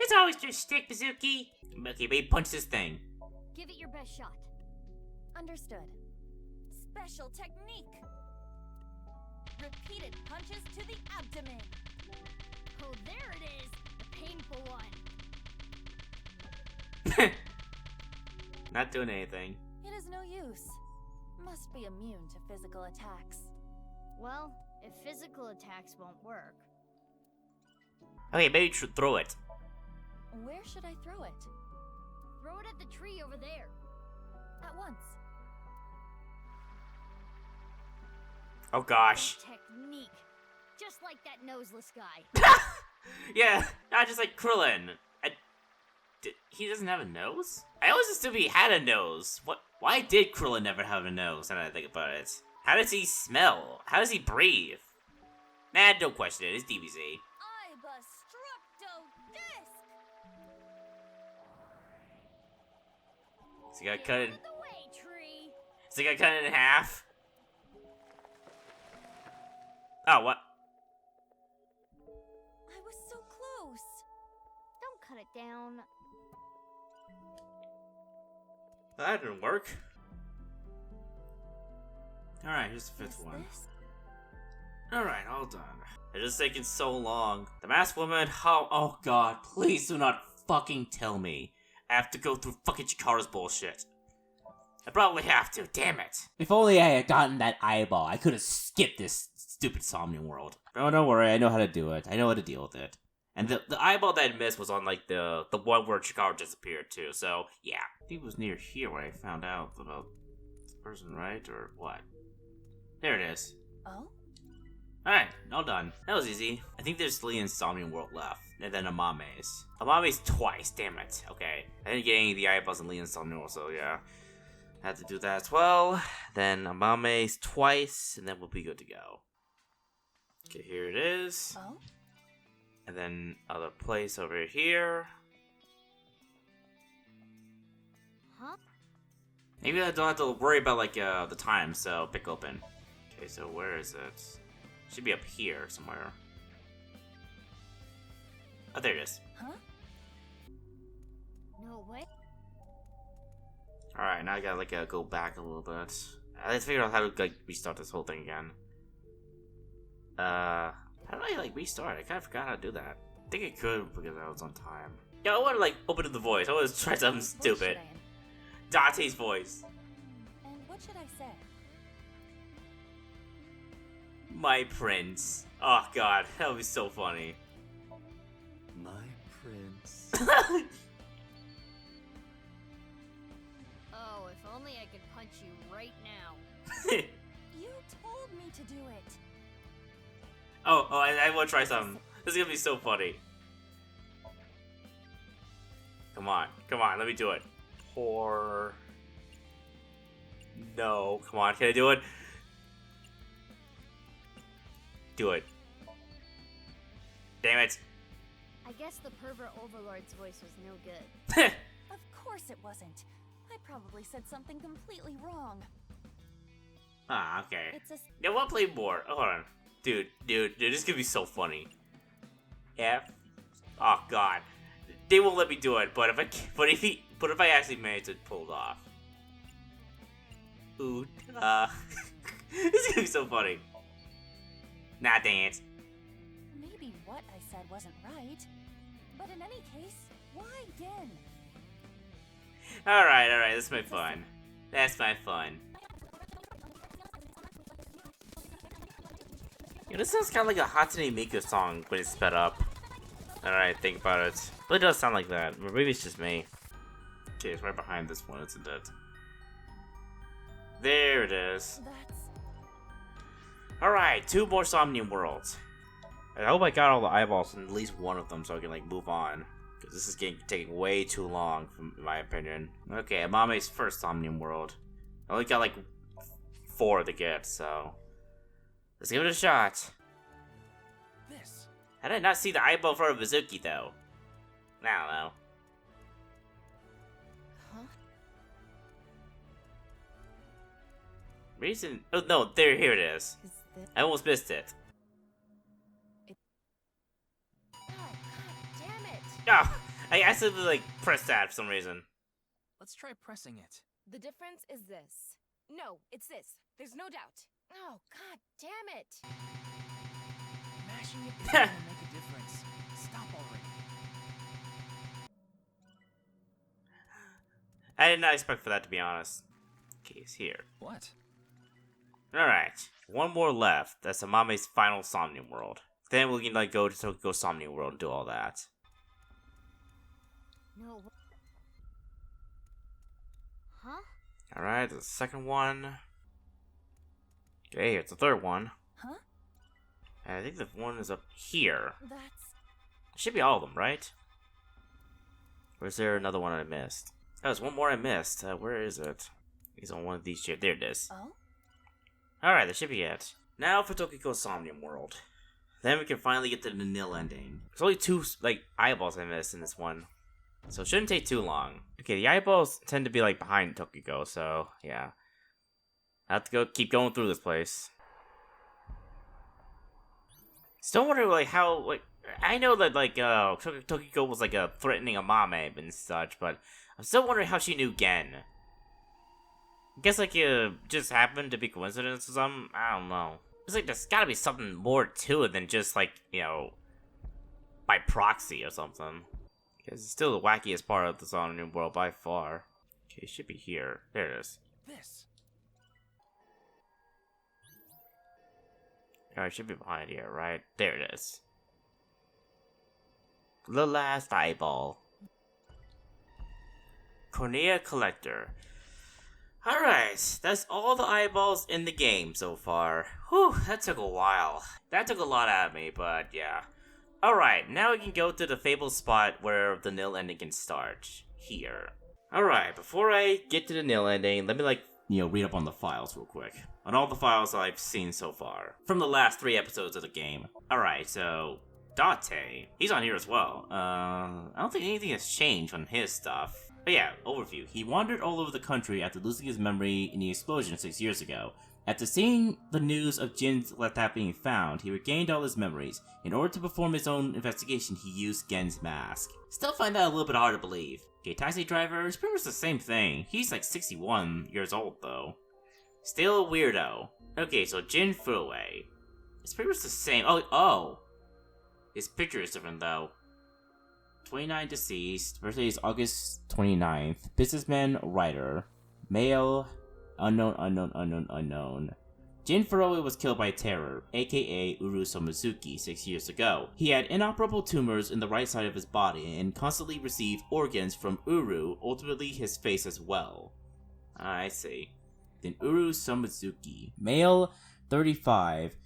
E: It's always just stick, Mizuki.
A: Okay, maybe punch this thing.
N: Give it your best shot.
D: Understood. Special technique. Repeated punches to the abdomen.
N: Oh, there it is! The painful one.
A: Not doing anything.
D: It is no use. Must be immune to physical attacks.
N: Well, if physical attacks won't work...
A: Okay, maybe you should throw it.
D: Where should I throw it?
N: Throw it at the tree over there.
D: At once.
A: Oh gosh.
N: Technique. Just like that noseless guy.
A: Yeah, not just like Krillin. He doesn't have a nose? I always assumed he had a nose. What? Why did Krillin never have a nose? Now that I think about it. How does he smell? How does he breathe? Nah, don't question it. It's DBZ. So you gotta cut it. So you gotta cut it in half. Oh, what?
D: I was so close.
N: Don't cut it down.
A: That didn't work. Alright, here's the fifth one. Alright, all done. It is taking so long. The masked woman, oh god, please do not fucking tell me I have to go through fucking Chikara's bullshit. I probably have to, damn it. If only I had gotten that eyeball, I could have skipped this stupid Somnium world. Oh, don't worry, I know how to do it. I know how to deal with it. And the eyeball that I missed was on, like, the one where Chikara disappeared, too, so, yeah. He was near here when I found out about this person, right? Or what? There it is.
D: Oh?
A: Alright, all done. That was easy. I think there's Leon's Somnium world left, and then Amame's. Amame's twice, damn it. Okay. I didn't get any of the eyeballs in Leon's Somnium world, so yeah. I had to do that as well. Then Amame's twice, and then we'll be good to go. Okay, here it is.
D: Oh?
A: And then other place over here.
N: Huh?
A: Maybe I don't have to worry about, like, the time, so pick open. Okay, so where is it? Should be up here somewhere. Oh, there it is.
N: Huh? No way.
A: Alright, now I gotta, like, go back a little bit. I just figured out how to, like, restart this whole thing again. How do I, like, restart? I kind of forgot how to do that. I think I could because I was on time. Yeah, I want to, like, open up the voice. I want to try something stupid. Dante's voice.
D: And what should I say?
A: My prince. Oh, God. That would be so funny.
F: My prince.
N: Oh, if only I could punch you right now.
D: You told me to do it.
A: Oh, I want to try something. This is going to be so funny. Come on, let me do it. Poor... No, come on, can I do it? Do it. Damn it.
N: I guess the pervert overlord's voice was no good.
D: Of course it wasn't. I probably said something completely wrong.
A: Ah, okay.
D: It's a...
A: Yeah, we'll play more. Hold on. Dude, this is gonna be so funny. F. Oh God, they won't let me do it. But if I actually manage to pull it off, ooh, this is gonna be so funny. Nah, dang it.
D: Maybe what I said wasn't right, but in any case, why again?
A: All right, that's my fun. That's my fun. Yeah, this sounds kind of like a Hatsune Miku song when it's sped up. Alright, think about it. It really does sound like that, but maybe it's just me. Okay, it's right behind this one, isn't it? There it is. Alright, 2 more Somnium Worlds. I hope I got all the eyeballs in at least one of them so I can like move on. Because this is taking way too long, in my opinion. Okay, Amame's first Somnium World. I only got like 4 to get, so let's give it a shot.
H: This.
A: How did I not see the eyeball for Mizuki though? I don't know.
B: Huh?
A: Reason? Oh no, here it is. I almost missed it.
B: Oh, god damn it!
A: Oh, I accidentally like pressed that for some reason.
H: Let's try pressing it.
B: The difference is this. No, it's this. There's no doubt. Oh, god damn it!
H: Mashing it isn't gonna make a difference. Stop already.
A: I did not expect for that, to be honest. Okay, it's here.
H: What?
A: Alright, 1 more left. That's Amame's final Somnium World. Then we can like go to Tokyo Somnium World and do all that.
N: No. Huh?
A: Alright, the second one. Okay, here's the third one.
D: Huh?
A: And I think the one is up here.
D: That's...
A: It should be all of them, right? Or is there another one I missed? Oh, there's one more I missed. Where is it? He's on one of these chairs. There it is.
D: Oh?
A: Alright, that should be it. Now for Tokyo Somnium World. Then we can finally get to the Nil Ending. There's only 2, like, eyeballs I missed in this one. So it shouldn't take too long. Okay, the eyeballs tend to be, like, behind Tokyo, so, yeah. I have to keep going through this place. Still wondering, like, how, like, I know that, like, Tokyo was, like, threatening Amame and such, but I'm still wondering how she knew Gen. I guess, like, it just happened to be coincidence or something? I don't know. It's like, there's gotta be something more to it than just, like, you know, by proxy or something. Because it's still the wackiest part of the Somnium World by far. Okay, it should be here. There it is.
H: This.
A: Alright, it should be behind here, right? There it is. The last eyeball. Cornea Collector. Alright, that's all the eyeballs in the game so far. Whew, that took a while. That took a lot out of me, but yeah. Alright, now we can go to the fabled spot where the Nil Ending can start. Here. Alright, before I get to the Nil Ending, let me read up on the files real quick. On all the files I've seen so far. From the last 3 episodes of the game. Alright, so Date, he's on here as well. I don't think anything has changed on his stuff. But yeah, overview. He wandered all over the country after losing his memory in the explosion 6 years ago. After seeing the news of Jin's laptop being found, he regained all his memories. In order to perform his own investigation, he used Gen's mask. Still find that a little bit hard to believe. Okay, taxi driver is pretty much the same thing. He's like 61 years old though. Still a weirdo. Okay, so Jin Furuway. It's pretty much the same. Oh. His picture is different though. 29 deceased. Birthday is August 29th. Businessman, writer. Male. Unknown. Jin Furuway was killed by Terror, aka Uru Somizuki, 6 years ago. He had inoperable tumors in the right side of his body and constantly received organs from Uru, ultimately his face as well. I see. Then Uru Somizuki. Male, 35.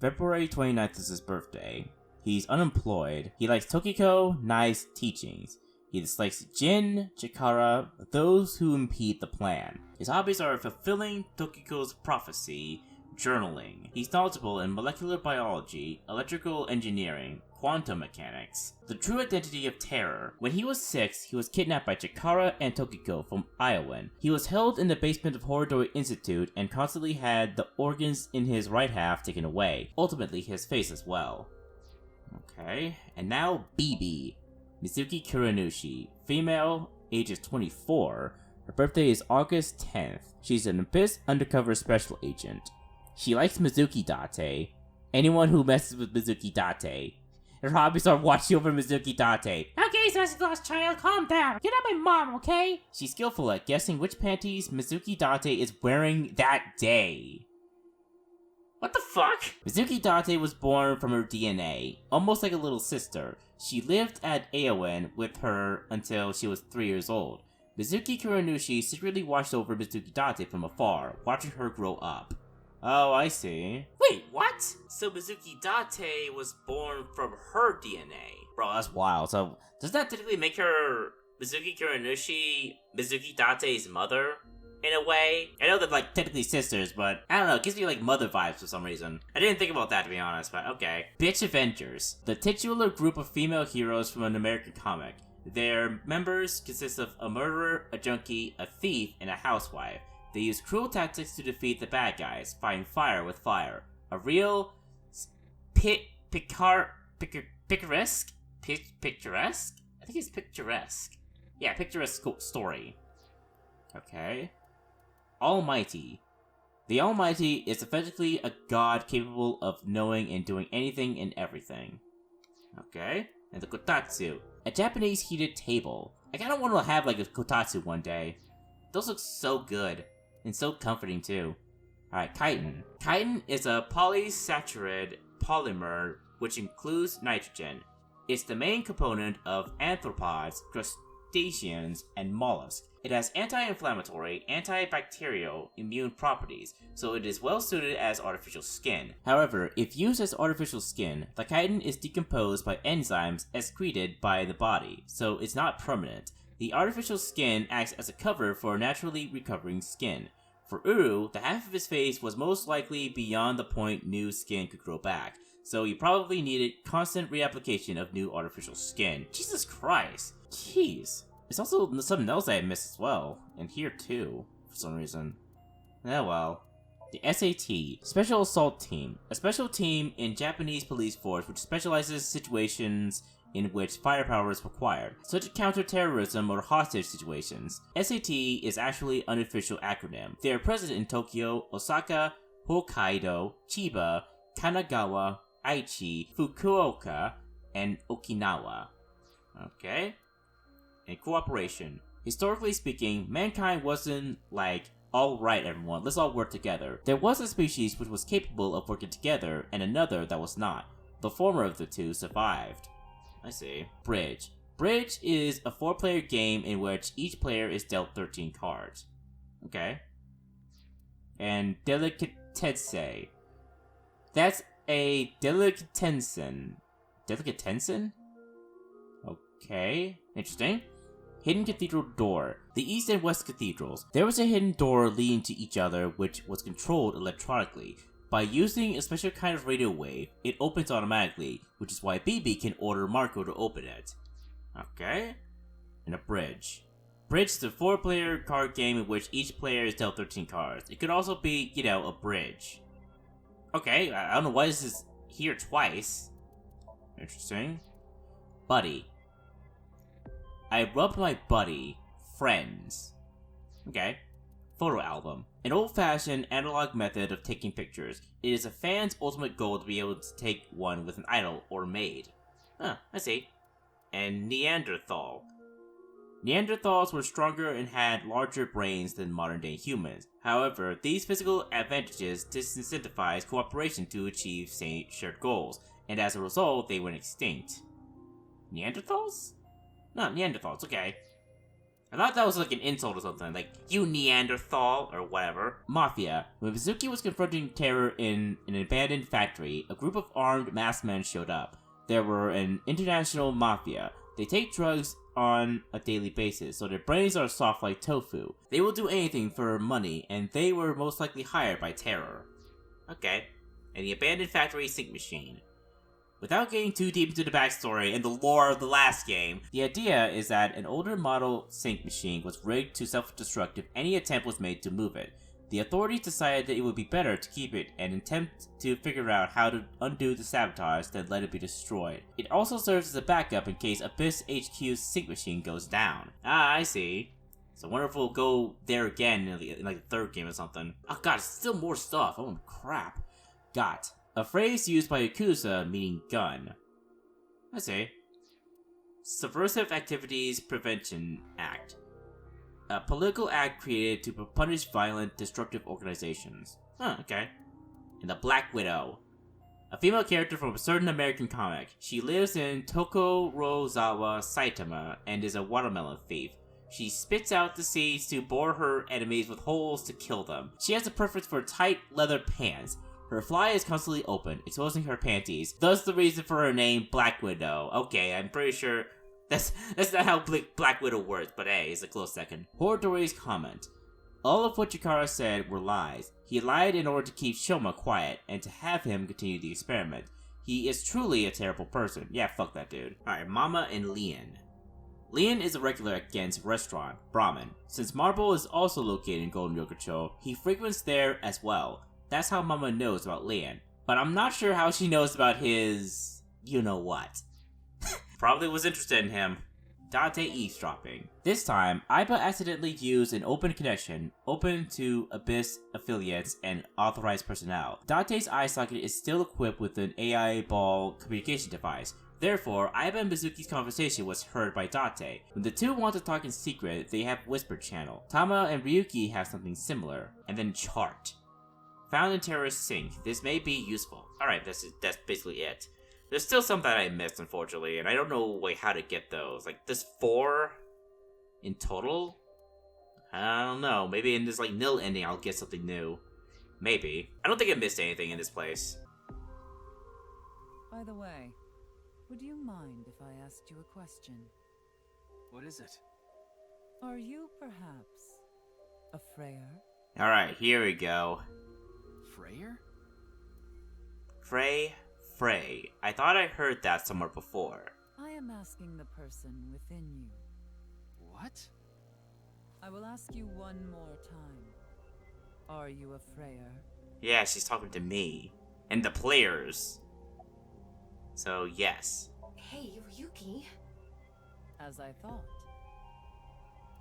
A: February 29th is his birthday. He's unemployed. He likes Tokiko, nice teachings. He dislikes Jin, Chikara, those who impede the plan. His hobbies are fulfilling Tokiko's prophecy, journaling. He's knowledgeable in molecular biology, electrical engineering, quantum mechanics. The true identity of Terror. When he was 6, he was kidnapped by Chikara and Tokiko from Iowan. He was held in the basement of Horodori Institute and constantly had the organs in his right half taken away. Ultimately, his face as well. Okay, and now BB. Mizuki Kuranushi. Female, age is 24. Her birthday is August 10th. She's an Abyss undercover special agent. She likes Mizuki Date. Anyone who messes with Mizuki Date. Her hobbies are watching over Mizuki Date.
E: Okay, sassy lost child, calm down. You're not my mom, okay?
A: She's skillful at guessing which panties Mizuki Date is wearing that day. What the fuck? Mizuki Date was born from her DNA, almost like a little sister. She lived at Aoen with her until she was 3 years old. Mizuki Kuranushi secretly watched over Mizuki Date from afar, watching her grow up. Oh, I see. Wait, what? So Mizuki Date was born from her DNA. Bro, that's wild. So, does that technically make her Mizuki Kuranushi Mizuki Date's mother? In a way? I know they're like technically sisters, but I don't know, it gives me like mother vibes for some reason. I didn't think about that to be honest, but okay. Bitch Avengers. The titular group of female heroes from an American comic. Their members consist of a murderer, a junkie, a thief, and a housewife. They use cruel tactics to defeat the bad guys, fighting fire with fire. A real picturesque? Picturesque? I think it's picturesque. Yeah, picturesque story. Okay. Almighty. The Almighty is effectively a god capable of knowing and doing anything and everything. Okay. And the Kotatsu. A Japanese heated table. I kinda want to have like a Kotatsu one day. Those look so good. And so comforting too. Alright, chitin. Chitin is a polysaccharide polymer which includes nitrogen. It's the main component of arthropods, crustaceans, and mollusks. It has anti-inflammatory, antibacterial, immune properties, so it is well suited as artificial skin. However, if used as artificial skin, the chitin is decomposed by enzymes excreted by the body, so it's not permanent. The artificial skin acts as a cover for naturally recovering skin. For Uru, the half of his face was most likely beyond the point new skin could grow back, so he probably needed constant reapplication of new artificial skin. Jesus Christ. Jeez. There's also something else I missed as well, and here too, for some reason. Oh well. The SAT, Special Assault Team, a special team in Japanese police force which specializes in situations in which firepower is required, such as counter-terrorism or hostage situations. SAT is actually an unofficial acronym. They are present in Tokyo, Osaka, Hokkaido, Chiba, Kanagawa, Aichi, Fukuoka, and Okinawa. Okay. And cooperation. Historically speaking, mankind wasn't like, alright everyone, let's all work together. There was a species which was capable of working together, and another that was not. The former of the two survived. I see. Bridge. Bridge is a 4-player game in which each player is dealt 13 cards. Okay. And Delicatesse. That's a Delicatessen. Delicatessen? Okay. Interesting. Hidden Cathedral Door. The East and West Cathedrals. There was a hidden door leading to each other which was controlled electronically. By using a special kind of radio wave, it opens automatically, which is why BB can order Marco to open it. Okay. And a Bridge. Bridge is a 4-player card game in which each player is dealt 13 cards. It could also be, you know, a bridge. Okay, I don't know why this is here twice. Interesting. Buddy. I rubbed my buddy. Friends. Okay. Photo album. An old-fashioned analog method of taking pictures. It is a fan's ultimate goal to be able to take one with an idol or maid. Huh, I see. And Neanderthal. Neanderthals were stronger and had larger brains than modern-day humans. However, these physical advantages disincentivize cooperation to achieve shared goals, and as a result, they went extinct. Neanderthals? No, Neanderthals, okay. I thought that was like an insult or something, like, you Neanderthal, or whatever. Mafia. When Mizuki was confronting terror in an abandoned factory, a group of armed masked men showed up. They were an international mafia. They take drugs on a daily basis, so their brains are soft like tofu. They will do anything for money, and they were most likely hired by terror. Okay. And the abandoned factory sink machine. Without getting too deep into the backstory and the lore of the last game, the idea is that an older model sink machine was rigged to self-destruct if any attempt was made to move it. The authorities decided that it would be better to keep it and attempt to figure out how to undo the sabotage than let it be destroyed. It also serves as a backup in case Abyss HQ's sink machine goes down. Ah, I see. So I wonder if we'll go there again in like the 3rd game or something. Oh god, still more stuff. Oh crap. Got. A phrase used by Yakuza meaning gun. I see. Subversive Activities Prevention Act. A political act created to punish violent, destructive organizations. Huh, okay. And the Black Widow. A female character from a certain American comic. She lives in Tokorozawa, Saitama, and is a watermelon thief. She spits out the seeds to bore her enemies with holes to kill them. She has a preference for tight leather pants. Her fly is constantly open, exposing her panties. Thus the reason for her name, Black Widow. Okay, I'm pretty sure that's not how Black Widow works, but hey, it's a close second. Horodori's comment. All of what Chikara said were lies. He lied in order to keep Shoma quiet, and to have him continue the experiment. He is truly a terrible person. Yeah, fuck that dude. Alright, Mama and Leon. Leon is a regular at Gen's restaurant, Brahmin. Since Marble is also located in Golden Yokocho, he frequents there as well. That's how Mama knows about Leon. But I'm not sure how she knows about his... you-know-what. Probably was interested in him. Dante eavesdropping. This time, Aiba accidentally used an open connection, open to Abyss affiliates and authorized personnel. Dante's eye socket is still equipped with an AI ball communication device. Therefore, Aiba and Mizuki's conversation was heard by Dante. When the two want to talk in secret, they have Whisper Channel. Tama and Ryuki have something similar. And then Chart. Found in Terrorist Sync. This may be useful. Alright, that's basically it. There's still some that I missed, unfortunately, and I don't know how to get those. Like, there's 4 in total? I don't know. Maybe in this, Nil Ending, I'll get something new. Maybe. I don't think I missed anything in this place.
O: By the way, would you mind if I asked you a question?
H: What is it?
O: Are you, perhaps, a Freyr?
A: Alright, here we go.
H: Freyr?
A: Frey. I thought I heard that somewhere before.
O: I am asking the person within you.
H: What?
O: I will ask you one more time. Are you a Freyr?
A: Yeah, she's talking to me. And the players. So, yes.
J: Hey, Ryuki.
O: As I thought.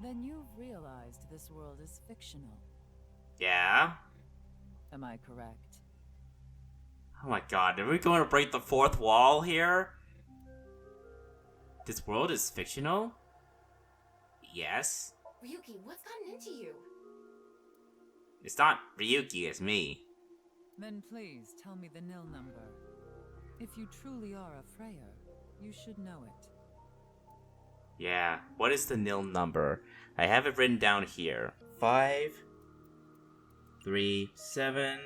O: Then you've realized this world is fictional.
A: Yeah?
O: Am I correct?
A: Oh my god, are we going to break the fourth wall here? This world is fictional? Yes.
J: Ryuki, what's gotten into you?
A: It's not Ryuki, it's me.
O: Then please tell me the Nil number. If you truly are a Freyr, you should know it.
A: Yeah, what is the Nil number? I have it written down here. 5 3 7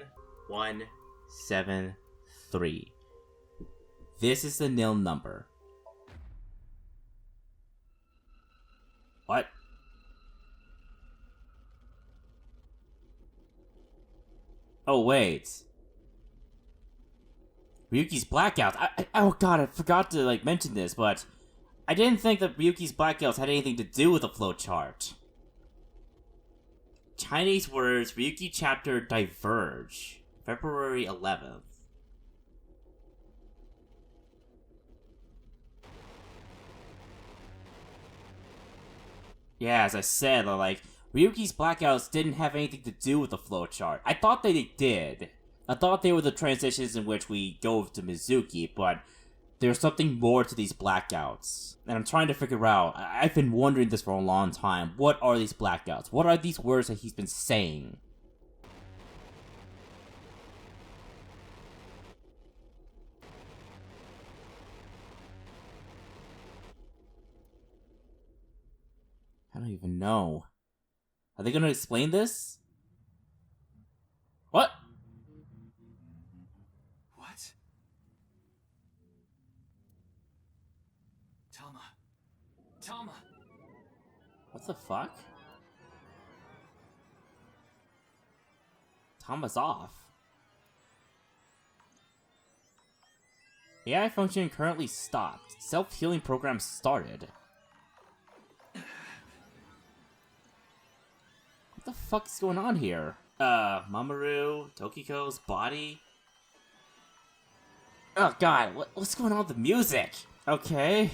A: 1 7 3. This is the Nil number. What? Oh wait. Ryuki's blackouts. Oh god, I forgot to mention this, but I didn't think that Ryuki's blackouts had anything to do with the flowchart. Chinese words, Ryuki chapter Diverge, February 11th. Yeah, as I said, Ryuki's blackouts didn't have anything to do with the flowchart. I thought they did. I thought they were the transitions in which we go to Mizuki, but there's something more to these blackouts. And I'm trying to figure out, I've been wondering this for a long time. What are these blackouts? What are these words that he's been saying? I don't even know. Are they gonna explain this? What?
H: What? Tama!
A: What the fuck? Tama's off. AI function currently stopped. Self-healing program started. What the fuck is going on here? Mamoru, Tokiko's body? Oh god, what's going on with the music? Okay.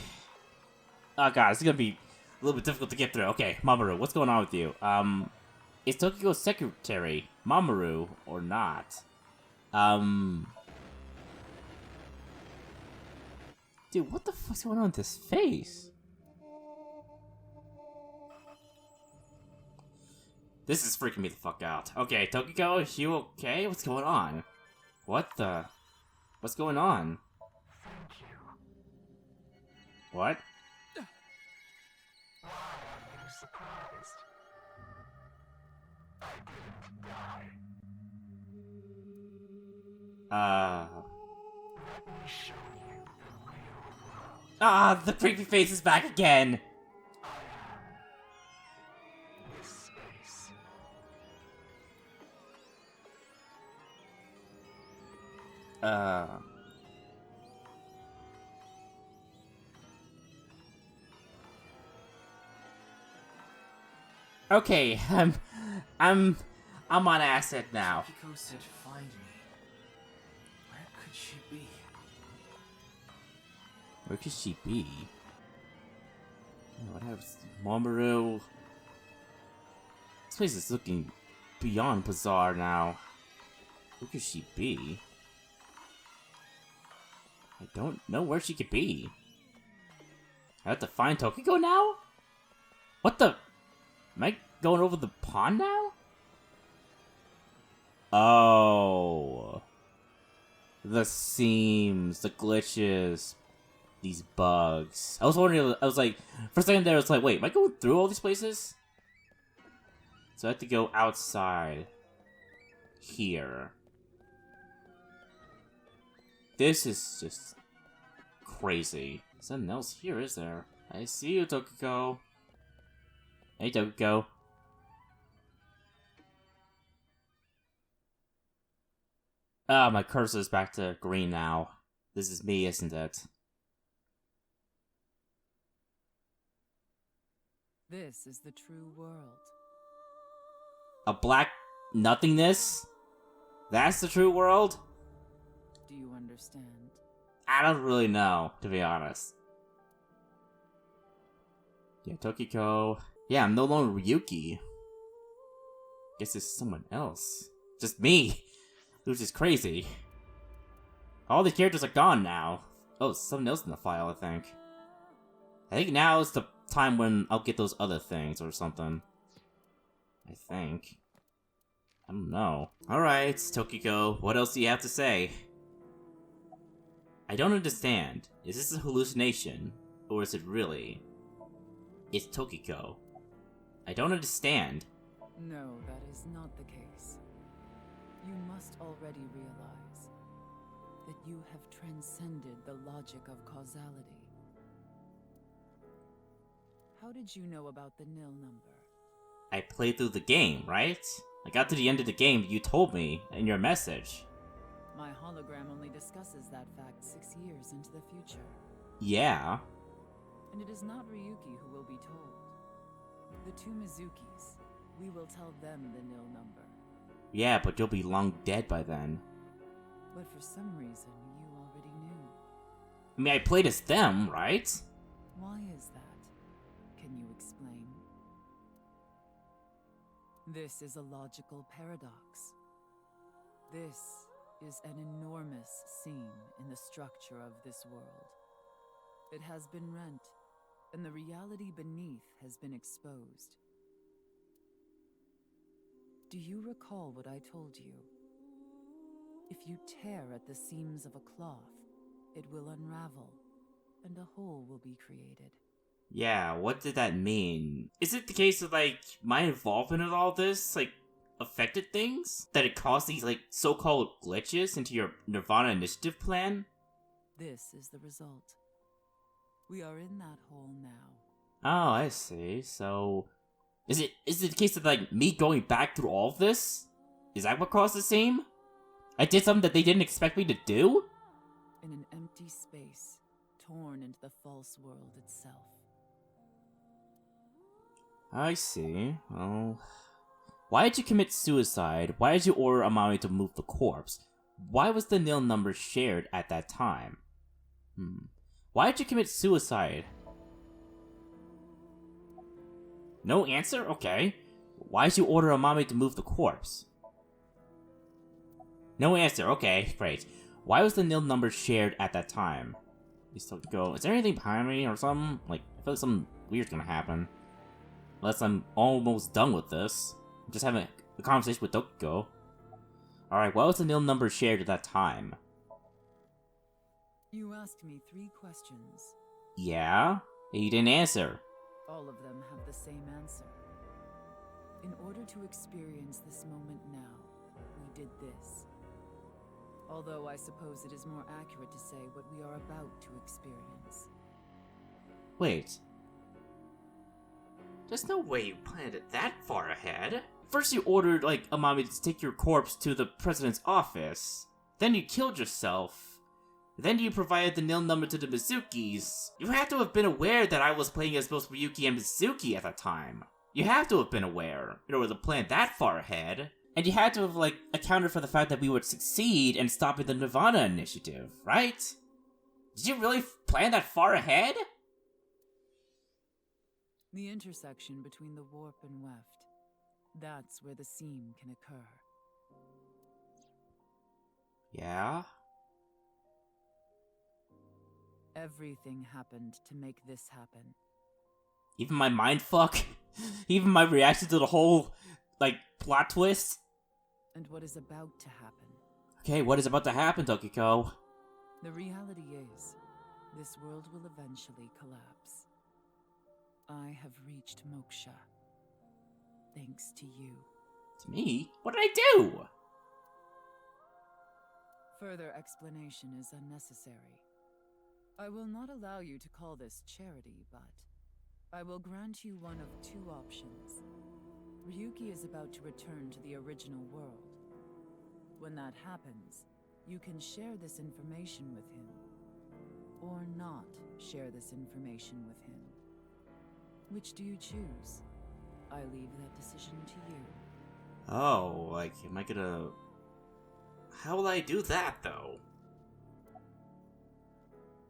A: Oh god, this is gonna be a little bit difficult to get through. Okay, Mamoru, what's going on with you? Is Tokiko's secretary Mamoru or not? Dude, what the fuck's going on with this face? This is freaking me the fuck out. Okay, Tokiko, is you okay? What's going on? What the? What's going on?
G: Thank you.
A: What?
G: Why are you surprised? I didn't die. Let me show you the real world.
A: Ah, the creepy face is back again!
G: This space.
A: Okay, I'm on acid now.
H: Tokiko said find me. Where could she be?
A: Where could she be? What happens? Mamoru. This place is looking beyond bizarre now. Where could she be? I don't know where she could be. I have to find Tokiko now? What the? Am I going over the pond now? Oh. The seams, the glitches, these bugs. I was wondering, I was like, for a second there, I was like, wait, am I going through all these places? So I have to go outside. Here. This is just crazy. Something else here, is there? I see you, Tokiko. Hey, Tokiko. Ah, my cursor's back to green now. This is me, isn't it?
O: This is the true world.
A: A black nothingness? That's the true world?
O: Do you understand?
A: I don't really know, to be honest. Yeah, Tokiko. Yeah, I'm no longer Ryuki. Guess it's someone else. Just me! Which is crazy. All the characters are gone now. Oh, something else in the file, I think. I think now is the time when I'll get those other things or something. I think. I don't know. Alright, Tokiko, what else do you have to say? I don't understand. Is this a hallucination? Or is it really? It's Tokiko. I don't understand.
O: No, that is not the case. You must already realize that you have transcended the logic of causality. How did you know about the Nil number?
A: I played through the game, right? I got to the end of the game, you told me in your message.
O: My hologram only discusses that fact 6 years into the future.
A: Yeah.
O: And it is not Ryuki who will be told. The two Mizukis. We will tell them the Nil number.
A: Yeah, but you'll be long dead by then.
O: But for some reason, you already knew.
A: I mean, I played as them, right?
O: Why is that? Can you explain? This is a logical paradox. This is an enormous seam in the structure of this world. It has been rent, and the reality beneath has been exposed. Do you recall what I told you? If you tear at the seams of a cloth, it will unravel, and a hole will be created.
A: Yeah, what did that mean? Is it the case of, like, my involvement in all this, like, affected things? That it caused these, like, so-called glitches into your Nirvana Initiative plan?
O: This is the result. We are in that hole now.
A: Oh, I see. So, is it the case of, like, me going back through all of this? Is that what caused the seam? I did something that they didn't expect me to do?
O: In an empty space, torn into the false world itself.
A: I see. Well, why did you commit suicide? Why did you order Amami to move the corpse? Why was the Nil number shared at that time? Why did you commit suicide? No answer? Okay. Why did you order Amami to move the corpse? No answer. Okay, great. Why was the Nil number shared at that time? Please don't go. Is there anything behind me or something? Like, I feel like something weird's gonna happen. Unless I'm almost done with this. I'm just having a conversation with Tokiko. Alright, what was the nil number shared at that time?
O: You asked me 3 questions.
A: Yeah? You didn't answer.
O: All of them have the same answer. In order to experience this moment now, we did this. Although I suppose it is more accurate to say what we are about to experience.
A: Wait. There's no way you planned it that far ahead. First you ordered, like, Amami to take your corpse to the president's office. Then you killed yourself. Then you provided the nil number to the Mizukis. You had to have been aware that I was playing as both Ryuki and Mizuki at the time. You have to have been aware in order to plan that far ahead. And you had to have, like, accounted for the fact that we would succeed in stopping the Nirvana Initiative, right? Did you really plan that far ahead?
O: The intersection between the warp and weft. That's where the seam can occur.
A: Yeah?
O: Everything happened to make this happen.
A: Even my mindfuck? Even my reaction to the whole, like, plot twist?
O: And what is about to happen?
A: Okay, what is about to happen, Tokiko?
O: The reality is, this world will eventually collapse. I have reached moksha. Thanks to you.
A: To me? What did I do?
O: Further explanation is unnecessary. I will not allow you to call this charity, but I will grant you one of 2 options. Ryuki is about to return to the original world. When that happens, you can share this information with him, or not share this information with him. Which do you choose? I leave that decision to you.
A: Oh, like, am I gonna... How will I do that, though?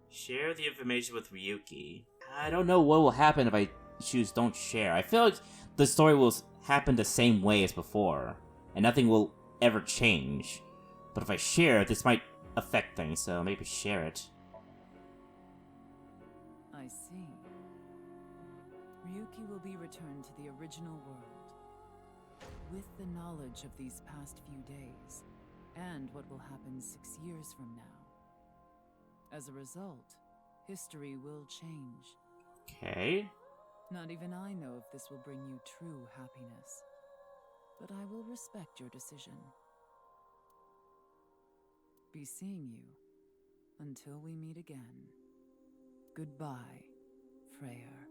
A: Share the information with Ryuki. I don't know what will happen if I choose don't share. I feel like the story will happen the same way as before, and nothing will ever change. But if I share, this might affect things, so maybe share it.
O: I see. Ryuki will be returned to the original world. With the knowledge of these past few days, and what will happen 6 years from now. As a result, history will change.
A: Okay.
O: Not even I know if this will bring you true happiness. But I will respect your decision. Be seeing you until we meet again. Goodbye, Freyr.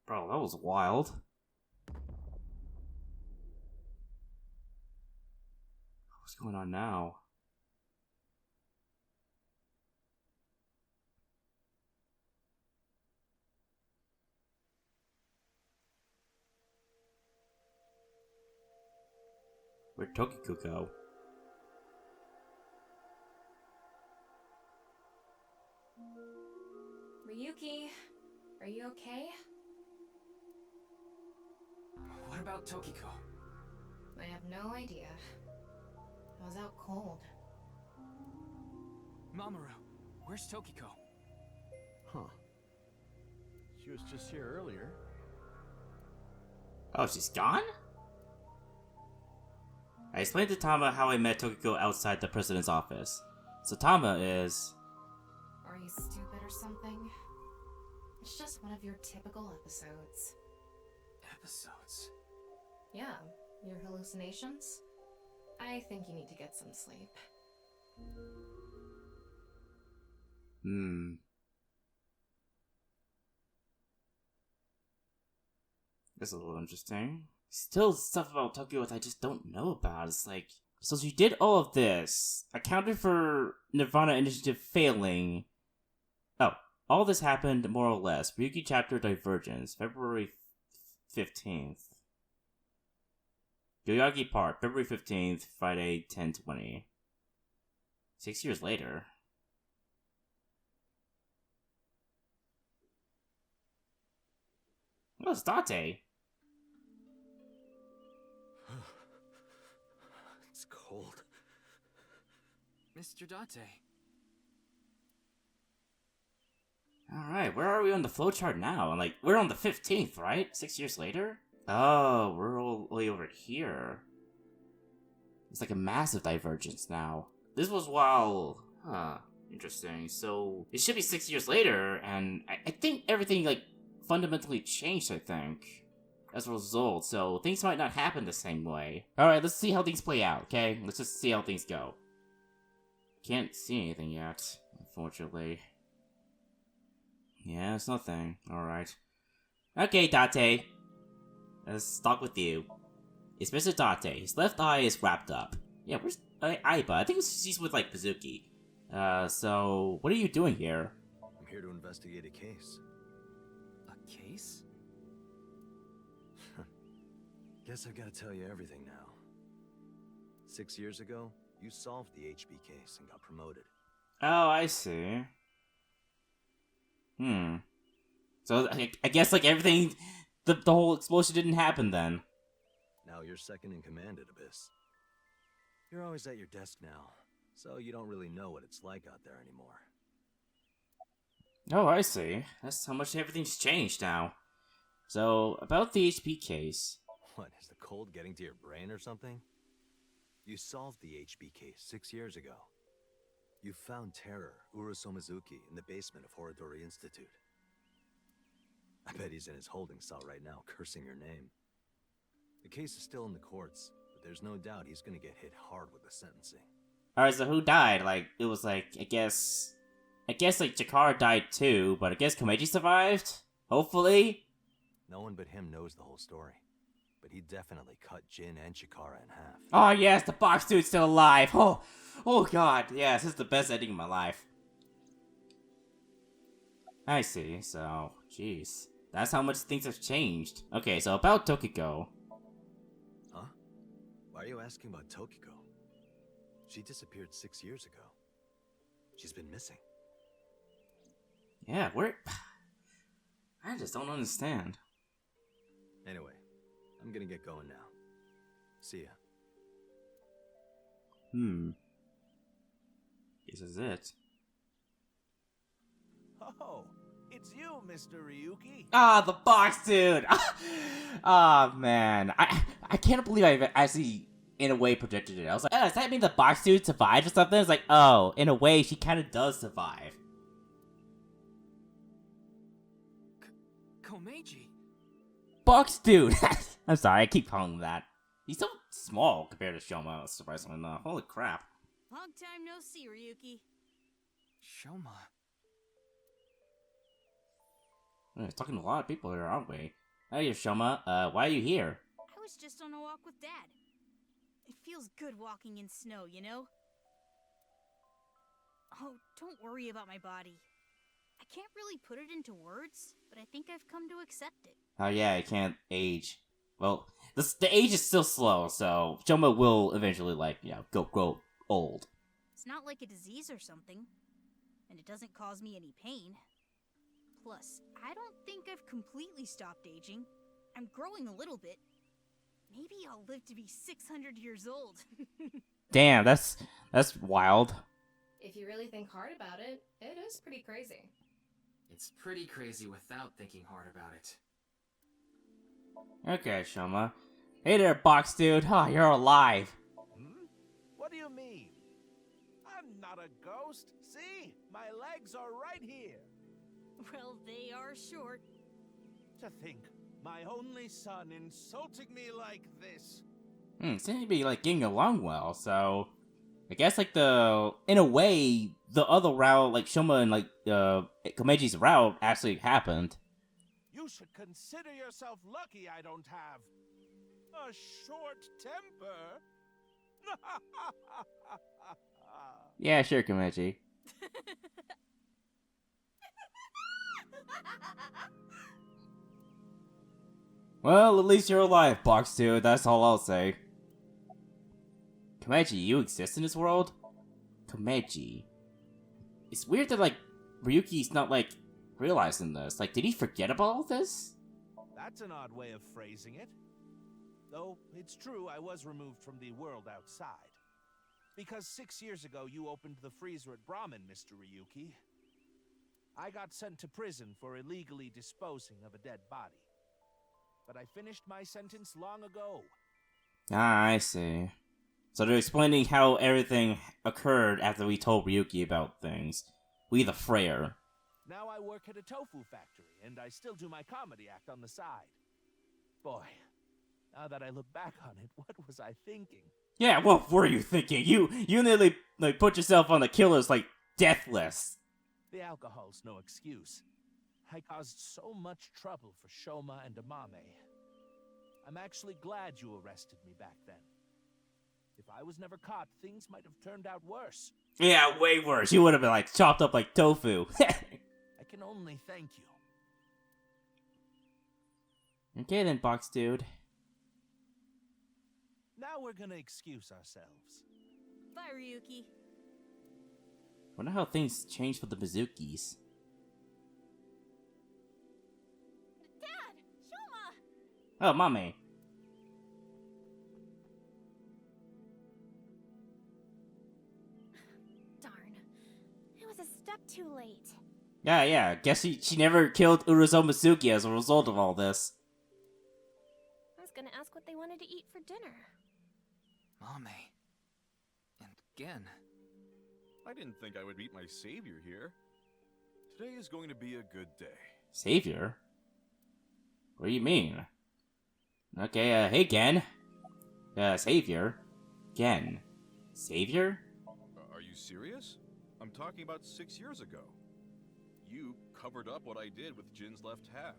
A: Bro, that was wild. What's going on now? Where'd Tokiko go?
B: Ryuki, are you okay?
H: What about Tokiko?
B: I have no idea. I was out cold.
H: Mamoru, where's Tokiko?
F: Huh. She was just here earlier.
A: Oh, she's gone? I explained to Tama how I met Tokiko outside the president's office. So Tama is...
B: Are you stupid or something? It's just one of your typical episodes.
H: Episodes?
B: Yeah, your hallucinations? I think you need to get some sleep.
A: That's a little interesting. Still stuff about Tokyo that I just don't know about. It's like... So she did all of this, accounted for Nirvana Initiative failing. Oh, all this happened more or less. Ryuki Chapter Divergence, February 15th. Yoyagi Park, February 15th, Friday, 10:20. 6 years later. Oh, it's Date.
F: It's cold.
H: Mr. Date.
A: Alright, where are we on the flowchart now? Like, we're on the 15th, right? 6 years later? Oh, we're all the way over here. It's like a massive divergence now. This was while... Huh. Interesting. So, it should be 6 years later, and I think everything, like, fundamentally changed, I think, as a result. So, things might not happen the same way. Alright, let's see how things play out, okay? Let's just see how things go. Can't see anything yet, unfortunately. Yeah, it's nothing. Alright. Okay, Date. Let's talk with you. It's Mr. Date. His left eye is wrapped up. Yeah, where's Aiba? I think she's with, like, Bazuki. So, what are you doing here?
F: I'm here to investigate a case.
H: A case?
F: Guess I've got to tell you everything now. 6 years ago, you solved the HB case and got promoted.
A: Oh, I see. So, I guess, like, everything... The whole explosion didn't happen then.
F: Now you're second in command at Abyss. You're always at your desk now, so you don't really know what it's like out there anymore.
A: Oh, I see. That's how much everything's changed now. So, about the HP case...
F: What, is the cold getting to your brain or something? You solved the HB case 6 years ago. You found Terror, Urusomizuki, in the basement of Horodori Institute. I bet he's in his holding cell right now, cursing your name. The case is still in the courts, but there's no doubt he's gonna get hit hard with the sentencing.
A: Alright, so who died? Like, it was like, I guess, like, Chikara died too, but I guess Komeiji survived? Hopefully?
F: No one but him knows the whole story, but he definitely cut Jin and Chikara in half.
A: Oh yes, the box dude's still alive! Oh god, yes, this is the best ending of my life. I see, so, jeez. That's how much things have changed. Okay, so about Tokiko.
F: Huh? Why are you asking about Tokiko? She disappeared 6 years ago. She's been missing.
A: Yeah, where... I just don't understand.
F: Anyway, I'm gonna get going now. See ya.
A: This is it.
P: Oh, it's you, Mr. Ryuki.
A: Ah, the box dude! Ah, man. I can't believe I actually, in a way, predicted it. I was like, oh, does that mean the box dude survived or something? It's like, oh, in a way, she kind of does survive.
H: Komeiji?
A: Box dude! I'm sorry, I keep calling him that. He's so small compared to Shoma, surprisingly enough. Holy crap.
Q: Long time no see, Ryuki.
H: Shoma.
A: We're talking to a lot of people here, aren't we? Hey, Shoma, why are you here?
Q: I was just on a walk with Dad. It feels good walking in snow, you know? Oh, don't worry about my body. I can't really put it into words, but I think I've come to accept it.
A: Oh yeah, I can't age. Well, the age is still slow, so Shoma will eventually, like, you know, grow old.
Q: It's not like a disease or something, and it doesn't cause me any pain. Plus, I don't think I've completely stopped aging. I'm growing a little bit. Maybe I'll live to be 600 years old.
A: Damn, that's wild.
J: If you really think hard about it, it is pretty crazy.
H: It's pretty crazy without thinking hard about it.
A: Okay, Shoma. Hey there, box dude. Oh, you're alive.
P: What do you mean? I'm not a ghost. See? My legs are right here.
Q: Well, they are short.
P: To think, my only son insulting me like this.
A: Seems to be, like, getting along well, so... I guess, like, in a way, the other route, like, Shoma and, like, Komeiji's route actually happened.
P: You should consider yourself lucky I don't have a short temper.
A: Yeah, sure, Komeiji. Well, at least you're alive, Box 2. That's all I'll say. Komeiji, you exist in this world? Komeiji. It's weird that, like, Ryuki's not, like, realizing this. Like, did he forget about all this?
P: That's an odd way of phrasing it. Though, it's true I was removed from the world outside. Because 6 years ago you opened the freezer at Brahmin, Mr. Ryuki. I got sent to prison for illegally disposing of a dead body. But I finished my sentence long ago.
A: Ah, I see. So they're explaining how everything occurred after we told Ryuki about things. We the Freyr.
P: Now I work at a tofu factory, and I still do my comedy act on the side. Boy, now that I look back on it, what was I thinking?
A: Yeah, what were you thinking? You nearly put yourself on the killer's death list.
P: The alcohol's no excuse. I caused so much trouble for Shoma and Amame. I'm actually glad you arrested me back then. If I was never caught, things might have turned out worse.
A: Yeah, way worse. You would have been chopped up like tofu.
P: I can only thank you.
A: Okay then, box dude.
P: Now we're gonna excuse ourselves.
Q: Bye, Ryuki.
A: Wonder how things changed for the Mizukis.
C: Dad! Shoma!
A: Oh, Mame.
J: Darn. It was a step too late.
A: Yeah. Guess she never killed Uruzo Mizuki as a result of all this.
J: I was gonna ask what they wanted to eat for dinner.
H: Mame. And again.
R: I didn't think I would meet my savior here. Today is going to be a good day.
A: Savior? What do you mean? Okay, hey Gen. Savior? Gen. Savior?
R: Are you serious? I'm talking about 6 years ago. You covered up what I did with Jin's left half.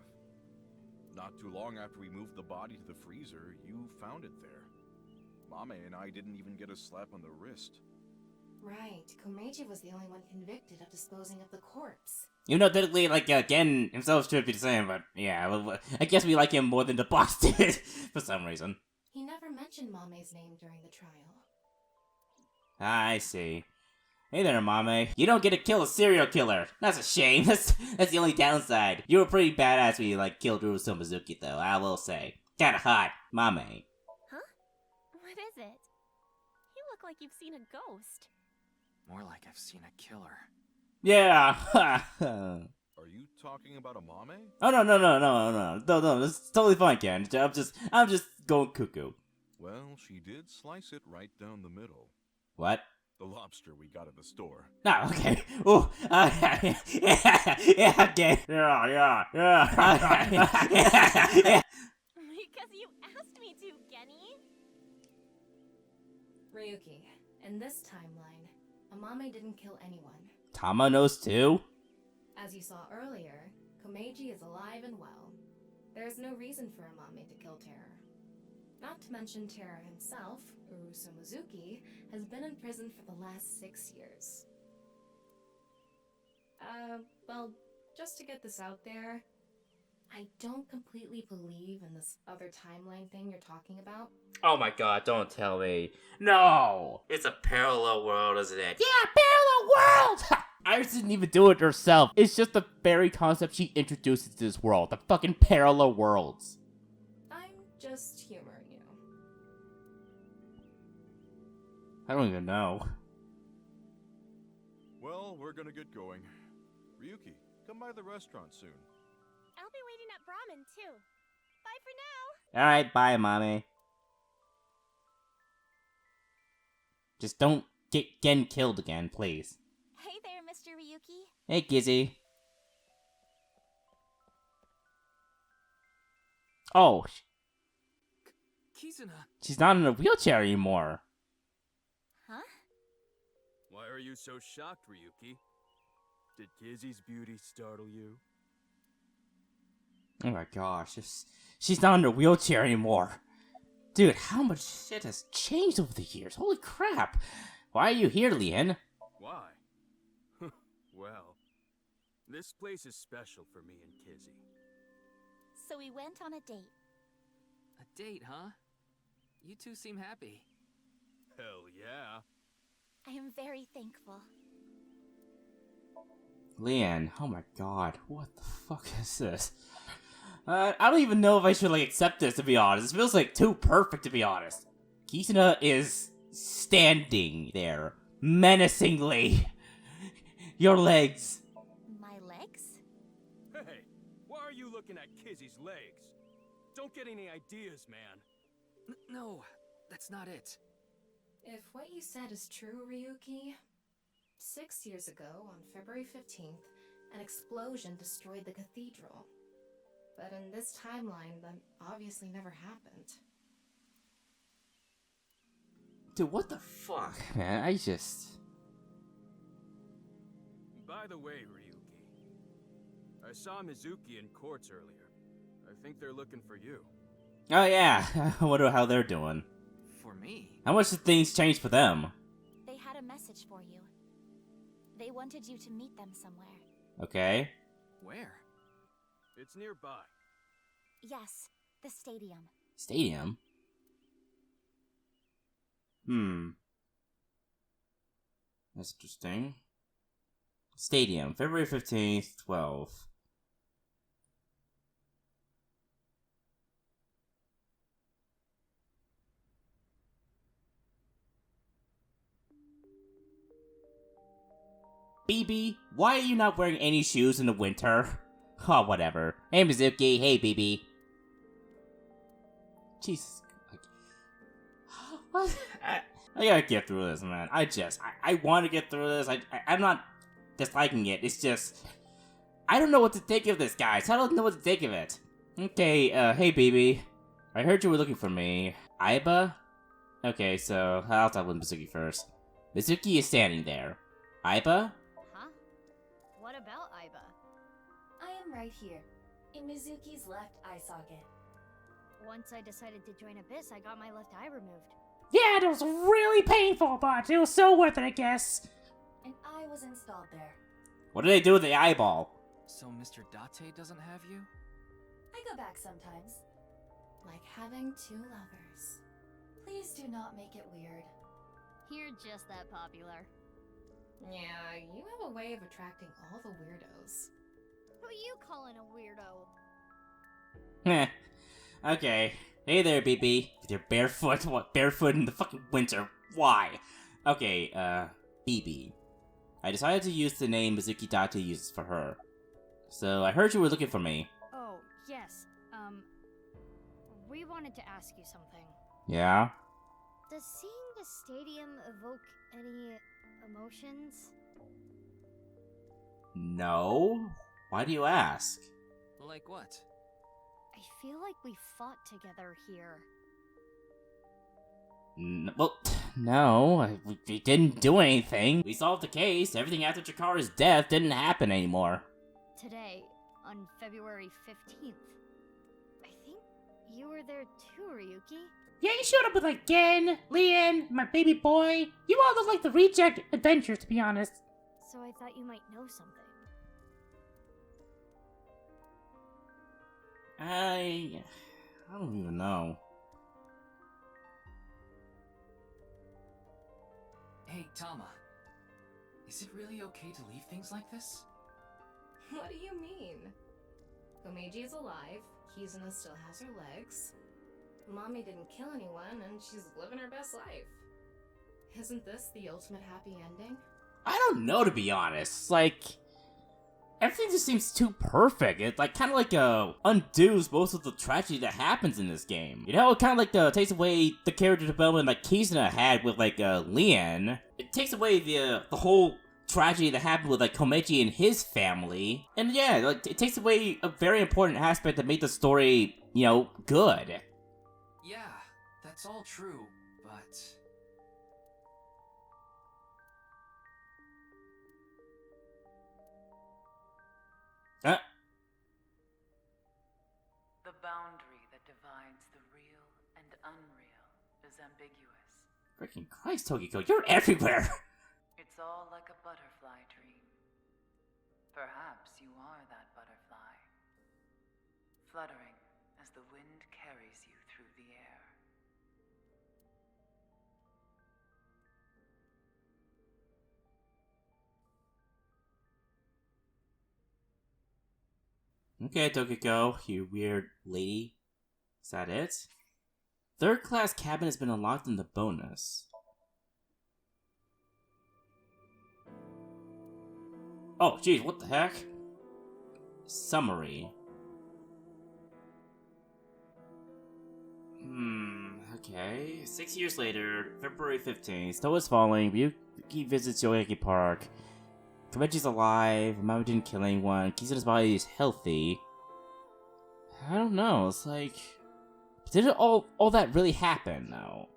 R: Not too long after we moved the body to the freezer, you found it there. Mame and I didn't even get a slap on the wrist.
B: Right, Komeiji was the only one convicted of disposing of the corpse.
A: You know, technically, Gen himself should be the same, but yeah, I guess we like him more than the boss did, for some reason.
B: He never mentioned Mame's name during the trial.
A: I see. Hey there, Mame. You don't get to kill a serial killer. That's a shame. That's the only downside. You were pretty badass when you, killed Uruzo Mizuki, though, I will say. Kinda hot, Mame.
J: Huh? What is it? You look like you've seen a ghost.
H: More like I've seen a killer.
A: Yeah.
R: Are you talking about a Mame?
A: Oh no, it's totally fine, Ken. I'm just going cuckoo.
R: Well, she did slice it right down the middle.
A: What?
R: The lobster we got at the store.
A: Oh, okay. Oh, yeah, okay. Yeah.
C: Because you asked me to, Genny.
B: Ryuki, in this timeline, Amame didn't kill anyone.
A: Tama knows too?
B: As you saw earlier, Komeiji is alive and well. There's no reason for Amame to kill Terror. Not to mention Terror himself, Uruzo Mizuki, has been in prison for the last 6 years. Well, just to get this out there, I don't completely believe in this other timeline thing you're talking about.
A: Oh my god, don't tell me. No! It's a parallel world, isn't it?
E: Yeah, parallel world!
A: Iris didn't even do it herself. It's just the very concept she introduced into this world. The fucking parallel worlds.
B: I'm just humoring you.
A: I don't even know.
R: Well, we're gonna get going. Ryuki, come by the restaurant soon.
C: I'll be waiting at Brahmin, too. Bye for now.
A: Alright, bye, Mommy. Just don't get Gen killed again, please.
J: Hey there, Mr. Ryuki.
A: Hey, Gizzy. Oh.
H: Kizuna.
A: She's not in a wheelchair anymore.
J: Huh?
S: Why are you so shocked, Ryuki? Did Gizzy's beauty startle you?
A: Oh my gosh, she's not in a wheelchair anymore. Dude, how much shit has changed over the years? Holy crap. Why are you here, Lien?
S: Why? Well, this place is special for me and Kizzy.
J: So we went on a date.
H: A date, huh? You two seem happy.
S: Hell yeah.
J: I am very thankful.
A: Lien, oh my god, what the fuck is this? I don't even know if I should, accept this, to be honest. It feels, too perfect, to be honest. Kizuna is standing there, menacingly. Your legs.
J: My legs?
S: looking at Kizzy's legs. Don't get any ideas, man.
H: No, that's not it.
B: If what you said is true, Ryuki, 6 years ago, on February 15th, an explosion destroyed the cathedral. But in this timeline, that obviously never happened.
A: Dude, what the fuck, man? I just...
S: By the way, Ryuki, I saw Mizuki in courts earlier. I think they're looking for you.
A: Oh yeah, I wonder how they're doing.
H: For me?
A: How much did things change for them?
D: They had a message for you. They wanted you to meet them somewhere.
A: Okay.
H: Where?
S: It's nearby.
D: Yes, the stadium.
A: Stadium? That's interesting. Stadium, February 15th, 12. BB, why are you not wearing any shoes in the winter? Oh, whatever. Hey, Mizuki. Hey, BB. Jesus. What? I gotta get through this, man. I want to get through this. I'm not disliking it. It's just, I don't know what to think of this, guys. I don't know what to think of it. Okay, hey, BB. I heard you were looking for me. Aiba? Okay, so I'll talk with Mizuki first. Mizuki is standing there. Aiba?
N: Huh? What about Aiba?
D: I am right here, in Mizuki's left eye socket.
N: Once I decided to join Abyss, I got my left eye removed.
E: Yeah, it was really painful, but it was so worth it, I guess.
D: An eye was installed there.
A: What do they do with the eyeball?
H: So Mr. Date doesn't have you?
D: I go back sometimes.
B: Like having two lovers.
D: Please do not make it weird.
N: You're just that popular.
B: Yeah, you have a way of attracting all the weirdos.
N: Who you calling a weirdo?
A: Heh. Okay. Hey there, BB. With your barefoot? What, barefoot in the fucking winter? Why? Okay, BB. I decided to use the name Mizuki Date uses for her. So, I heard you were looking for me.
N: Oh, yes. We wanted to ask you something.
A: Yeah?
N: Does seeing the stadium evoke any emotions?
A: No? Why do you ask?
H: Like what?
N: I feel like we fought together here.
A: Well, no. We didn't do anything. We solved the case. Everything after Chikara's death didn't happen anymore.
N: Today, on February 15th. I think you were there too, Ryuki.
E: Yeah, you showed up with like Gen, Lian, my baby boy. You all look like the Reject Adventures, to be honest.
N: So I thought you might know something.
A: I don't even know.
H: Hey, Tama. Is it really okay to leave things like this?
B: What do you mean? Komeiji is alive, Kizuna still has her legs. Mommy didn't kill anyone, and she's living her best life. Isn't this the ultimate happy ending?
A: I don't know, to be honest. Like, everything just seems too perfect. It kind of undoes most of the tragedy that happens in this game. You know, it kind of takes away the character development like Kizuna had with Lian. It takes away the whole tragedy that happened with Komeiji and his family. And yeah, it takes away a very important aspect that made the story, good.
H: Yeah, that's all true, but...
O: The boundary that divides the real and unreal is ambiguous.
A: Freaking Christ, Tokiko, you're everywhere!
O: It's all like a butterfly dream. Perhaps you are that butterfly, fluttering as the wind carries you through the air.
A: Okay, Tokiko, you weird lady. Is that it? Third class cabin has been unlocked in the bonus. Oh, jeez, what the heck? Summary. Okay. 6 years later, February 15th, snow is falling, Ryuki visits Yoyaki Park. Komechi's alive, Mama didn't kill anyone, Kizuna's body is healthy. I don't know, it's like... Did it all that really happen, though?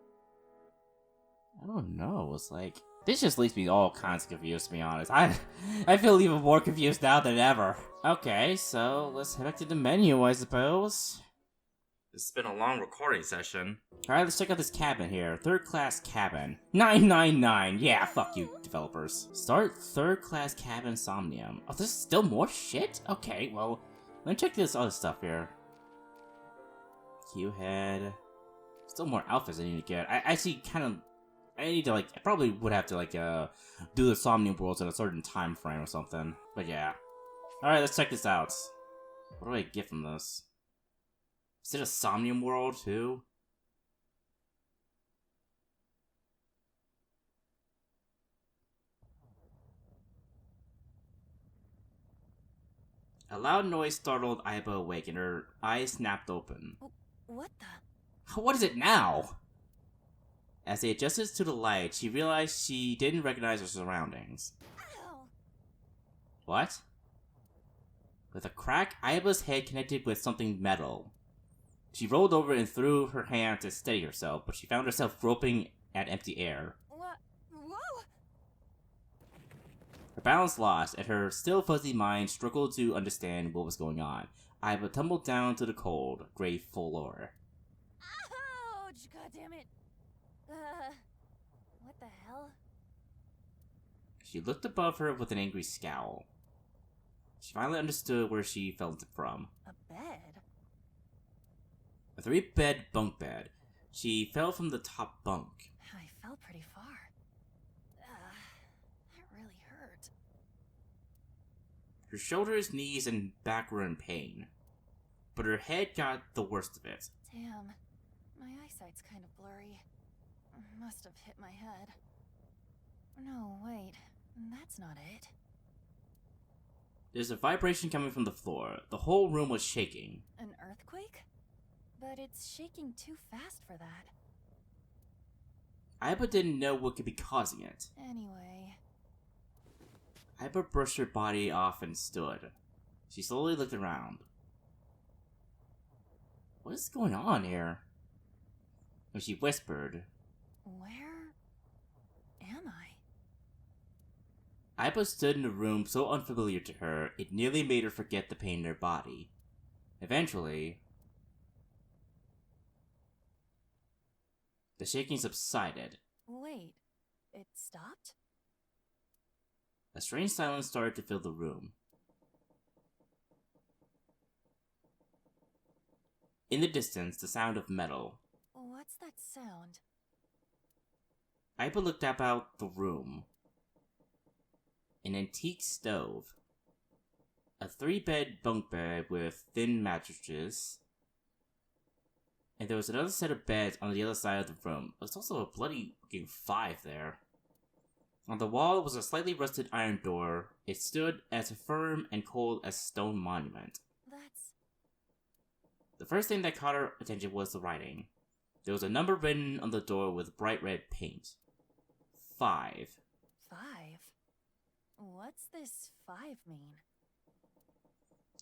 A: I don't know, it's like... This just leaves me all kinds of confused, to be honest. I feel even more confused now than ever. Okay, so let's head back to the menu, I suppose. It's been a long recording session. Alright, let's check out this cabin here. Third class cabin. 999! Yeah, fuck you, developers. Start third class cabin Somnium. Oh, there's still more shit? Okay, well, let me check this other stuff here. Q-head. Still more outfits I need to get. I actually kind of... I need to, like, I probably would have to, like, do the Somnium Worlds in a certain time frame or something. But yeah. Alright, let's check this out. What do I get from this? Is it a Somnium World, too? A loud noise startled Aiba awake, and her eyes snapped open.
D: What the?
A: What is it now? As they adjusted to the light, she realized she didn't recognize her surroundings.
D: Ow.
A: What? With a crack, Aiba's head connected with something metal. She rolled over and threw her hand to steady herself, but she found herself groping at empty air.
D: What? Whoa!
A: Her balance lost, and her still fuzzy mind struggled to understand what was going on. Aiba tumbled down to the cold, gray floor.
D: Ouch! God damn it! What the hell?
A: She looked above her with an angry scowl. She finally understood where she fell from.
D: A bed?
A: A 3-bed bunk bed. She fell from the top bunk.
D: I fell pretty far. That really hurt.
A: Her shoulders, knees, and back were in pain. But her head got the worst of it.
D: Damn. My eyesight's kind of blurry. Must have hit my head. No, wait. That's not it.
A: There's a vibration coming from the floor. The whole room was shaking.
D: An earthquake? But it's shaking too fast for that.
A: Aiba didn't know what could be causing it.
D: Anyway...
A: Aiba brushed her body off and stood. She slowly looked around. What is going on here? And she whispered,
D: Where am I?
A: Aiba stood in a room so unfamiliar to her, it nearly made her forget the pain in her body. Eventually, the shaking subsided.
D: Wait, it stopped?
A: A strange silence started to fill the room. In the distance, the sound of metal.
D: What's that sound?
A: Aiba looked about the room. An antique stove. A 3-bed bunk bed with thin mattresses. And there was another set of beds on the other side of the room. There was also a bloody fucking 5 there. On the wall was a slightly rusted iron door. It stood as firm and cold as a stone monument.
D: That's...
A: The first thing that caught her attention was the writing. There was a number written on the door with bright red paint. 5.
D: 5? What's this 5 mean?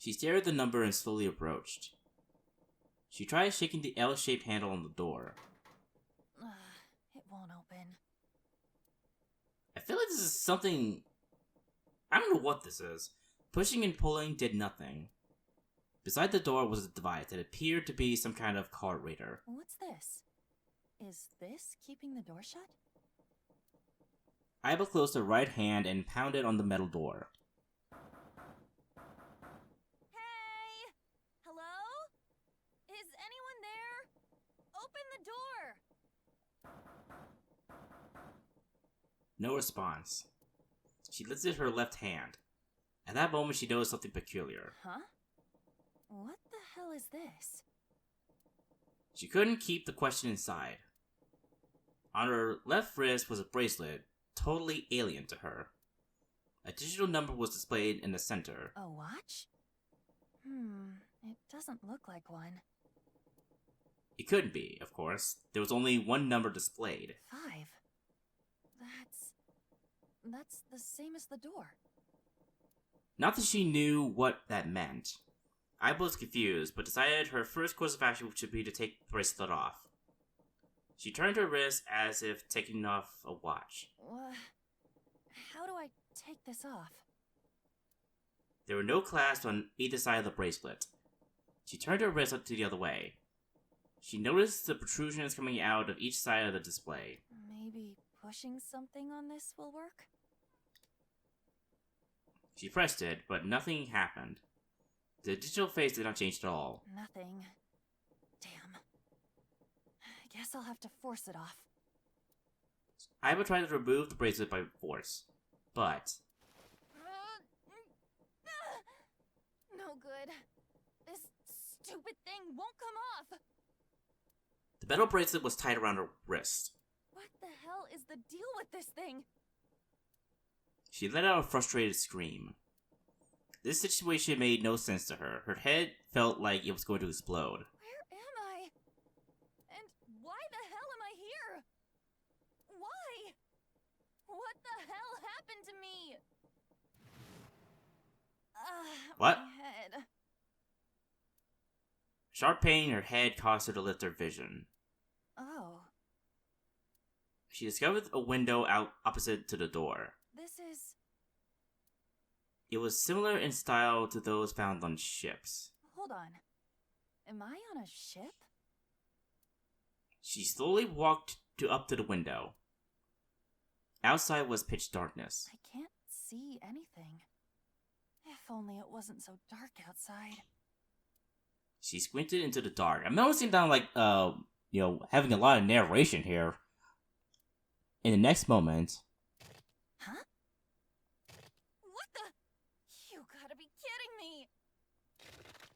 A: She stared at the number and slowly approached. She tried shaking the L-shaped handle on the door.
D: It won't open.
A: I feel like this is something... I don't know what this is. Pushing and pulling did nothing. Beside the door was a device that appeared to be some kind of card reader.
D: What's this? Is this keeping the door shut?
A: Aiba closed her right hand and pounded on the metal door.
D: Hey! Hello? Is anyone there? Open the door!
A: No response. She lifted her left hand. At that moment, she noticed something peculiar.
D: Huh? What the hell is this?
A: She couldn't keep the question inside. On her left wrist was a bracelet, totally alien to her. A digital number was displayed in the center.
D: A watch? It doesn't look like one.
A: It couldn't be, of course. There was only one number displayed.
D: 5. That's the same as the door.
A: Not that she knew what that meant. Aiba was confused, but decided her first course of action should be to take the bracelet off. She turned her wrist as if taking off a watch.
D: How do I take this off?
A: There were no clasps on either side of the bracelet. She turned her wrist up to the other way. She noticed the protrusions coming out of each side of the display.
D: Maybe pushing something on this will work?
A: She pressed it, but nothing happened. The digital face did not change at all.
D: Nothing. Damn. I guess I'll have to force it off.
A: Aiba tried to remove the bracelet by force, but...
D: No good. This stupid thing won't come off!
A: The metal bracelet was tied around her wrist.
D: What the hell is the deal with this thing?
A: She let out a frustrated scream. This situation made no sense to her. Her head felt like it was going to explode.
D: Where am I? And why the hell am I here? Why? What the hell happened to me?
A: What?
D: My head.
A: Sharp pain in her head caused her to lift her vision.
D: Oh.
A: She discovered a window out opposite to the door.
D: This is...
A: It was similar in style to those found on ships.
D: Hold on. Am I on a ship?
A: She slowly walked up to the window. Outside was pitch darkness.
D: I can't see anything. If only it wasn't so dark outside.
A: She squinted into the dark. I'm noticing down like, having a lot of narration here. In the next moment...
D: Huh? What the... You gotta be kidding me!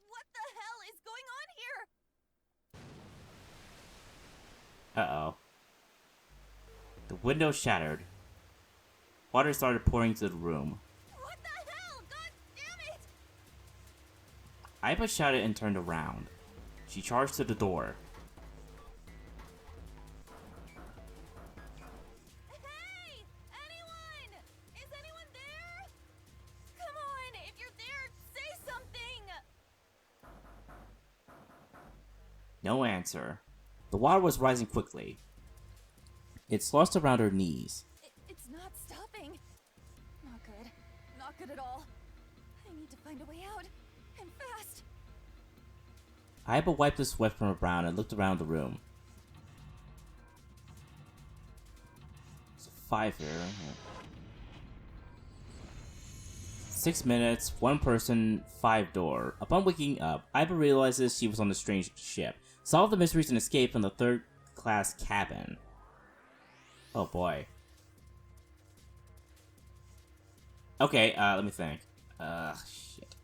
D: What the hell is going on here?
A: Uh-oh. The window shattered. Water started pouring into the room.
D: What the hell? God damn it!
A: Aiba shouted and turned around. She charged to the door.
D: Hey! Anyone? Is anyone there? Come on, if you're there, say something!
A: No answer. The water was rising quickly. It sloshed around her knees.
D: It's not stopping. Not good. Not good at all. I need to find a way out. And fast.
A: Aiba wiped the sweat from her brow and looked around the room. There's a 5 here. 6 minutes, 1 person, 5 door. Upon waking up, Aiba realizes she was on a strange ship. Solved the mysteries and escaped from the 3rd class cabin. Oh boy. Okay, let me think. Shit.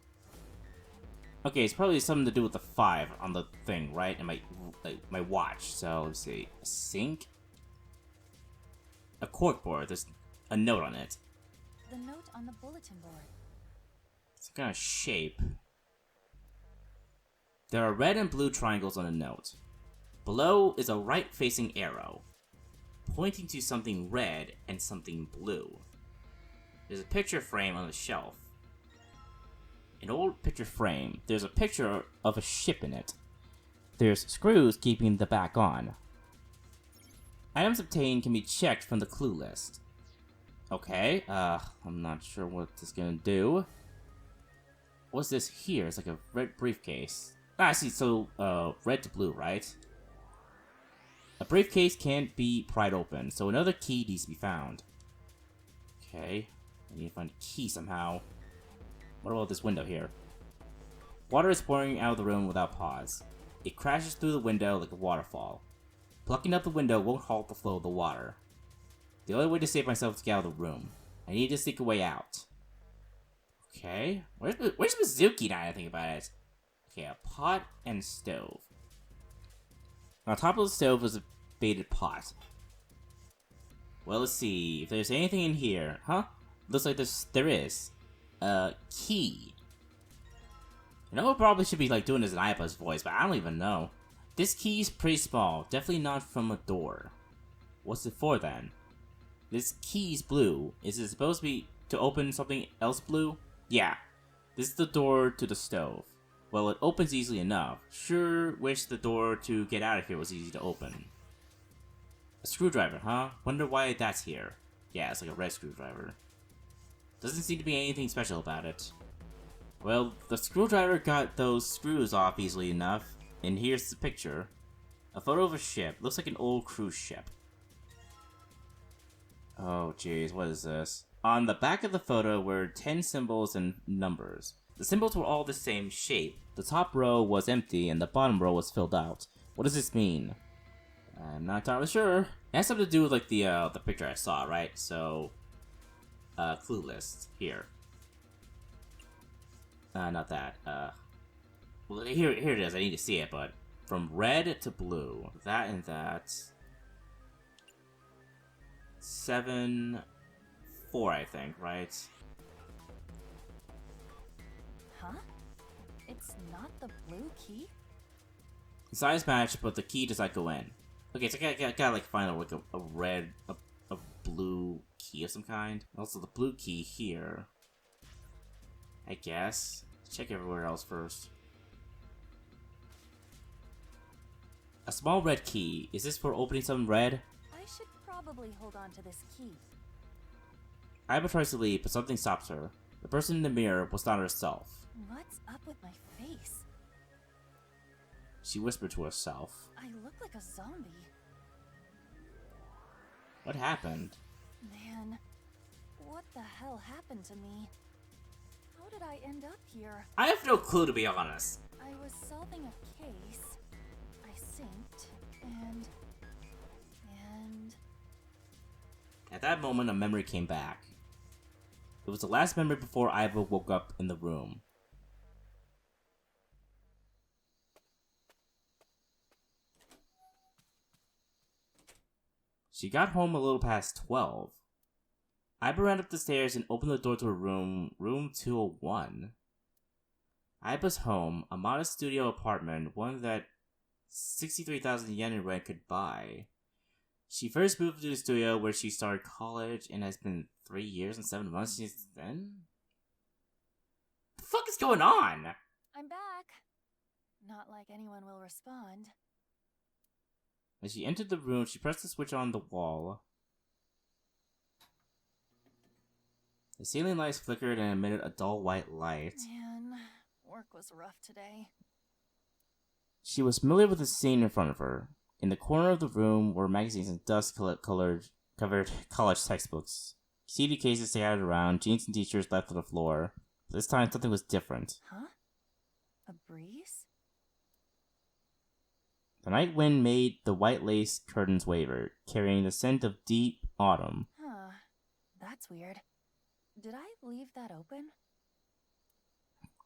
A: Okay, it's probably something to do with the 5 on the thing, right? And my watch. So, let's see. A sink? A corkboard. There's a note on it.
D: The note on the bulletin board.
A: It's kind of shape. There are red and blue triangles on the note. Below is a right-facing arrow, pointing to something red and something blue. There's a picture frame on the shelf. An old picture frame. There's a picture of a ship in it. There's screws keeping the back on. Items obtained can be checked from the clue list. Okay, I'm not sure what this is gonna do. What's this here? It's like a red briefcase. Ah, I see, so, red to blue, right? A briefcase can't be pried open, so another key needs to be found. Okay, I need to find a key somehow. What about this window here? Water is pouring out of the room without pause. It crashes through the window like a waterfall. Plucking up the window won't halt the flow of the water. The only way to save myself is to get out of the room. I need to sneak a way out. Okay, where's Mizuki now that I think about it? Okay, a pot and stove. On top of the stove was a baited pot. Well, let's see if there's anything in here. Huh? Looks like there is. Key. I know I probably should be like doing this in Aiba's voice, but I don't even know. This key is pretty small, definitely not from a door. What's it for then? This key's blue. Is it supposed to be to open something else blue? Yeah. This is the door to the stove. Well, it opens easily enough. Sure wish the door to get out of here was easy to open. A screwdriver, huh? Wonder why that's here. Yeah, it's like a red screwdriver. Doesn't seem to be anything special about it. Well, the screwdriver got those screws off easily enough. And here's the picture. A photo of a ship. Looks like an old cruise ship. Oh jeez, what is this? On the back of the photo were 10 symbols and numbers. The symbols were all the same shape. The top row was empty and the bottom row was filled out. What does this mean? I'm not entirely sure. It has something to do with like the picture I saw, right? So, clue list here. Not that. Well, here it is. I need to see it, but from red to blue, that and that. 7, 4, I think, right?
D: Huh? It's not the blue key?
A: The size match, but the key does not go in. Okay, so I gotta like find like a red, a blue key of some kind. Also, the blue key here. I guess. Check everywhere else first. A small red key. Is this for opening something red?
D: I should probably hold on to this key.
A: Aiba tries to leave, but something stops her. The person in the mirror was not herself.
D: What's up with my face?
A: She whispered to herself.
D: I look like a zombie.
A: What happened?
D: Man, what the hell happened to me? How did I end up here?
A: I have no clue, to be honest.
D: I was solving a case. I synced, and...
A: At that moment, a memory came back. It was the last memory before Aiba woke up in the room. She got home a little past 12. Aiba ran up the stairs and opened the door to her room 201. Aiba's home, a modest studio apartment, one that 63,000 yen in rent could buy. She first moved to the studio where she started college and has been 3 years and 7 months since then? The fuck is going on?
D: I'm back. Not like anyone will respond.
A: As she entered the room, she pressed the switch on the wall. The ceiling lights flickered and emitted a dull white light.
D: Man, work was rough today.
A: She was familiar with the scene in front of her. In the corner of the room were magazines and dust-covered college textbooks. CD cases scattered around, jeans and t-shirts left on the floor. But this time, something was different.
D: Huh? A breeze?
A: The night wind made the white lace curtains waver, carrying the scent of deep autumn.
D: Huh. That's weird. Did I leave that open?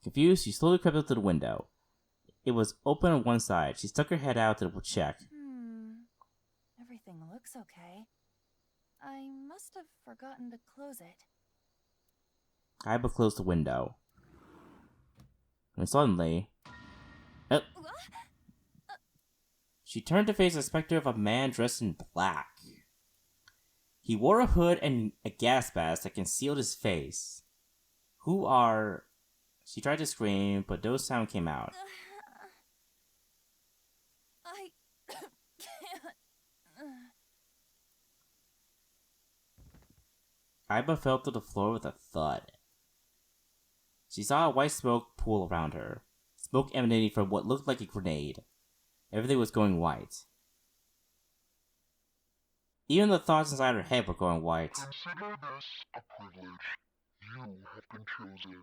A: Confused, she slowly crept up to the window. It was open on one side. She stuck her head out to double check.
D: Everything looks okay. I must have forgotten to close it.
A: Aiba closed the window. And suddenly... she turned to face the specter of a man dressed in black. He wore a hood and a gas mask that concealed his face. Who are... She tried to scream, but no sound came out.
D: I can't.
A: Aiba fell to the floor with a thud. She saw a white smoke pool around her. Smoke emanating from what looked like a grenade. Everything was going white. Even the thoughts inside her head were going white.
G: Consider this a privilege. You have been chosen.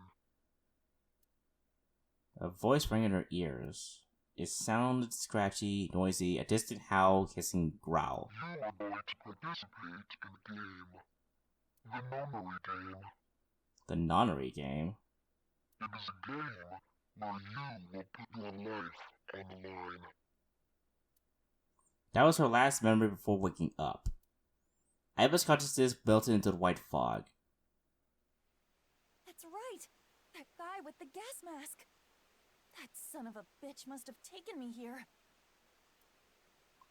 A: A voice rang in her ears. It sounded scratchy, noisy, a distant howl, hissing growl.
G: You are going to participate in a game. The nonary game.
A: The nonary game?
G: It is a game where you will put your life on the line.
A: That was her last memory before waking up. Aiba's consciousness melted into the white fog.
D: That's right! That guy with the gas mask! That son of a bitch must have taken me here.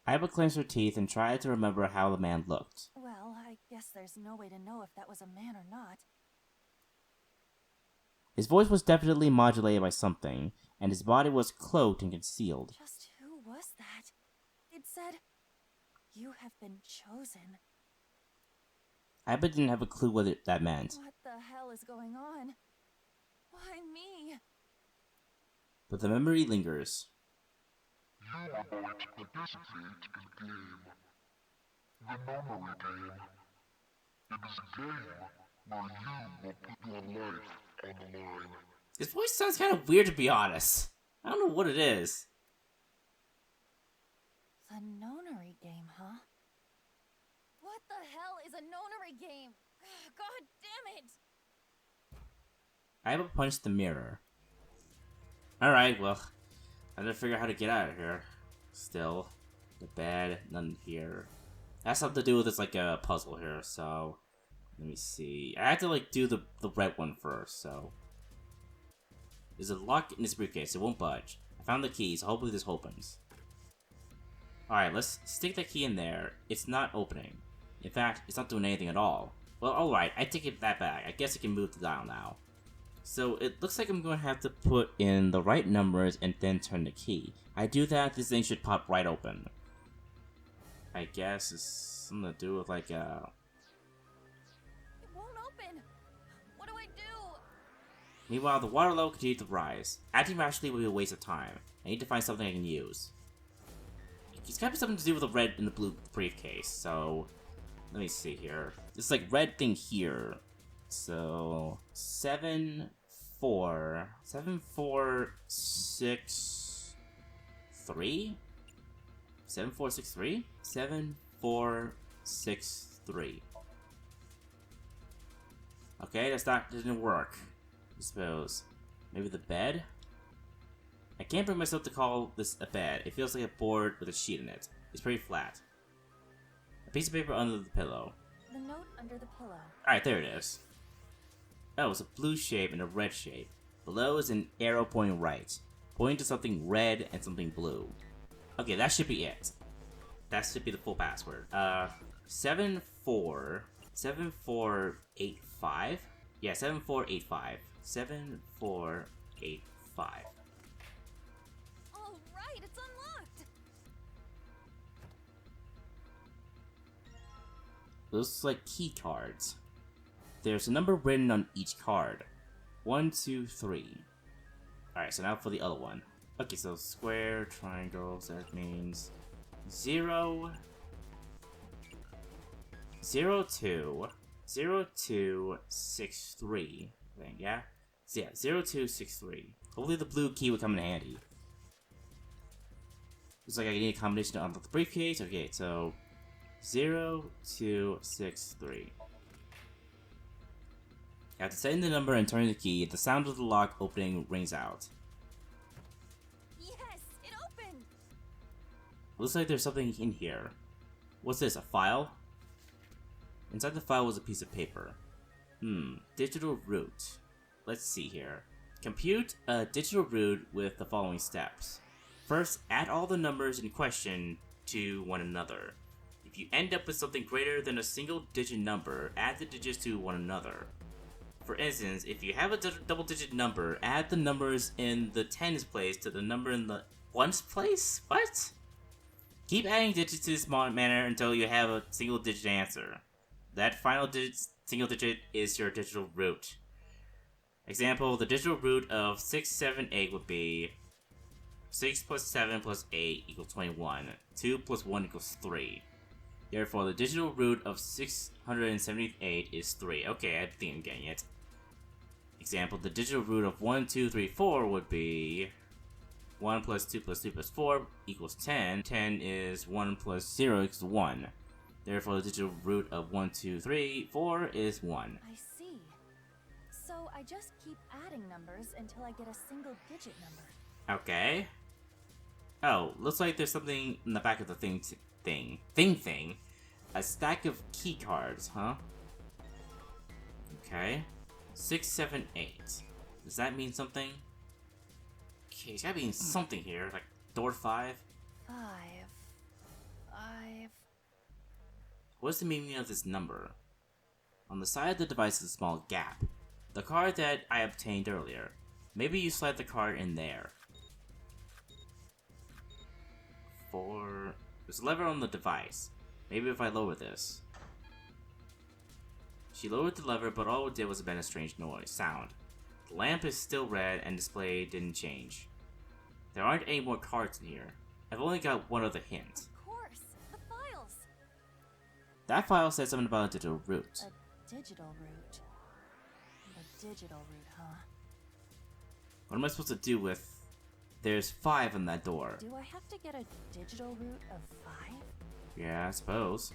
A: Aiba clenched her teeth and tried to remember how the man looked.
D: Well, I guess there's no way to know if that was a man or not.
A: His voice was definitely modulated by something, and his body was cloaked and concealed.
D: Just who was that? It said, "You have been chosen."
A: Aiba didn't have a clue what that meant.
D: What the hell is going on? Why me?
A: But the memory lingers.
G: You are going to participate in game. The memory game. It is a game where you will put your life on the line.
A: His voice sounds kind of weird, to be honest. I don't know what it is.
D: The nonary game, huh?
N: What the hell is a nonary game? God damn it!
A: Aiba punched the mirror. Alright, well, I gotta figure out how to get out of here. Still, the bed, none here. That has something to do with this, like, a puzzle here, so... Let me see. I have to, like, do the red one first, so... There's a lock in this briefcase, it won't budge. I found the key, so hopefully this opens. Alright, let's stick the key in there. It's not opening. In fact, it's not doing anything at all. Well, alright, I take that back. I guess I can move the dial now. So, it looks like I'm going to have to put in the right numbers and then turn the key. I do that, this thing should pop right open. I guess it's something to do with, like,
N: It won't open! What do I do?
A: Meanwhile, the water level continues to rise. Acting rationally will be a waste of time. I need to find something I can use. It's gotta be something to do with the red and the blue briefcase, so... Let me see here. This, like, red thing here. So... 7, 4... 7, 4, 6... 3? 7, 4, 6, 3? 7, 4, 6, 3. Okay, that didn't work. I suppose. Maybe the bed? I can't bring myself to call this a bed. It feels like a board with a sheet in it. It's pretty flat. A piece of paper under the pillow.
D: The note under the pillow.
A: Alright, there it is. Oh, it's a blue shape and a red shape. Below is an arrow pointing right. Pointing to something red and something blue. Okay, that should be it. That should be the full password. 7485? Yeah, 7485. 7485.
N: Alright, it's unlocked!
A: Those look like key cards. There's a number written on each card. 1, 2, 3. Alright, so now for the other one. Okay, so square, triangles, that means 0, 0, 2, 0, 2, 6, 3. I think, yeah? So yeah, 0, 2, 6, 3. Hopefully the blue key will come in handy. Looks like I need a combination on the briefcase. Okay, so 0, 2, 6, 3. After setting the number and turning the key, the sound of the lock opening rings out.
N: Yes, it opened!
A: Looks like there's something in here. What's this, a file? Inside the file was a piece of paper. Digital root. Let's see here. Compute a digital root with the following steps. First, add all the numbers in question to one another. If you end up with something greater than a single-digit number, add the digits to one another. For instance, if you have a double-digit number, add the numbers in the tens place to the number in the ones place? What? Keep adding digits to this manner until you have a single-digit answer. That final single digit is your digital root. Example, the digital root of 678 would be 6 plus 7 plus 8 equals 21. 2 plus 1 equals 3. Therefore, the digital root of 678 is 3. Okay, I think I'm getting it. Example, the digital root of 1, 2, 3, 4 would be 1 plus 2 plus 3 plus 4 equals 10. 10 is 1 plus 0 equals 1. Therefore, the digital root of 1, 2, 3, 4 is 1.
D: I see. So I just keep adding numbers until I get a single-digit number.
A: Okay. Oh, looks like there's something in the back of the thing. A stack of key cards, huh? Okay. 6, 7, 8. Does that mean something? Okay, it's gotta mean something here. Like door 5?
D: 5,
A: What's the meaning of this number? On the side of the device is a small gap. The card that I obtained earlier. Maybe you slide the card in there. There's a lever on the device. Maybe if I lower this. She lowered the lever, but all it did was emit a strange sound. The lamp is still red and display didn't change. There aren't any more cards in here. I've only got one other hint.
D: Of course, the files.
A: That file says something about a digital root.
D: A digital root. A digital root, huh?
A: What am I supposed to do with... There's 5 on that door.
D: Do I have to get a digital root of 5?
A: Yeah, I suppose.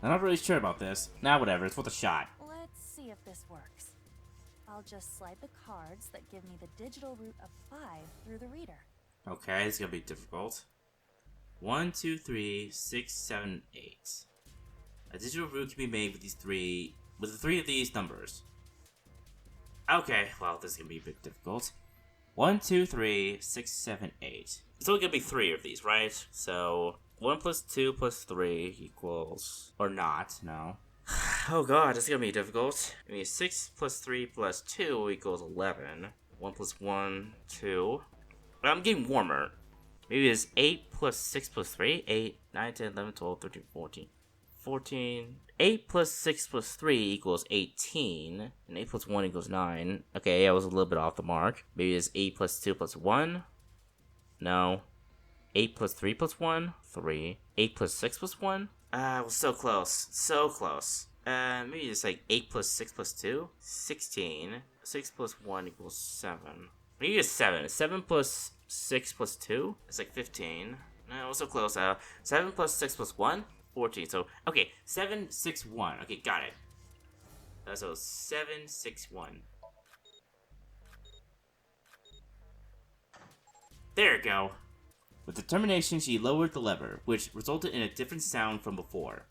A: I'm not really sure about this. Nah, whatever, it's worth a shot.
D: Let's see if this works. I'll just slide the cards that give me the digital root of 5 through the reader.
A: Okay, it's gonna be difficult. 1, 2, 3, 6, 7, 8. A digital root can be made with the 3 of these numbers. Okay, well, this is gonna be a bit difficult. 1, 2, 3, 6, 7, 8. It's only gonna be 3 of these, right? So 1 plus 2 plus 3 equals... Or not, no. Oh god, this is gonna be difficult. I mean, 6 plus 3 plus 2 equals 11. 1 plus 1, 2. I'm getting warmer. Maybe it's 8 plus 6 plus 3. 8, 9, 10, 11, 12, 13, 14. 14. 8 plus 6 plus 3 equals 18. And 8 plus 1 equals 9. Okay, I was a little bit off the mark. Maybe it's 8 plus 2 plus 1. No. 8 plus 3 plus 1. 3. 8 plus 6 plus 1. I was so close. So close. Maybe it's like 8 plus 6 plus 2. 16. 6 plus 1 equals 7. Maybe it's 7. 7 plus 6 plus 2? It's like 15. No, I was so close. 7 plus 6 plus 1? 14. So, okay, 7, 6, 1. Okay, got it. So, 7, 6, 1. There we go. With determination, she lowered the lever, which resulted in a different sound from before.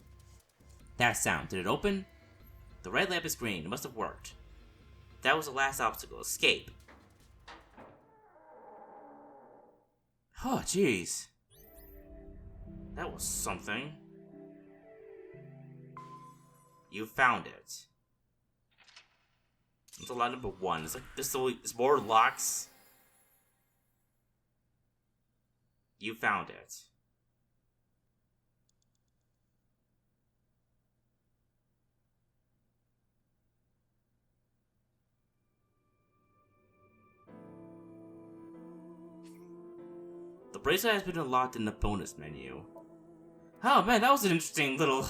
A: That sound, did it open? The red lamp is green. It must have worked. That was the last obstacle. Escape. Oh, jeez. That was something. You found it. It's a lot number 1. It's like there's more locks. You found it. The bracelet has been unlocked in the bonus menu. Oh man, that was an interesting little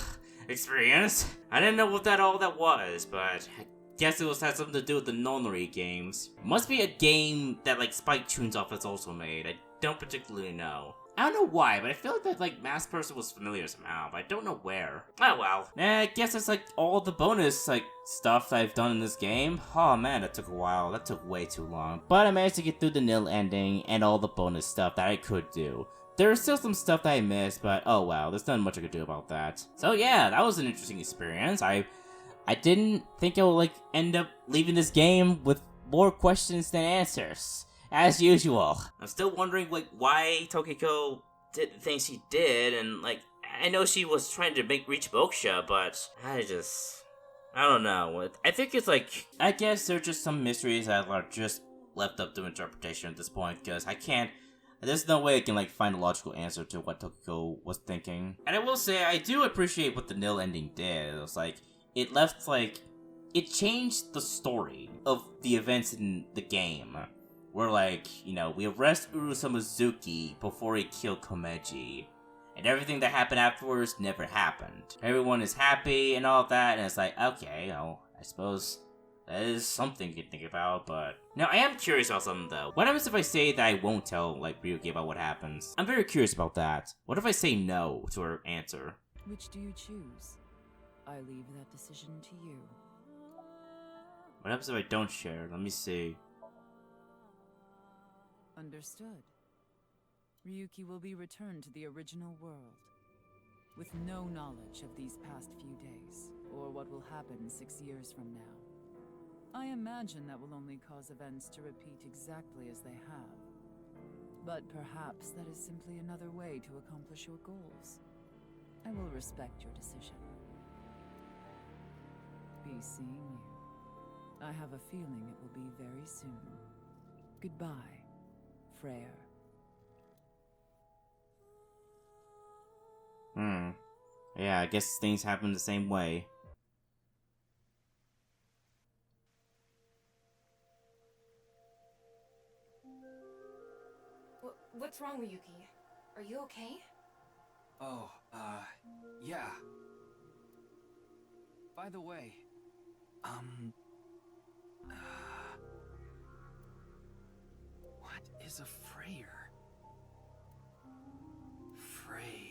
A: experience. I didn't know what all that was, but I guess it had something to do with the nonary games. Must be a game that like Spike Chunsoft has also made. I don't particularly know. I don't know why, but I feel like that Mass Person was familiar somehow, but I don't know where. Oh well. I guess it's like all the bonus stuff that I've done in this game. Oh man, that took a while. That took way too long. But I managed to get through the Nil Ending and all the bonus stuff that I could do. There's still some stuff that I missed, but oh well, there's not much I could do about that. So yeah, that was an interesting experience. I didn't think I would end up leaving this game with more questions than answers. As usual. I'm still wondering, why Tokiko did the things she did, and, I know she was trying to reach Moksha, but I don't know. I think it's, I guess there are just some mysteries that are just left up to interpretation at this point, because there's no way I can, find a logical answer to what Tokiko was thinking. And I will say, I do appreciate what the Nil Ending did. It was, it left, it changed the story of the events in the game. Where, we arrest Urusamazuki before he killed Komeji. And everything that happened afterwards never happened. Everyone is happy and all that, and it's okay, I suppose that is something you can think about, but... Now, I am curious about something, though. What happens if I say that I won't tell, Ryuki about what happens? I'm very curious about that. What if I say no to her answer?
O: Which do you choose? I leave that decision to you.
A: What happens if I don't share? Let me see.
O: Understood. Ryuki will be returned to the original world, with no knowledge of these past few days, or what will happen 6 years from now. I imagine that will only cause events to repeat exactly as they have. But perhaps that is simply another way to accomplish your goals. I will respect your decision. seeing you. I have a feeling it will be very soon. Goodbye, Freyr.
A: Yeah, I guess things happen the same way.
B: What's wrong, Ryuki? Are you okay?
H: Oh, yeah. By the way, what is a Freyr? Frey.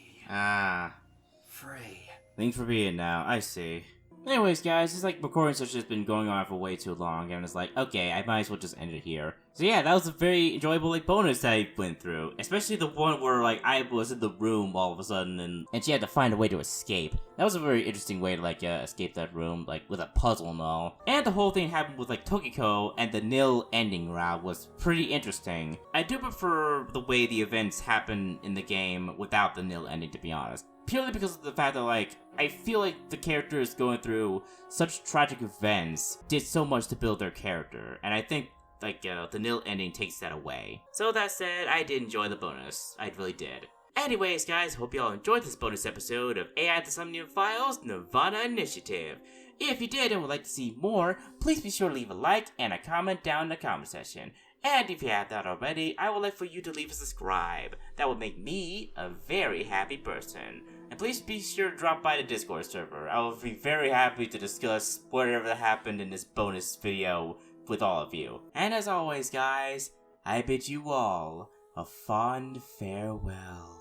A: Things for being now, I see. Anyways, guys, it's like recording session has been going on for way too long, and it's like, okay, I might as well just end it here. So yeah, that was a very enjoyable like bonus that I went through, especially the one where like I was in the room all of a sudden, and she had to find a way to escape. That was a very interesting way to like escape that room, like with a puzzle and all. And the whole thing happened with like Tokiko, and the Nil Ending route was pretty interesting. I do prefer the way the events happen in the game without the Nil Ending, to be honest. Purely because of the fact that, like, I feel like the characters going through such tragic events did so much to build their character, and I think, like, the Nil Ending takes that away. So that said, I did enjoy the bonus. I really did. Anyways, guys, hope you all enjoyed this bonus episode of AI the Somnium Files Nirvana Initiative. If you did and would like to see more, please be sure to leave a like and a comment down in the comment section. And if you have that already, I would like for you to leave a subscribe. That would make me a very happy person. And please be sure to drop by the Discord server. I will be very happy to discuss whatever happened in this bonus video with all of you. And as always, guys, I bid you all a fond farewell.